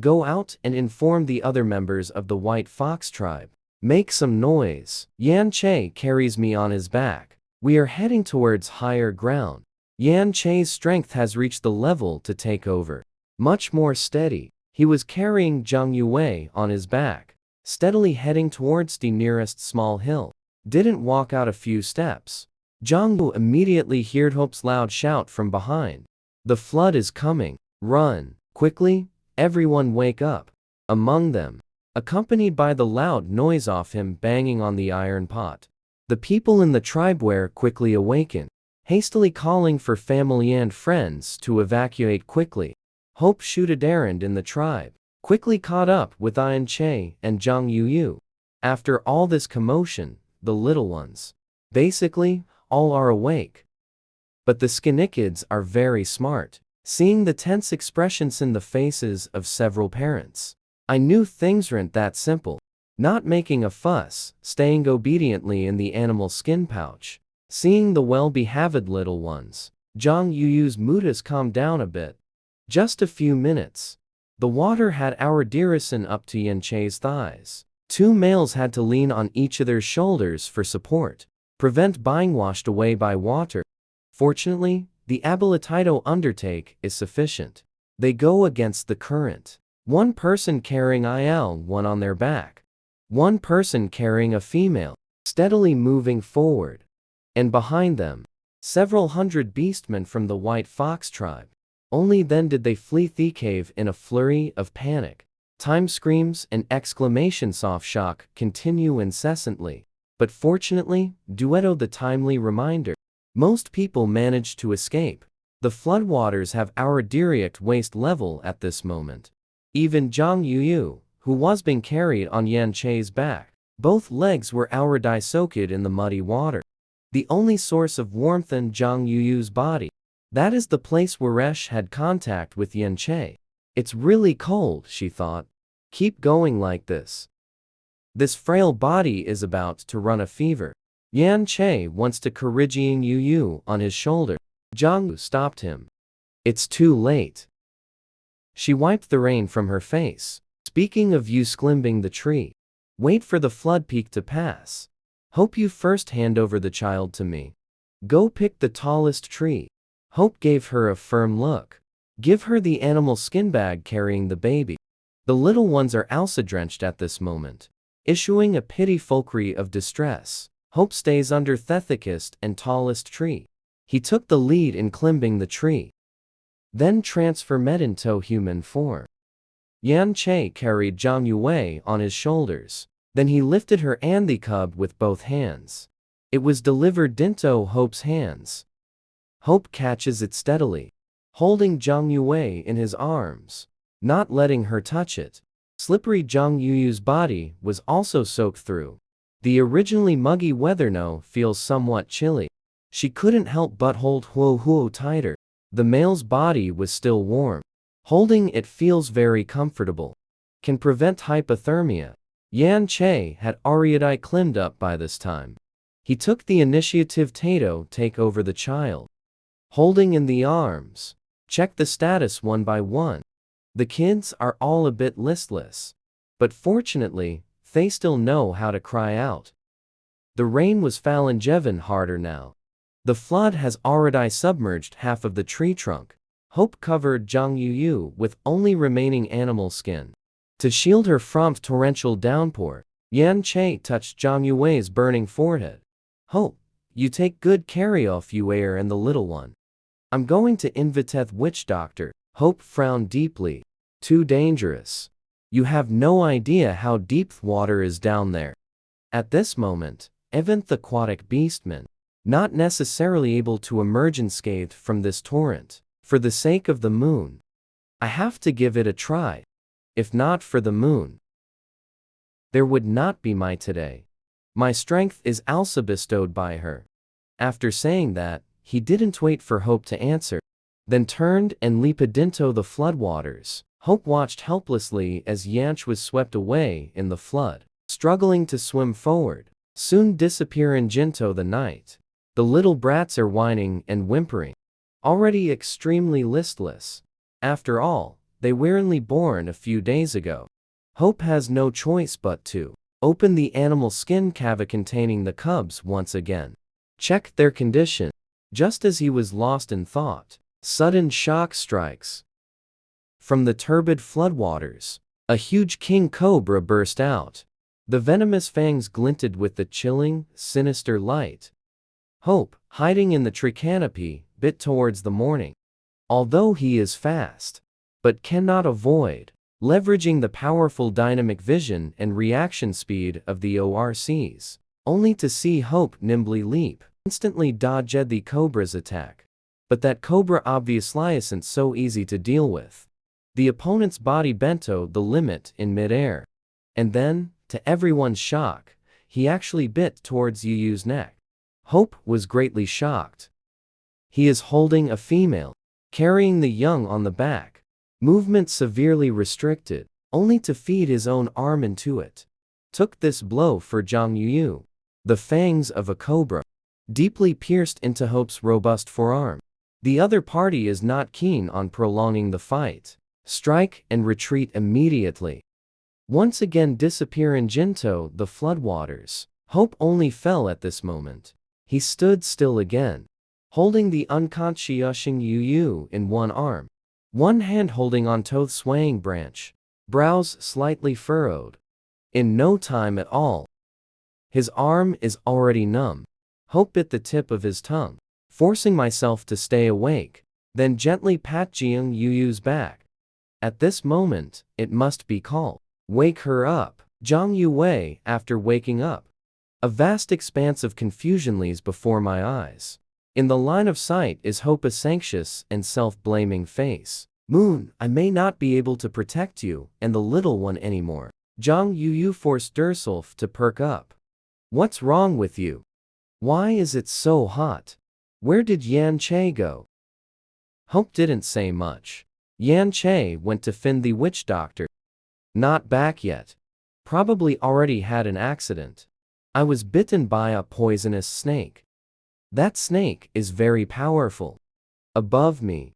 go out and inform the other members of the White Fox tribe. Make some noise. Yan Che carries me on his back. We are heading towards higher ground. Yan Che's strength has reached the level to take over. Much more steady. He was carrying Zhang Yue on his back, steadily heading towards the nearest small hill. Didn't walk out a few steps. Zhang Yu immediately heard Hope's loud shout from behind. The flood is coming. Run. Quickly, everyone wake up. Among them, accompanied by the loud noise of him banging on the iron pot, the people in the tribe were quickly awakened, hastily calling for family and friends to evacuate quickly. Hope shooted errand in the tribe, quickly caught up with Yan Che and Zhang Yuyu. After all this commotion, the little ones, basically, all are awake. But the Skinnikids are very smart. Seeing the tense expressions in the faces of several parents, I knew things weren't that simple. Not making a fuss, staying obediently in the animal skin pouch. Seeing the well-behaved little ones, Zhang Yuyu's mood has calmed down a bit. Just a few minutes. The water had our Dirison up to Yan Che's thighs. Two males had to lean on each other's shoulders for support, prevent being washed away by water. Fortunately, the Abilitito undertake is sufficient. They go against the current. One person carrying one on their back. One person carrying a female, steadily moving forward. And behind them, several hundred beastmen from the White Fox tribe. Only then did they flee the cave in a flurry of panic. Time screams and exclamations of shock continue incessantly. But fortunately, Duetto the timely reminder. Most people manage to escape. The floodwaters have our direct waist level at this moment. Even Zhang Yuyu, who was being carried on Yan Che's back, both legs were our soaked in the muddy water. The only source of warmth in Zhang Yuyu's body. That is the place where Resh had contact with Yan Che. It's really cold, she thought. Keep going like this. This frail body is about to run a fever. Yan Che wants to carrying Yuyu on his shoulder. Zhang Yu stopped him. It's too late. She wiped the rain from her face. Speaking of you climbing the tree, wait for the flood peak to pass. Hope you first hand over the child to me. Go pick the tallest tree. Hope gave her a firm look. Give her the animal skin bag carrying the baby. The little ones are also drenched at this moment. Issuing a pitiful cry of distress, Hope stays under the thickest and tallest tree. He took the lead in climbing the tree. Then transformed into human form. Yan Che carried Zhang Yue on his shoulders. Then he lifted her and the cub with both hands. It was delivered into Hope's hands. Hope catches it steadily, holding Zhang Yue in his arms, not letting her touch it. Slippery Zhang Yuyu's body was also soaked through. The originally muggy weather now feels somewhat chilly. She couldn't help but hold Huo tighter. The male's body was still warm. Holding it feels very comfortable. Can prevent hypothermia. Yan Che had already climbed up by this time. He took the initiative to take over the child. Holding in the arms. Check the status one by one. The kids are all a bit listless. But fortunately, they still know how to cry out. The rain was falling even harder now. The flood has already submerged half of the tree trunk. Hope covered Zhang Yuyu with only remaining animal skin. To shield her from torrential downpour, Yan Che touched Zhang Yue's burning forehead. Hope, you take good care of Yue and the little one. I'm going to invite the witch doctor. Hope frowned deeply. Too dangerous. You have no idea how deep water is down there. At this moment, even the aquatic beastmen, not necessarily able to emerge unscathed from this torrent. For the sake of the moon, I have to give it a try. If not for the moon, there would not be my today. My strength is also bestowed by her. After saying that, he didn't wait for Hope to answer. then turned and leaped into the floodwaters. Hope watched helplessly as Yanch was swept away in the flood, struggling to swim forward, soon disappearing into the night. The little brats are whining and whimpering, already extremely listless. After all, they were only born a few days ago. Hope has no choice but to open the animal skin cavity containing the cubs once again, check their condition. Just as he was lost in thought, sudden shock strikes. From the turbid floodwaters, a huge king cobra burst out. The venomous fangs glinted with the chilling, sinister light. Hope, hiding in the tree canopy, bit towards the morning. Although he is fast, but cannot avoid, leveraging the powerful dynamic vision and reaction speed of the ORCs, only to see Hope nimbly leap, instantly dodged the cobra's attack. But that cobra obviously isn't so easy to deal with. The opponent's body bent to the limit in midair. And then, to everyone's shock, he actually bit towards Yuyu's neck. Hope was greatly shocked. He is holding a female, carrying the young on the back, movement severely restricted, only to feed his own arm into it. Took this blow for Zhang Yuyu. The fangs of a cobra deeply pierced into Hope's robust forearm. The other party is not keen on prolonging the fight. Strike and retreat immediately. Once again disappearing into the floodwaters. Hope only fell at this moment. He stood still again, holding the unconscious Yuyu in one arm, one hand holding onto the swaying branch, brows slightly furrowed. In no time at all, his arm is already numb. Hope bit the tip of his tongue, forcing myself to stay awake, then gently pat Jiang Yuyu's back. At this moment, it must be called. Wake her up. Zhang Yue, after waking up. A vast expanse of confusion lays before my eyes. In the line of sight is Hope's anxious and self-blaming face. Moon, I may not be able to protect you and the little one anymore. Zhang Yuyu forced Dursulf to perk up. What's wrong with you? Why is it so hot? Where did Yan Che go? Hope didn't say much. Yan Che went to find the witch doctor. Not back yet. Probably already had an accident. I was bitten by a poisonous snake. That snake is very powerful. Above me.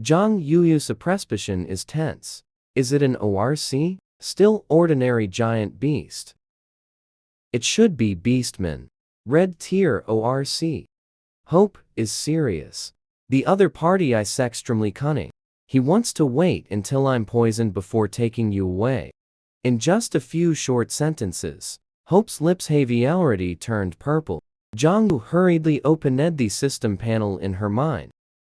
Zhang Yuyu's expression is tense. Is it an ORC? Still ordinary giant beast. It should be Beastman. Red tier ORC. Hope is serious. The other party is extremely cunning. He wants to wait until I'm poisoned before taking you away. In just a few short sentences, Hope's lips have already turned purple. Zhang Yu hurriedly opened the system panel in her mind.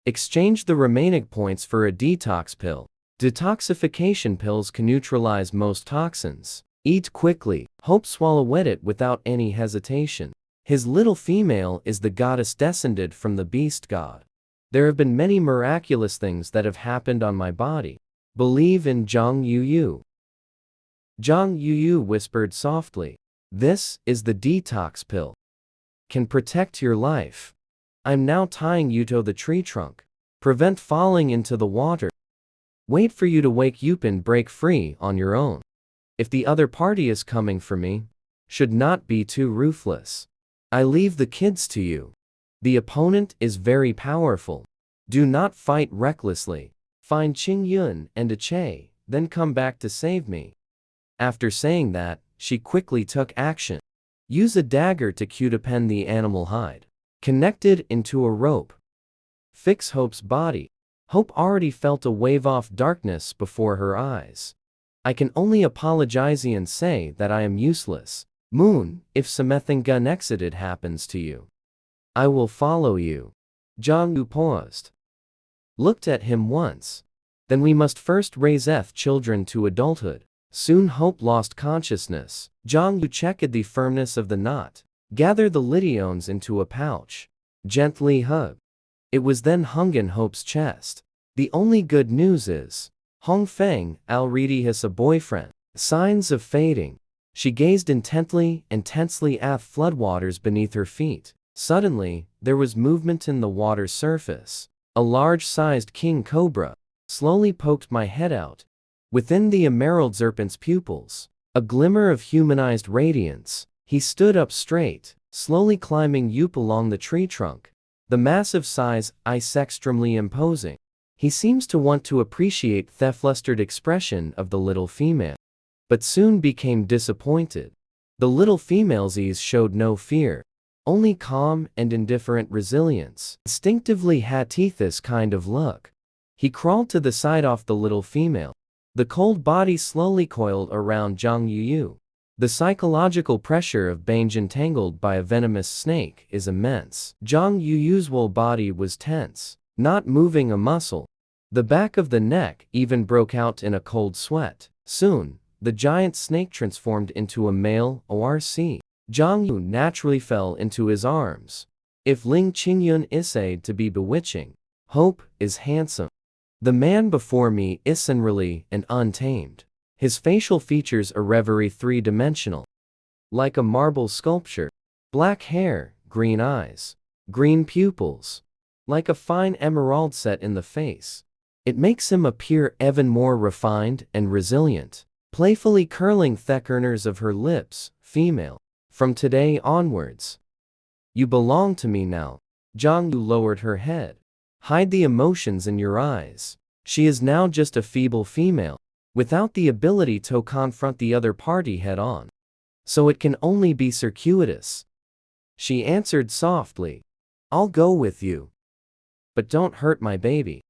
Exchanged the remaining points for a detox pill. Detoxification pills can neutralize most toxins. Eat quickly. Hope swallowed it without any hesitation. His little female is the goddess descended from the beast god. There have been many miraculous things that have happened on my body. Believe in Zhang Yuyu. Zhang Yuyu whispered softly. This is the detox pill. Can protect your life. I'm now tying you to the tree trunk. Prevent falling into the water. Wait for you to wake up and break free on your own. If the other party is coming for me, should not be too ruthless. I leave the kids to you. The opponent is very powerful. Do not fight recklessly. Find Qing Yun and Ache, then come back to save me. After saying that, she quickly took action. Use a dagger to cut the animal hide. Connected into a rope. Fix Hope's body. Hope already felt a wave of darkness before her eyes. I can only apologize and say that I am useless. Moon, if something unexpected happens to you, I will follow you. Zhang Yu paused. Looked at him once. Then we must first raise children to adulthood. Soon Hope lost consciousness. Zhang Yu checked the firmness of the knot. Gathered the lidiones into a pouch. Gently hugged. It was then hung in Hope's chest. The only good news is, Hong Feng already has a boyfriend. Signs of fading. She gazed intently at floodwaters beneath her feet. Suddenly, there was movement in the water's surface. A large-sized king cobra slowly poked my head out. Within the emerald serpent's pupils, a glimmer of humanized radiance, he stood up straight, slowly climbing up along the tree trunk. The massive size is extremely imposing. He seems to want to appreciate the flustered expression of the little female, but soon became disappointed. The little female's eyes showed no fear, only calm and indifferent resilience. Instinctively had this kind of look. He crawled to the side of the little female. The cold body slowly coiled around Zhang Yuyu. The psychological pressure of being entangled by a venomous snake is immense. Zhang Yuyu's whole body was tense, not moving a muscle. The back of the neck even broke out in a cold sweat. Soon, the giant snake transformed into a male ORC. Zhang Yu naturally fell into his arms. If Ling Qingyun is said to be bewitching, Hope is handsome. The man before me is unruly and untamed. His facial features are very three-dimensional. Like a marble sculpture. Black hair, green eyes, green pupils. Like a fine emerald set in the face. It makes him appear even more refined and resilient. Playfully curling the corners of her lips, female. From today onwards, you belong to me now. Zhang Yu lowered her head. Hide the emotions in your eyes. She is now just a feeble female, without the ability to confront the other party head-on. So it can only be circuitous. She answered softly. I'll go with you. But don't hurt my baby.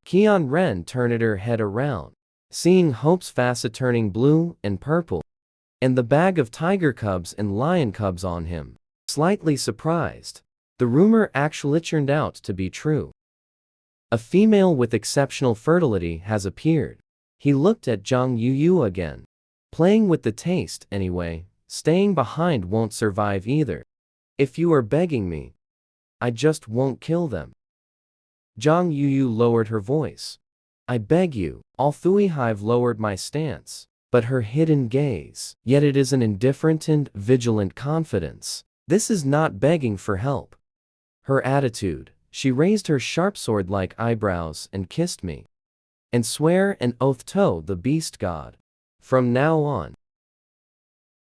Qian Ren turned her head around, seeing Hope's face turning blue and purple, and the bag of tiger cubs and lion cubs on him. Slightly surprised, the rumor actually turned out to be true. A female with exceptional fertility has appeared. He looked at Zhang Yuyu again. Playing with the taste anyway, staying behind won't survive either. If you are begging me, I just won't kill them. Zhang Yuyu lowered her voice. I beg you. Although I've lowered my stance, but her hidden gaze, yet it is an indifferent and vigilant confidence. This is not begging for help. Her attitude, she raised her sharp sword-like eyebrows and kissed me. And swear an oath to the beast god. From now on,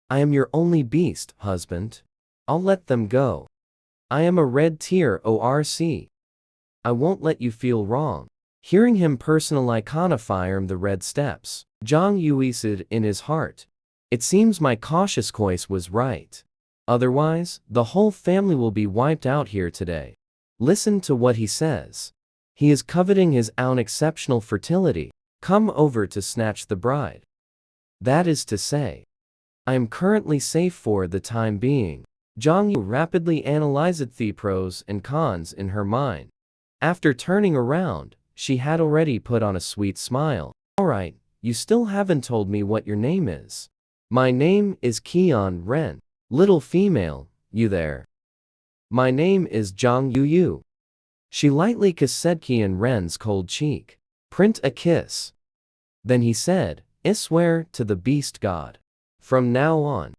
I am your only beast, husband. I'll let them go. I am a red tier ORC. I won't let you feel wrong. Hearing him personal iconify the red steps, Zhang Yui said in his heart. It seems my cautious choice was right. Otherwise, the whole family will be wiped out here today. Listen to what he says. He is coveting his own exceptional fertility. Come over to snatch the bride. That is to say, I am currently safe for the time being. Zhang Yu rapidly analyzed the pros and cons in her mind. After turning around, she had already put on a sweet smile. Alright, you still haven't told me what your name is. My name is Qian Ren. Little female, you there? My name is Zhang Yuyu. She lightly kissed Qian Ren's cold cheek. Print a kiss. Then he said, I swear to the beast god. From now on,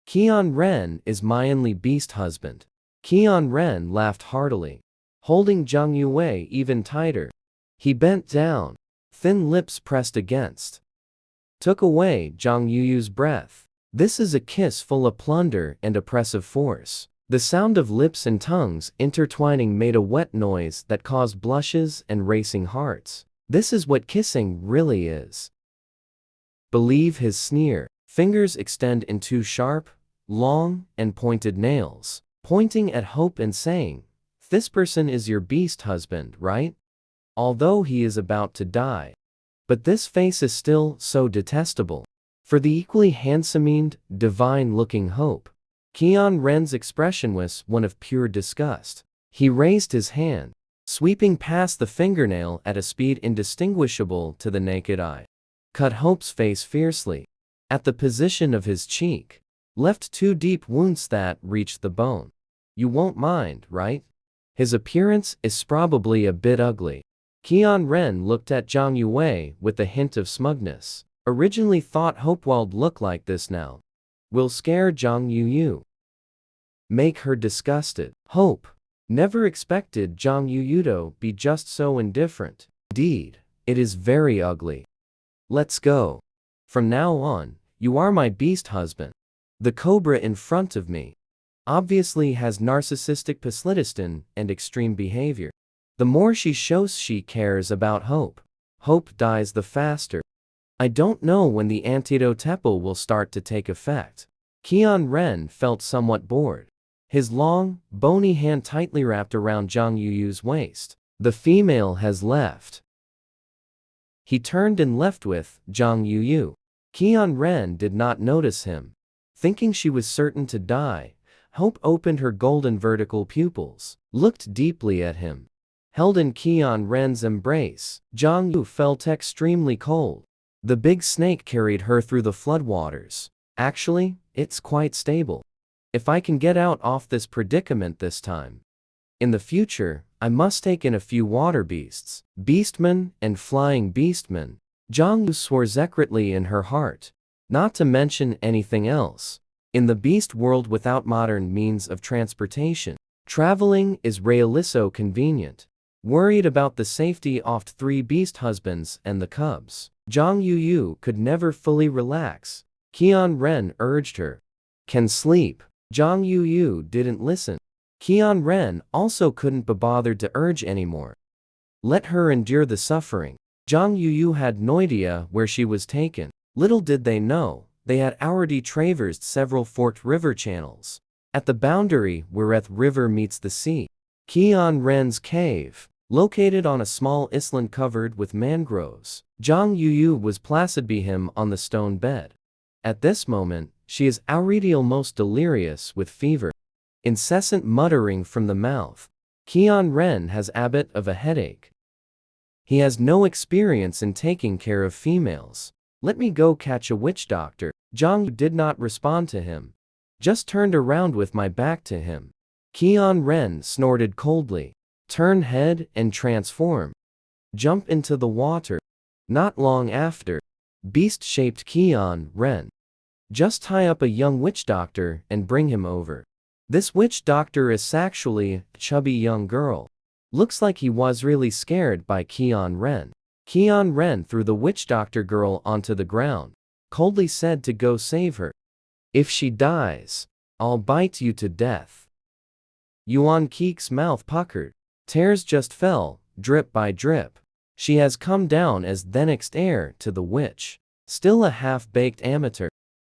Qian Ren is my only beast husband. Qian Ren laughed heartily, holding Zhang Yue even tighter. He bent down, thin lips pressed against. Took away Zhang Yuyu's breath. This is a kiss full of plunder and oppressive force. The sound of lips and tongues intertwining made a wet noise that caused blushes and racing hearts. This is what kissing really is. Believe his sneer. Fingers extend into sharp, long, and pointed nails, pointing at Hope and saying, this person is your beast husband, right? Although he is about to die. But this face is still so detestable. For the equally handsome and divine-looking Hope, Qian Ren's expression was one of pure disgust. He raised his hand, sweeping past the fingernail at a speed indistinguishable to the naked eye. Cut Hope's face fiercely. At the position of his cheek, left two deep wounds that reached the bone. You won't mind, right? His appearance is probably a bit ugly. Qian Ren looked at Zhang Yue with a hint of smugness. Originally thought Hope would look like this now. Will scare Zhang Yuyu. Make her disgusted. Hope, Never expected Zhang Yuyu to be just so indifferent. Indeed, it is very ugly. Let's go. From now on, you are my beast husband. The cobra in front of me obviously has narcissistic personality and extreme behavior. The more she shows she cares about Hope, Hope dies the faster. I don't know when the antidote will start to take effect. Qian Ren felt somewhat bored. His long, bony hand tightly wrapped around Zhang Yuyu's waist. The female has left. He turned and left with Zhang Yuyu. Qian Ren did not notice him. Thinking she was certain to die, Hope opened her golden vertical pupils, looked deeply at him. Held in Qian Ren's embrace, Zhang Yu felt extremely cold. The big snake carried her through the floodwaters. Actually, it's quite stable. If I can get out of this predicament this time. In the future, I must take in a few water beasts, beastmen and flying beastmen. Zhang Yu swore secretly in her heart, not to mention anything else. In the beast world without modern means of transportation, traveling is really so convenient. Worried about the safety of 3 beast husbands and the cubs, Zhang Yuyu could never fully relax. Qian Ren urged her. Can sleep. Zhang Yuyu didn't listen. Qian Ren also couldn't be bothered to urge anymore. Let her endure the suffering. Zhang Yuyu had no idea where she was taken. Little did they know, they had already traversed several forked river channels. At the boundary where river meets the sea, Qian Ren's cave, located on a small island covered with mangroves, Zhang Yuyu was placid by him on the stone bed. At this moment, she is already almost delirious with fever. Incessant muttering from the mouth. Qian Ren has a bit of a headache. He has no experience in taking care of females. Let me go catch a witch doctor. Zhang Yu did not respond to him. Just turned around with my back to him. Qian Ren snorted coldly. Turn head and transform. Jump into the water. Not long after, beast-shaped Qian Ren. Just tie up a young witch doctor and bring him over. This witch doctor is actually a chubby young girl. Looks like he was really scared by Qian Ren. Qian Ren threw the witch doctor girl onto the ground, coldly said to go save her. If she dies, I'll bite you to death. Yuan Keek's mouth puckered. Tears just fell, drip by drip. She has come down as the next heir to the witch. Still a half-baked amateur.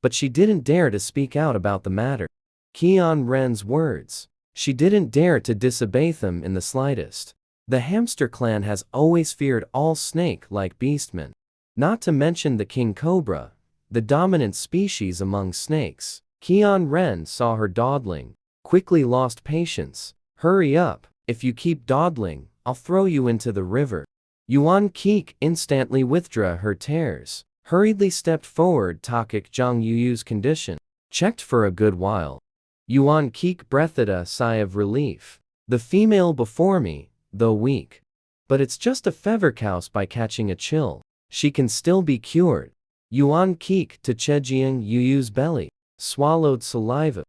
But she didn't dare to speak out about the matter. Qian Ren's words. She didn't dare to disobey them in the slightest. The hamster clan has always feared all snake-like beastmen. Not to mention the king cobra, the dominant species among snakes. Qian Ren saw her dawdling, quickly lost patience. Hurry up, if you keep dawdling, I'll throw you into the river. Yuan Keek instantly withdrew her tears, hurriedly stepped forward to check Zhang Yuyu's condition. Checked for a good while. Yuan Keek breathed a sigh of relief. The female before me, though weak. But it's just a fevercause by catching a chill. She can still be cured. Yuan Keek to Chejiang Yuyu's belly, swallowed saliva.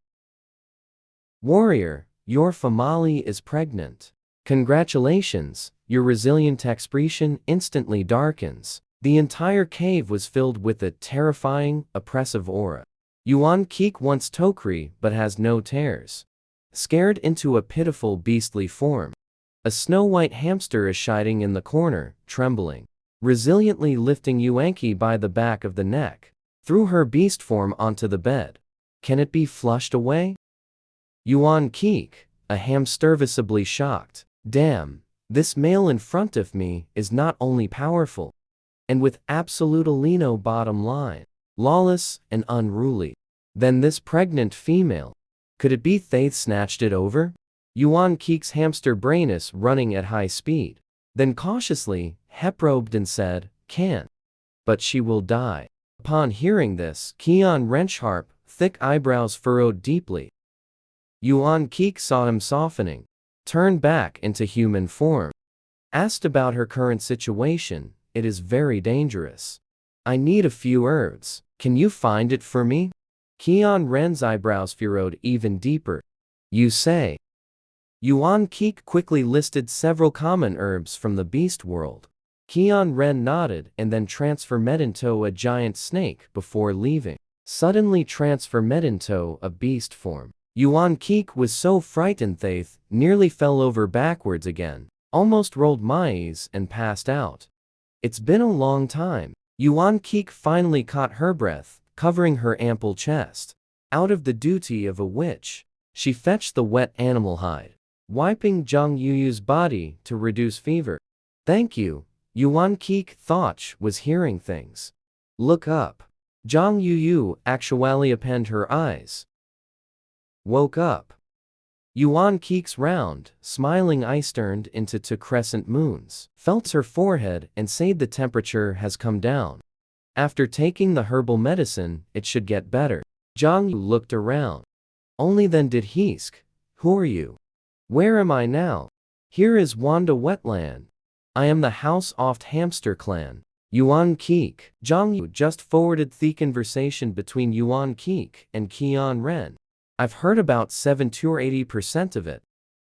Warrior, your family is pregnant. Congratulations, your resilient expression instantly darkens. The entire cave was filled with a terrifying, oppressive aura. Yuan Keek wants Tokri but has no tears. Scared into a pitiful beastly form. A snow-white hamster is hiding in the corner, trembling. Resiliently lifting Yuanqi by the back of the neck, threw her beast form onto the bed. Can it be flushed away? Yuan Keek, a hamster visibly shocked. Damn, this male in front of me is not only powerful, and with absolute no bottom line, lawless and unruly. Then this pregnant female. Could it be they snatched it over? Yuan Keek's hamster brain is running at high speed. Then cautiously, heprobed and said, can't. But she will die. Upon hearing this, Qian Ren's thick eyebrows furrowed deeply. Yuan Keek saw him softening, turned back into human form. Asked about her current situation. It is very dangerous. I need a few herbs. Can you find it for me? Qian Ren's eyebrows furrowed even deeper. You say. Yuan Keek quickly listed several common herbs from the beast world. Qian Ren nodded and then transformed into a giant snake before leaving. Suddenly transformed into a beast form. Yuan Keek was so frightened they nearly fell over backwards again, almost rolled my eyes and passed out. It's been a long time. Yuan Keek finally caught her breath, covering her ample chest. Out of the duty of a witch, she fetched the wet animal hide, wiping Zhang Yuyu's body to reduce fever. Thank you. Yuan Keek thought was hearing things. Look up. Zhang Yuyu actually opened her eyes. Woke up. Yuan Keek's round, smiling eyes turned into two crescent moons. Felt her forehead and said the temperature has come down. After taking the herbal medicine, it should get better. Zhang Yu looked around. Only then did he ask, "Who are you? Where am I now?" "Here is Wanda Wetland. I am the House of Hamster Clan." Yuan Keek. Zhang Yu just forwarded the conversation between Yuan Keek and Qian Ren. I've heard about 70 or 80% of it.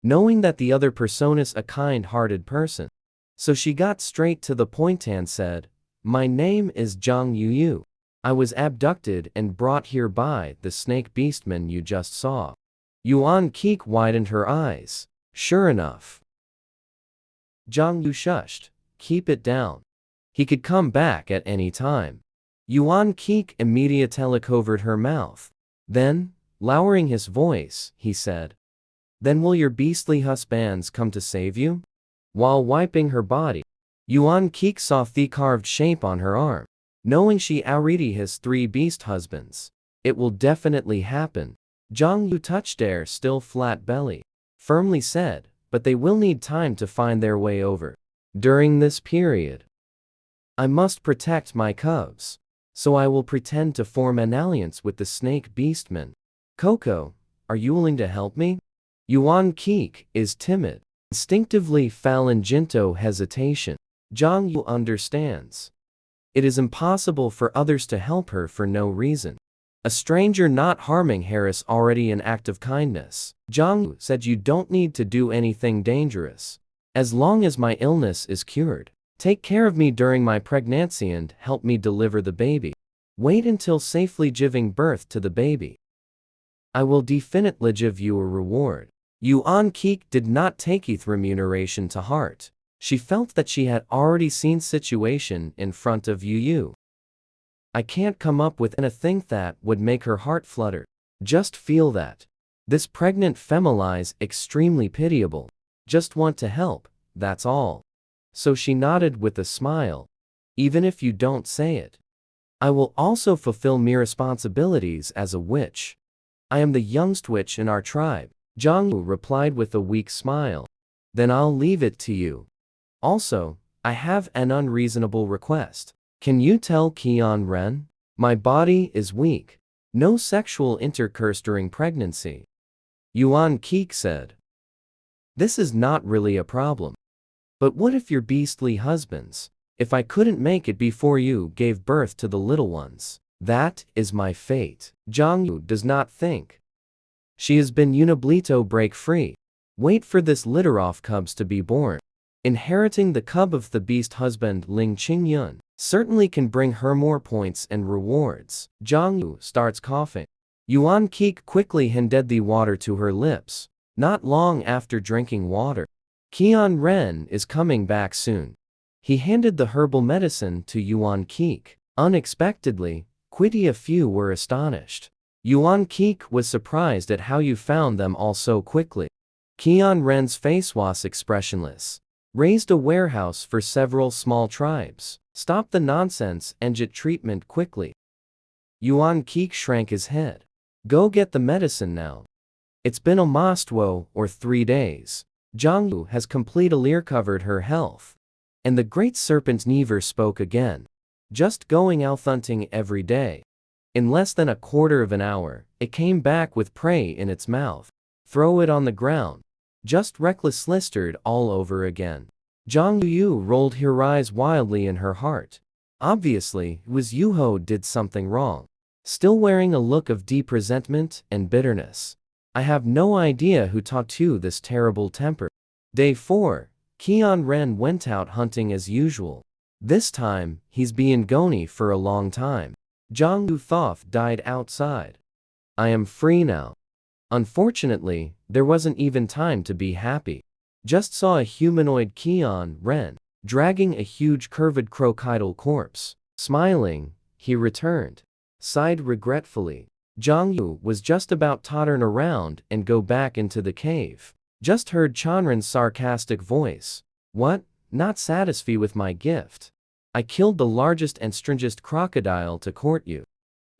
Knowing that the other persona's a kind-hearted person. So she got straight to the point and said, "My name is Zhang Yuyu. I was abducted and brought here by the snake beastman you just saw." Yuan Keek widened her eyes. Sure enough. Zhang Yu shushed. Keep it down. He could come back at any time. Yuan Keek immediately covered her mouth. Then, lowering his voice, he said, "Then will your beastly husbands come to save you?" While wiping her body, Yuan Keek saw the carved shape on her arm. Knowing she already has 3 beast husbands, it will definitely happen. Zhang Yu touched their still flat belly, firmly said, but they will need time to find their way over. During this period, I must protect my cubs, so I will pretend to form an alliance with the snake beastman. Coco, are you willing to help me? Yuan Keek is timid. Instinctively fell into hesitation. Zhang Yu understands. It is impossible for others to help her for no reason. A stranger not harming her is already an act of kindness. Zhang Yu said, "You don't need to do anything dangerous. As long as my illness is cured, take care of me during my pregnancy and help me deliver the baby. Wait until safely giving birth to the baby. I will definitely give you a reward." Yuan Keek did not take his remuneration to heart. She felt that she had already seen situation in front of Yuyu. I can't come up with anything that would make her heart flutter. Just feel that. This pregnant female is extremely pitiable. Just want to help, that's all. So she nodded with a smile. Even if you don't say it. I will also fulfill my responsibilities as a witch. I am the youngest witch in our tribe. Zhang Yu replied with a weak smile. Then I'll leave it to you. Also, I have an unreasonable request. Can you tell Qian Ren? My body is weak. No sexual intercourse during pregnancy. Yuan Keek said. This is not really a problem. But what if your beastly husbands? If I couldn't make it before you gave birth to the little ones? That is my fate. Zhang Yu does not think. She has been uniblito break free. Wait for this litter of cubs to be born. Inheriting the cub of the beast husband Ling Qingyun certainly can bring her more points and rewards. Zhang Yu starts coughing. Yuan Keek quickly handed the water to her lips. Not long after drinking water, Qian Ren is coming back soon. He handed the herbal medicine to Yuan Keek. Unexpectedly, quite a few were astonished. Yuan Keek was surprised at how you found them all so quickly. Qian Ren's face was expressionless. Raised a warehouse for several small tribes. Stop the nonsense and get treatment quickly. Yuan Keek shrank his head. Go get the medicine now. It's been almost 3 days. Zhang Yu has completely recovered her health. And the great serpent never spoke again. Just going out hunting every day. In less than a quarter of an hour, it came back with prey in its mouth. Throw it on the ground. Just reckless listed all over again. Zhang Yu rolled her eyes wildly in her heart. Obviously, it was Yuho did something wrong. Still wearing a look of deep resentment and bitterness. I have no idea who taught you this terrible temper. Day 4. Qian Ren went out hunting as usual. This time, he's been gone for a long time. Zhang Yu Thoth died outside. I am free now. Unfortunately, there wasn't even time to be happy. Just saw a humanoid Qian Ren dragging a huge curved crocodile corpse. Smiling, he returned. Sighed regretfully. Zhang Yu was just about to turn around and go back into the cave. Just heard Chanren's sarcastic voice. What? Not satisfied with my gift? I killed the largest and strangest crocodile to court you.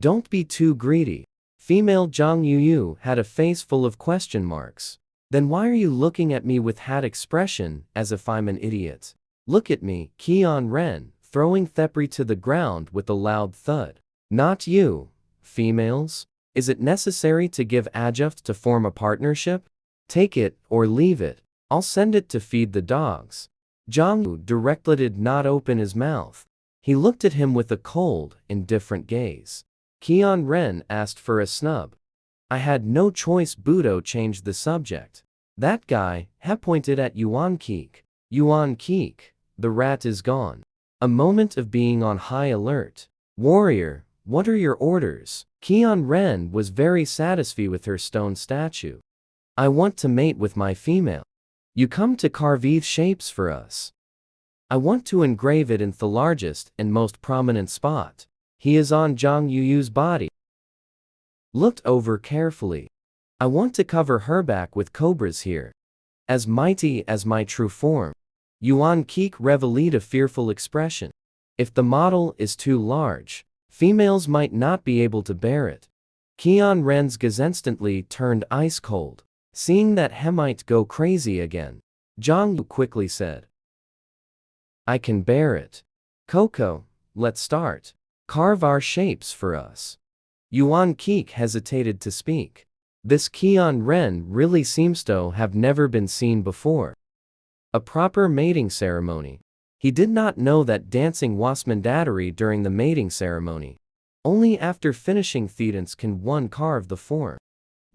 Don't be too greedy. Female Zhang Yu had a face full of question marks. Then why are you looking at me with that expression, as if I'm an idiot? Look at me, Qian Ren, throwing Thepri to the ground with a loud thud. Not you. Females? Is it necessary to give adjunct to form a partnership? Take it, or leave it. I'll send it to feed the dogs. Zhang Yu directly did not open his mouth. He looked at him with a cold, indifferent gaze. Qian Ren asked for a snub. I had no choice. Budo changed the subject. That guy, he pointed at Yuan Keek. Yuan Keek, the rat is gone. A moment of being on high alert. Warrior, what are your orders? Qian Ren was very satisfied with her stone statue. I want to mate with my female. You come to carve these shapes for us. I want to engrave it in the largest and most prominent spot. He is on Zhang Yu's body. Looked over carefully. I want to cover her back with cobras here. As mighty as my true form. Yuan Keek revealed a fearful expression. If the model is too large, females might not be able to bear it. Qian Ren's gaze instantly turned ice cold. Seeing that he might go crazy again, Zhang Yu quickly said, I can bear it. Coco, let's start. Carve our shapes for us. Yuan Keek hesitated to speak. This Qian Ren really seems to have never been seen before. A proper mating ceremony. He did not know that dancing was mandatory during the mating ceremony. Only after finishing the dance can one carve the form.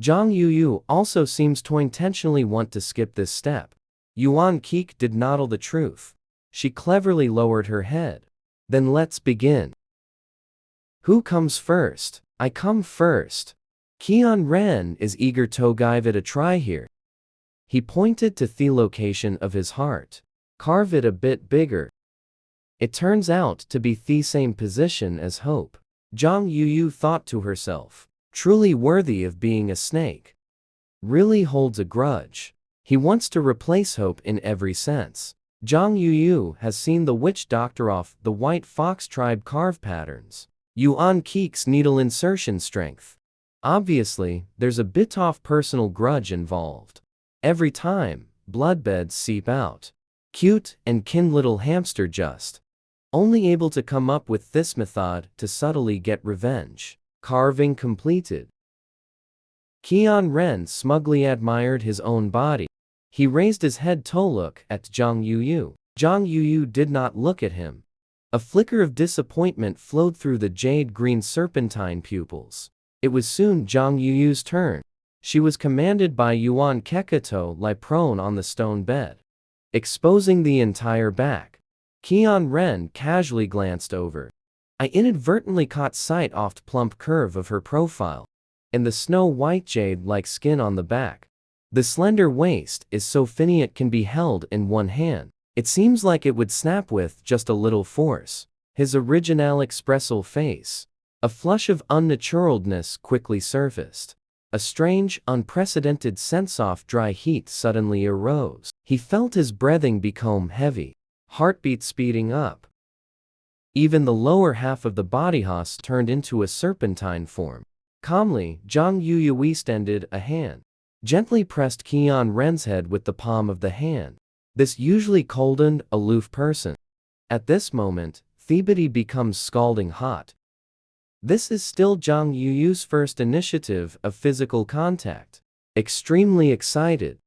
Zhang Yu also seems to intentionally want to skip this step. Yuan Keek did not tell the truth. She cleverly lowered her head. Then let's begin. Who comes first? I come first. Qian Ren is eager to give it a try here. He pointed to the location of his heart. Carve it a bit bigger. It turns out to be the same position as Hope. Zhang Yu thought to herself. Truly worthy of being a snake. Really holds a grudge. He wants to replace Hope in every sense. Zhang Yu has seen the witch doctor off the White Fox tribe carve patterns. Yuan Keek's needle insertion strength. Obviously, there's a bit of personal grudge involved. Every time, bloodbeds seep out. Cute and kin little hamster just. Only able to come up with this method to subtly get revenge. Carving completed. Qian Ren smugly admired his own body. He raised his head to look at Zhang Yu. Zhang Yu did not look at him. A flicker of disappointment flowed through the jade-green serpentine pupils. It was soon Zhang Yu's turn. She was commanded by Yuan Keek to lie prone on the stone bed, exposing the entire back. Qian Ren casually glanced over. I inadvertently caught sight of the plump curve of her profile, and the snow-white jade-like skin on the back. The slender waist is so thin it can be held in one hand. It seems like it would snap with just a little force. His original expressive face. A flush of unnaturalness quickly surfaced. A strange, unprecedented sense of dry heat suddenly arose. He felt his breathing become heavy. Heartbeat speeding up. Even the lower half of the body has turned into a serpentine form. Calmly, Zhang Yu extended a hand. Gently pressed Qian Ren's head with the palm of the hand. This usually cold and aloof person. At this moment, Thebati becomes scalding hot. This is still Zhang Yu's first initiative of physical contact. Extremely excited.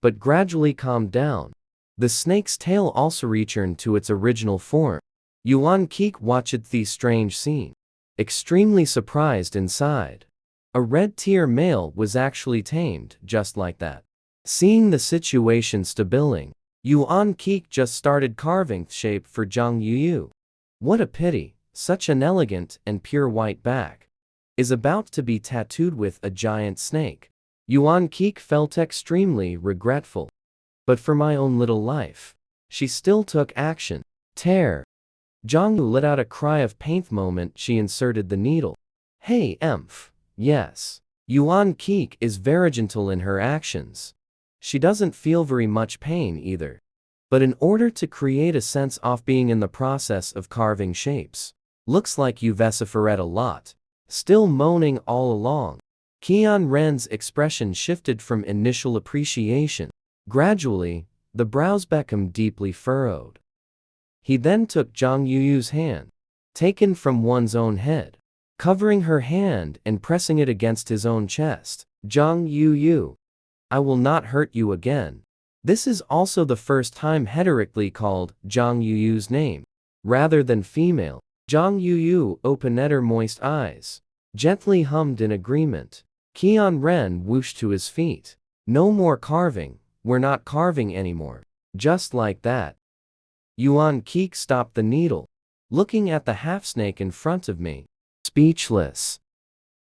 But gradually calmed down. The snake's tail also returned to its original form. Yuan Keek watched the strange scene. Extremely surprised inside. A red tier male was actually tamed, just like that. Seeing the situation stabilizing, Yuan Keek just started carving shape for Zhang Yuyu. What a pity, such an elegant and pure white back is about to be tattooed with a giant snake. Yuan Keek felt extremely regretful. But for my own little life, she still took action. Tear. Zhang Yu let out a cry of pain the moment she inserted the needle. Hey, emph. Yes. Yuan Keek is very gentle in her actions. She doesn't feel very much pain either. But in order to create a sense of being in the process of carving shapes, looks like you vociferate a lot. Still moaning all along. Qian Ren's expression shifted from initial appreciation. Gradually, the brows became deeply furrowed. He then took Zhang Yuyu's hand, taken from one's own head, covering her hand and pressing it against his own chest. Zhang Yuyu, I will not hurt you again. This is also the first time heterically called Zhang Yuyu's name, rather than female. Zhang Yuyu opened her moist eyes, gently hummed in agreement. Qian Ren whooshed to his feet. No more carving, we're not carving anymore. Just like that. Yuan Keek stopped the needle, looking at the half-snake in front of me. Speechless.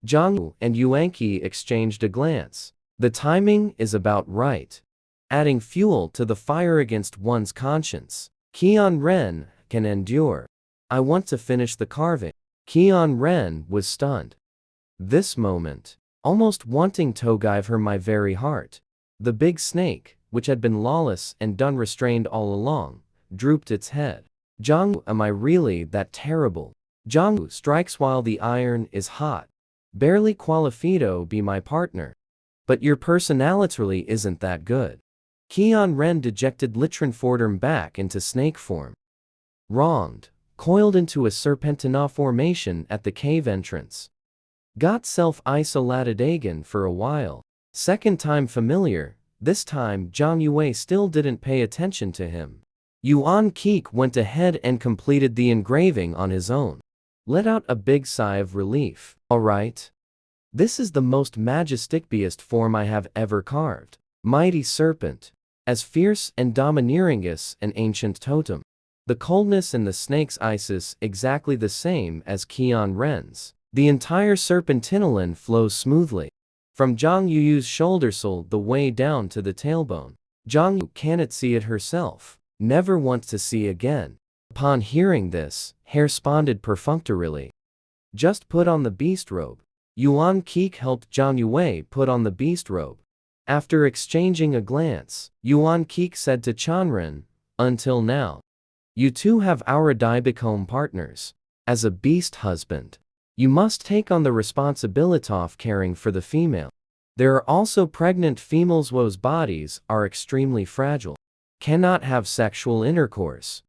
Zhang Yu and Yuan Keek exchanged a glance. The timing is about right. Adding fuel to the fire against one's conscience. Qian Ren can endure. I want to finish the carving. Qian Ren was stunned. This moment, almost wanting to give her my very heart. The big snake, which had been lawless and unrestrained all along, drooped its head. Zhang Yu, am I really that terrible? Zhang Yu strikes while the iron is hot. Barely qualified be my partner. But your personality isn't that good. Qian Ren dejected transformed back into snake form. Wronged, coiled into a serpentina formation at the cave entrance. Got self-isolated again for a while. Second time familiar, this time Zhang Yue still didn't pay attention to him. Yuan Keek went ahead and completed the engraving on his own. Let out a big sigh of relief. Alright. This is the most majesticsest form I have ever carved. Mighty serpent. As fierce and domineering as an ancient totem. The coldness in the snake's eyes exactly the same as Qian Ren's. The entire serpentinolin flows smoothly. From Zhang Yuyu's shoulder sole the way down to the tailbone. Zhang Yu cannot see it herself. Never wants to see again. Upon hearing this, hair responded perfunctorily. Just put on the beast robe. Yuan Keek helped Zhang Yue put on the beast robe. After exchanging a glance, Yuan Keek said to Chanren, until now, you two have already become partners. As a beast husband, you must take on the responsibility of caring for the female. There are also pregnant females whose bodies are extremely fragile. Cannot have sexual intercourse.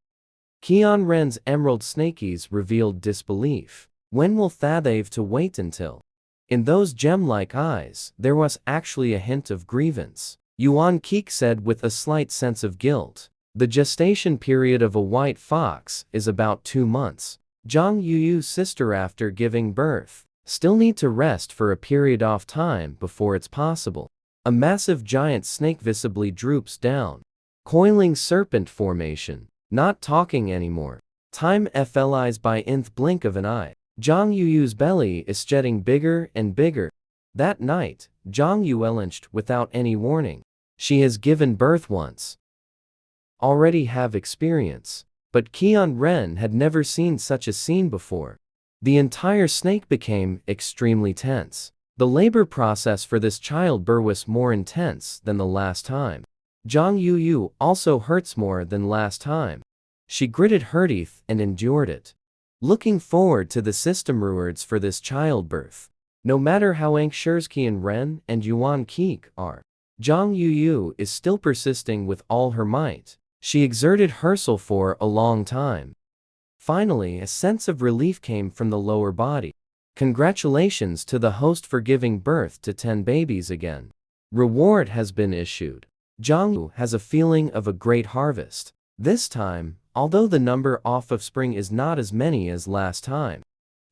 Qian Ren's emerald snakies revealed disbelief. When will they've to wait until? In those gem-like eyes, there was actually a hint of grievance. Yuan Keek said with a slight sense of guilt. The gestation period of a white fox is about 2 months. Zhang Yuyu's sister after giving birth still need to rest for a period of time before it's possible. A massive giant snake visibly droops down. Coiling serpent formation. Not talking anymore. Time flies by in the blink of an eye. Zhang Yuyu's belly is getting bigger and bigger. That night, Zhang Yu lynched without any warning. She has given birth once. Already have experience. But Qian Ren had never seen such a scene before. The entire snake became extremely tense. The labor process for this childbirth was more intense than the last time. Zhang Yuyu also hurts more than last time. She gritted her teeth and endured it. Looking forward to the system rewards for this childbirth. No matter how anxious Qian Ren and Yuan Keek are, Zhang Yuyu is still persisting with all her might. She exerted herself for a long time. Finally, a sense of relief came from the lower body. Congratulations to the host for giving birth to 10 babies again. Reward has been issued. Zhang Yu has a feeling of a great harvest. This time, although the number of offspring is not as many as last time,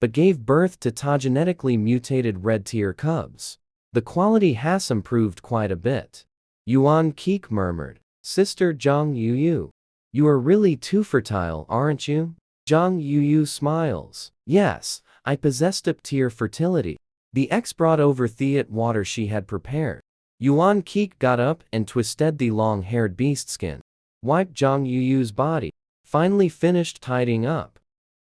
but gave birth to genetically mutated red tier cubs. The quality has improved quite a bit. Yuan Keek murmured. Sister Zhang Yuyu, you are really too fertile, aren't you? Zhang Yuyu smiles. Yes, I possessed up-tier fertility. The ex brought over Theat water she had prepared. Yuan Keek got up and twisted the long-haired beast skin. Wiped Zhang Yuyu's body. Finally finished tidying up.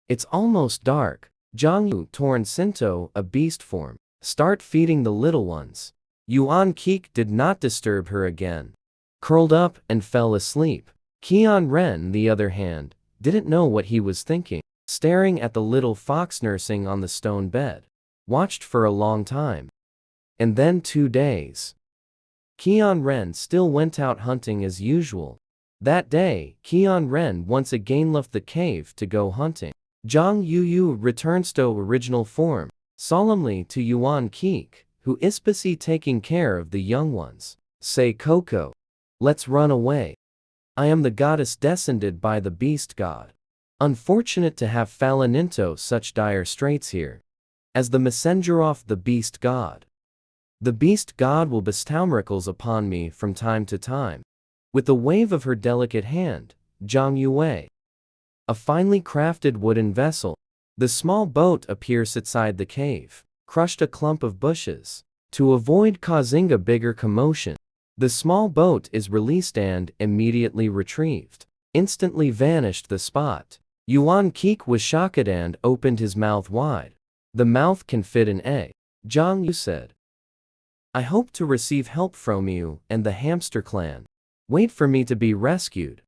It's almost dark. Zhang Yu torn Sinto, a beast form. Start feeding the little ones. Yuan Keek did not disturb her again. Curled up and fell asleep. Qian Ren, the other hand, didn't know what he was thinking. Staring at the little fox nursing on the stone bed. Watched for a long time. And then 2 days. Qian Ren still went out hunting as usual. That day, Qian Ren once again left the cave to go hunting. Zhang Yuyu returns to original form, solemnly to Yuan Keek, who is busy taking care of the young ones. Say Coco. Let's run away. I am the goddess descended by the beast god. Unfortunate to have fallen into such dire straits here. As the messenger of the beast god. The beast god will bestow miracles upon me from time to time. With a wave of her delicate hand, Zhang Yue. A finely crafted wooden vessel. The small boat appears outside the cave. Crushed a clump of bushes. To avoid causing a bigger commotion, the small boat is released and immediately retrieved. Instantly vanished the spot. Yuan Keek was shocked and opened his mouth wide. The mouth can fit an egg. Zhang Yu said. I hope to receive help from you and the hamster clan. Wait for me to be rescued.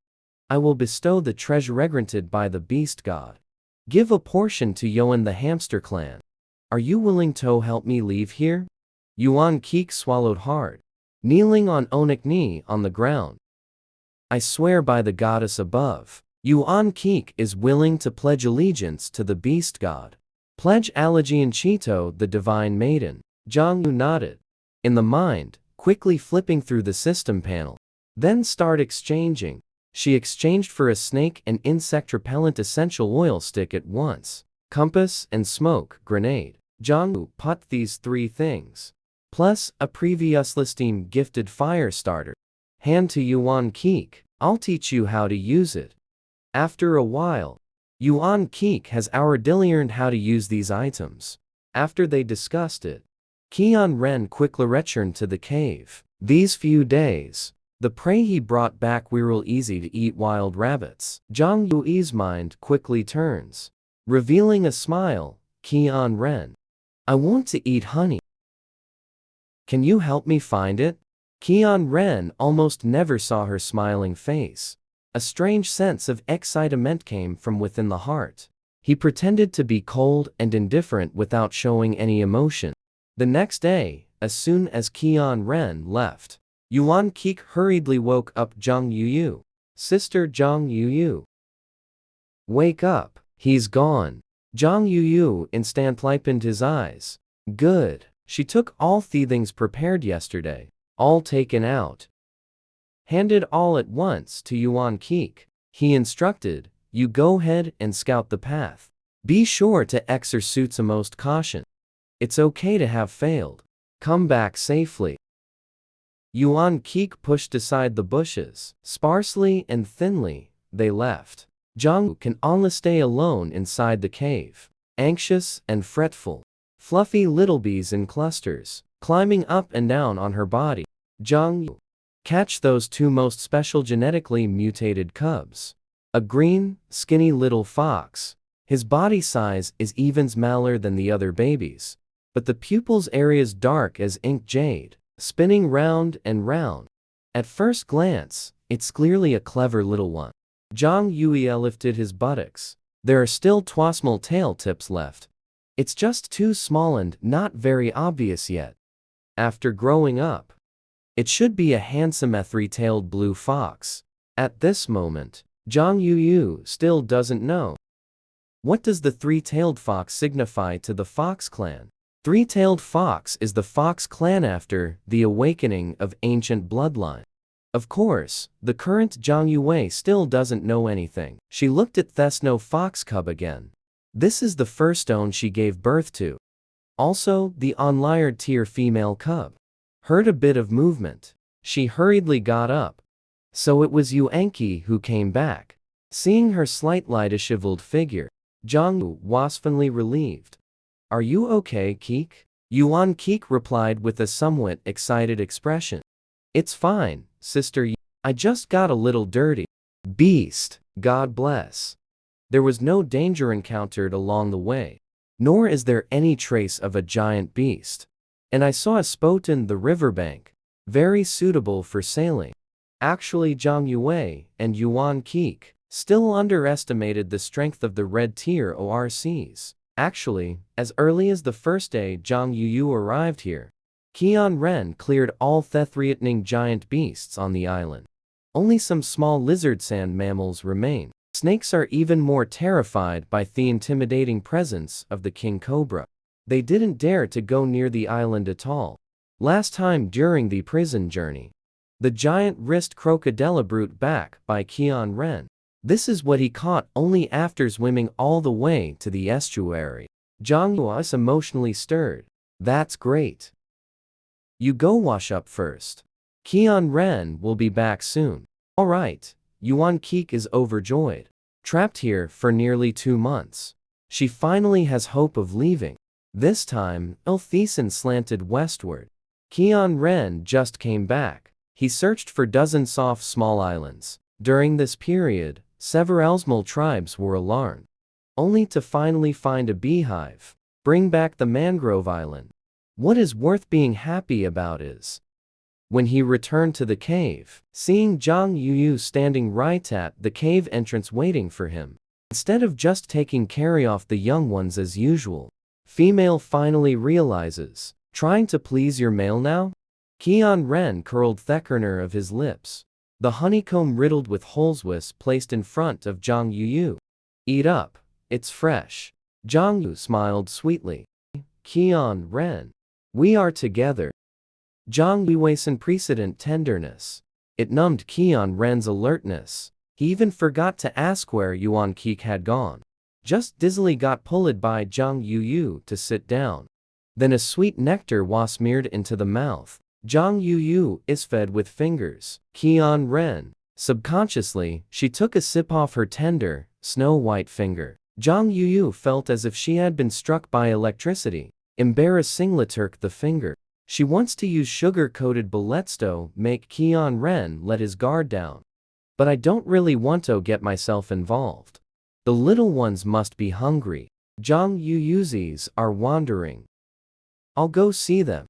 I will bestow the treasure granted by the beast god. Give a portion to Yoan the hamster clan. Are you willing to help me leave here? Yuan Keek swallowed hard. Kneeling on onik knee on the ground. I swear by the goddess above. Yuan Keek is willing to pledge allegiance to the beast god. Pledge Allegian Cheeto, the divine maiden. Zhang Yu nodded. In the mind, quickly flipping through the system panel. Then start exchanging. She exchanged for a snake and insect repellent essential oil stick at once. Compass and smoke grenade. Zhang Yu put these 3 things. Plus a previously steam gifted fire starter. Hand to Yuan Keek. I'll teach you how to use it. After a while, Yuan Keek has already learned how to use these items. After they discussed it, Qian Ren quickly returned to the cave. These few days, the prey he brought back were real easy to eat wild rabbits. Zhang Yui's mind quickly turns. Revealing a smile, Qian Ren. I want to eat honey. Can you help me find it? Qian Ren almost never saw her smiling face. A strange sense of excitement came from within the heart. He pretended to be cold and indifferent without showing any emotion. The next day, as soon as Qian Ren left, Yuan Keek hurriedly woke up Zhang Yuyu. Sister Zhang Yuyu. Wake up, he's gone. Zhang Yuyu instantly opened his eyes. Good. She took all the things prepared yesterday. All taken out. Handed all at once to Yuan Keek. He instructed, you go ahead and scout the path. Be sure to exercise most caution. It's okay to have failed. Come back safely. Yuan Keek pushed aside the bushes. Sparsely and thinly, they left. Zhang can only stay alone inside the cave. Anxious and fretful. Fluffy little bees in clusters, climbing up and down on her body. Zhang catch those 2 most special genetically mutated cubs. A green, skinny little fox. His body size is even smaller than the other babies. But the pupils areas dark as ink jade, spinning round and round. At first glance, it's clearly a clever little one. Zhang Yue lifted his buttocks. There are still 2 small tail tips left. It's just too small and not very obvious yet. After growing up, it should be a handsome 3-tailed blue fox. At this moment, Zhang Yuyu still doesn't know. What does the 3-tailed fox signify to the Fox clan? 3-tailed fox is the Fox clan after the awakening of ancient bloodline. Of course, the current Zhang Yue still doesn't know anything. She looked at Thesno Fox cub again. This is the first stone she gave birth to. Also, the unlayered tier female cub. Heard a bit of movement. She hurriedly got up. So it was Yuanqi who came back. Seeing her slightly disheveled figure, Zhang Yu was finally relieved. Are you okay, Keek? Yuan Keek replied with a somewhat excited expression. It's fine, sister. I just got a little dirty. Beast, God bless. There was no danger encountered along the way, nor is there any trace of a giant beast. And I saw a spot in the riverbank, very suitable for sailing. Actually, Zhang Yue and Yuan Keek still underestimated the strength of the red tier ORCs. Actually, as early as the first day Zhang Yu arrived here, Qian Ren cleared all threatening giant beasts on the island. Only some small lizard sand mammals remain. Snakes are even more terrified by the intimidating presence of the king cobra. They didn't dare to go near the island at all. Last time during the prison journey, the giant wrist crocodile brought back by Qian Ren. This is what he caught only after swimming all the way to the estuary. Zhang Yu was emotionally stirred. That's great. You go wash up first. Qian Ren will be back soon. Alright, Yuan Keek is overjoyed. Trapped here for nearly 2 months. She finally has hope of leaving. This time, Ilthisen slanted westward. Qian Ren just came back. He searched for dozens of small islands. During this period, several small tribes were alarmed. Only to finally find a beehive. Bring back the mangrove island. What is worth being happy about is, when he returned to the cave, seeing Zhang Yu standing right at the cave entrance waiting for him. Instead of just taking carry off the young ones as usual, female finally realizes, trying to please your male now? Qian Ren curled the corner of his lips. The honeycomb riddled with holes was placed in front of Zhang Yu. Eat up, it's fresh. Zhang Yu smiled sweetly. Qian Ren. We are together. Zhang Yu's unprecedented tenderness. It numbed Qian Ren's alertness. He even forgot to ask where Yuan Keek had gone. Just dizzily got pulled by Zhang Yu to sit down. Then a sweet nectar was smeared into the mouth. Zhang Yu is fed with fingers. Qian Ren. Subconsciously, she took a sip off her tender, snow-white finger. Zhang Yu felt as if she had been struck by electricity. Embarrassingly took the finger. She wants to use sugar-coated balletsto make Qian Ren let his guard down. But I don't really want to get myself involved. The little ones must be hungry. Zhang Yu's are wandering. I'll go see them.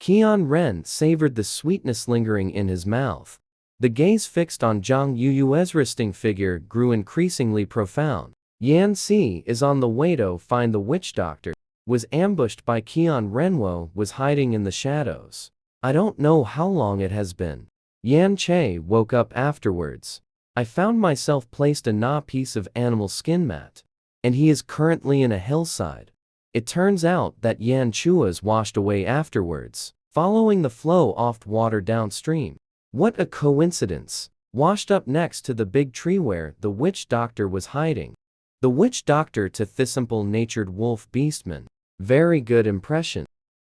Qian Ren savored the sweetness lingering in his mouth. The gaze fixed on Zhang Yu's resting figure grew increasingly profound. Yan Si is on the way to find the witch doctor. Was ambushed by Qian Renwo was hiding in the shadows. I don't know how long it has been. Yan Che woke up afterwards. I found myself placed in a piece of animal skin mat. And he is currently in a hillside. It turns out that Yan Chua's washed away afterwards, following the flow of water downstream. What a coincidence. Washed up next to the big tree where the witch doctor was hiding. The witch doctor to the simple-natured wolf beastman. Very good impression.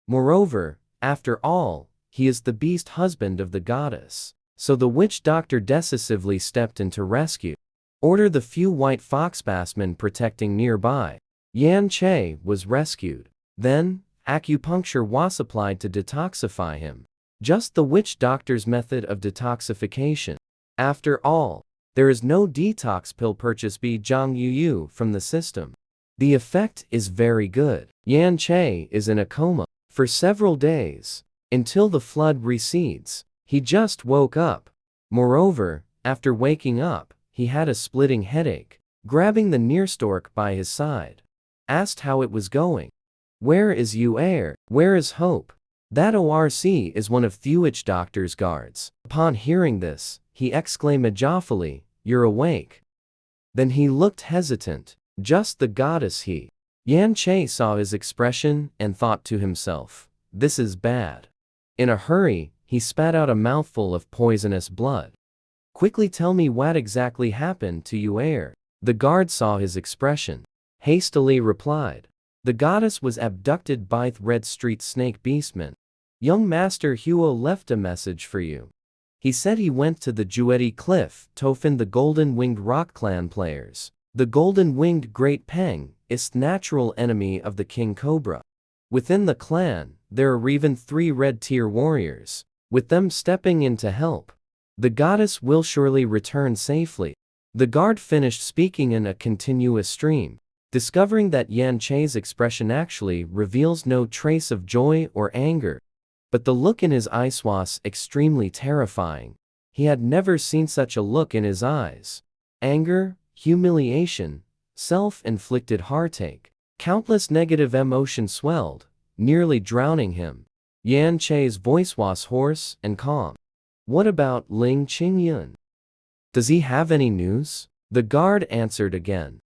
Moreover, after all, he is the beast husband of the goddess. So the witch doctor decisively stepped in to rescue. Order the few white foxbassmen protecting nearby. Yan Che was rescued. Then, acupuncture was applied to detoxify him. Just the witch doctor's method of detoxification. After all, there is no detox pill purchase by Zhang Yu from the system. The effect is very good. Yan Che is in a coma for several days, until the flood recedes. He just woke up. Moreover, after waking up, he had a splitting headache. Grabbing the near stork by his side, asked how it was going. Where is Yu'er? Where is Hope? That ORC is one of the witch doctor's guards. Upon hearing this, he exclaimed joyfully, "You're awake." Then he looked hesitant. Just the goddess he. Yan Che saw his expression and thought to himself, this is bad. In a hurry, he spat out a mouthful of poisonous blood. Quickly tell me what exactly happened to Yu'er. The guard saw his expression. hastily replied. The goddess was abducted by the Red Street Snake Beastman. Young Master Huo left a message for you. He said he went to the Jueti Cliff to find the Golden-Winged Rock Clan players. The Golden-Winged Great Peng is the natural enemy of the King Cobra. Within the clan, there are even 3 red-tier warriors. With them stepping in to help, the goddess will surely return safely. The guard finished speaking in a continuous stream, discovering that Yan Che's expression actually reveals no trace of joy or anger. But the look in his eyes was extremely terrifying. He had never seen such a look in his eyes. Anger, humiliation, self-inflicted heartache. Countless negative emotions swelled, nearly drowning him. Yan Che's voice was hoarse and calm. What about Ling Qingyun? Does he have any news? The guard answered again.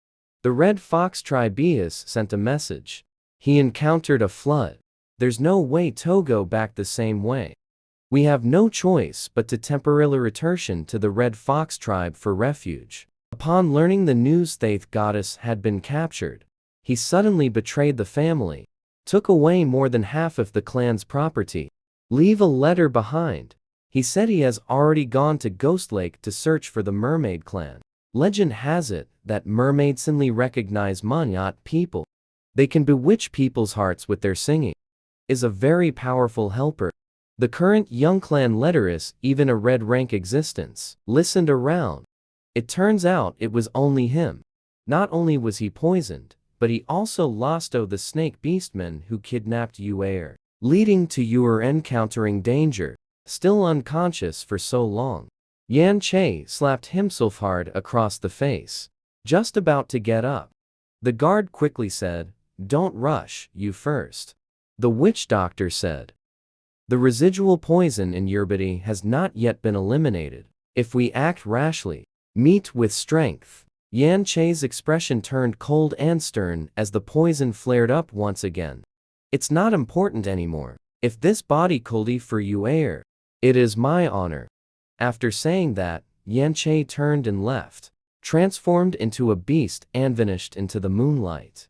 The Red Fox Tribeus sent a message. He encountered a flood. There's no way to go back the same way. We have no choice but to temporarily return to the Red Fox tribe for refuge. Upon learning the news the goddess had been captured, he suddenly betrayed the family, took away more than half of the clan's property. Leave a letter behind. He said he has already gone to Ghost Lake to search for the Mermaid clan. Legend has it that mermaids suddenly recognize Monyat people. They can bewitch people's hearts with their singing. Is a very powerful helper. The current young clan leaderess, even a red rank existence, listened around. It turns out it was only him. Not only was he poisoned, but he also lost the snake beastman who kidnapped Yuer, leading to Yuer encountering danger, still unconscious for so long. Yan Che slapped himself hard across the face, just about to get up. The guard quickly said, "Don't rush, you first." The witch doctor said, "The residual poison in your body has not yet been eliminated. If we act rashly, meet with strength." Yan Che's expression turned cold and stern as the poison flared up once again. "It's not important anymore. If this body could for Yuer, it is my honor." After saying that, Yan Che turned and left, transformed into a beast and vanished into the moonlight.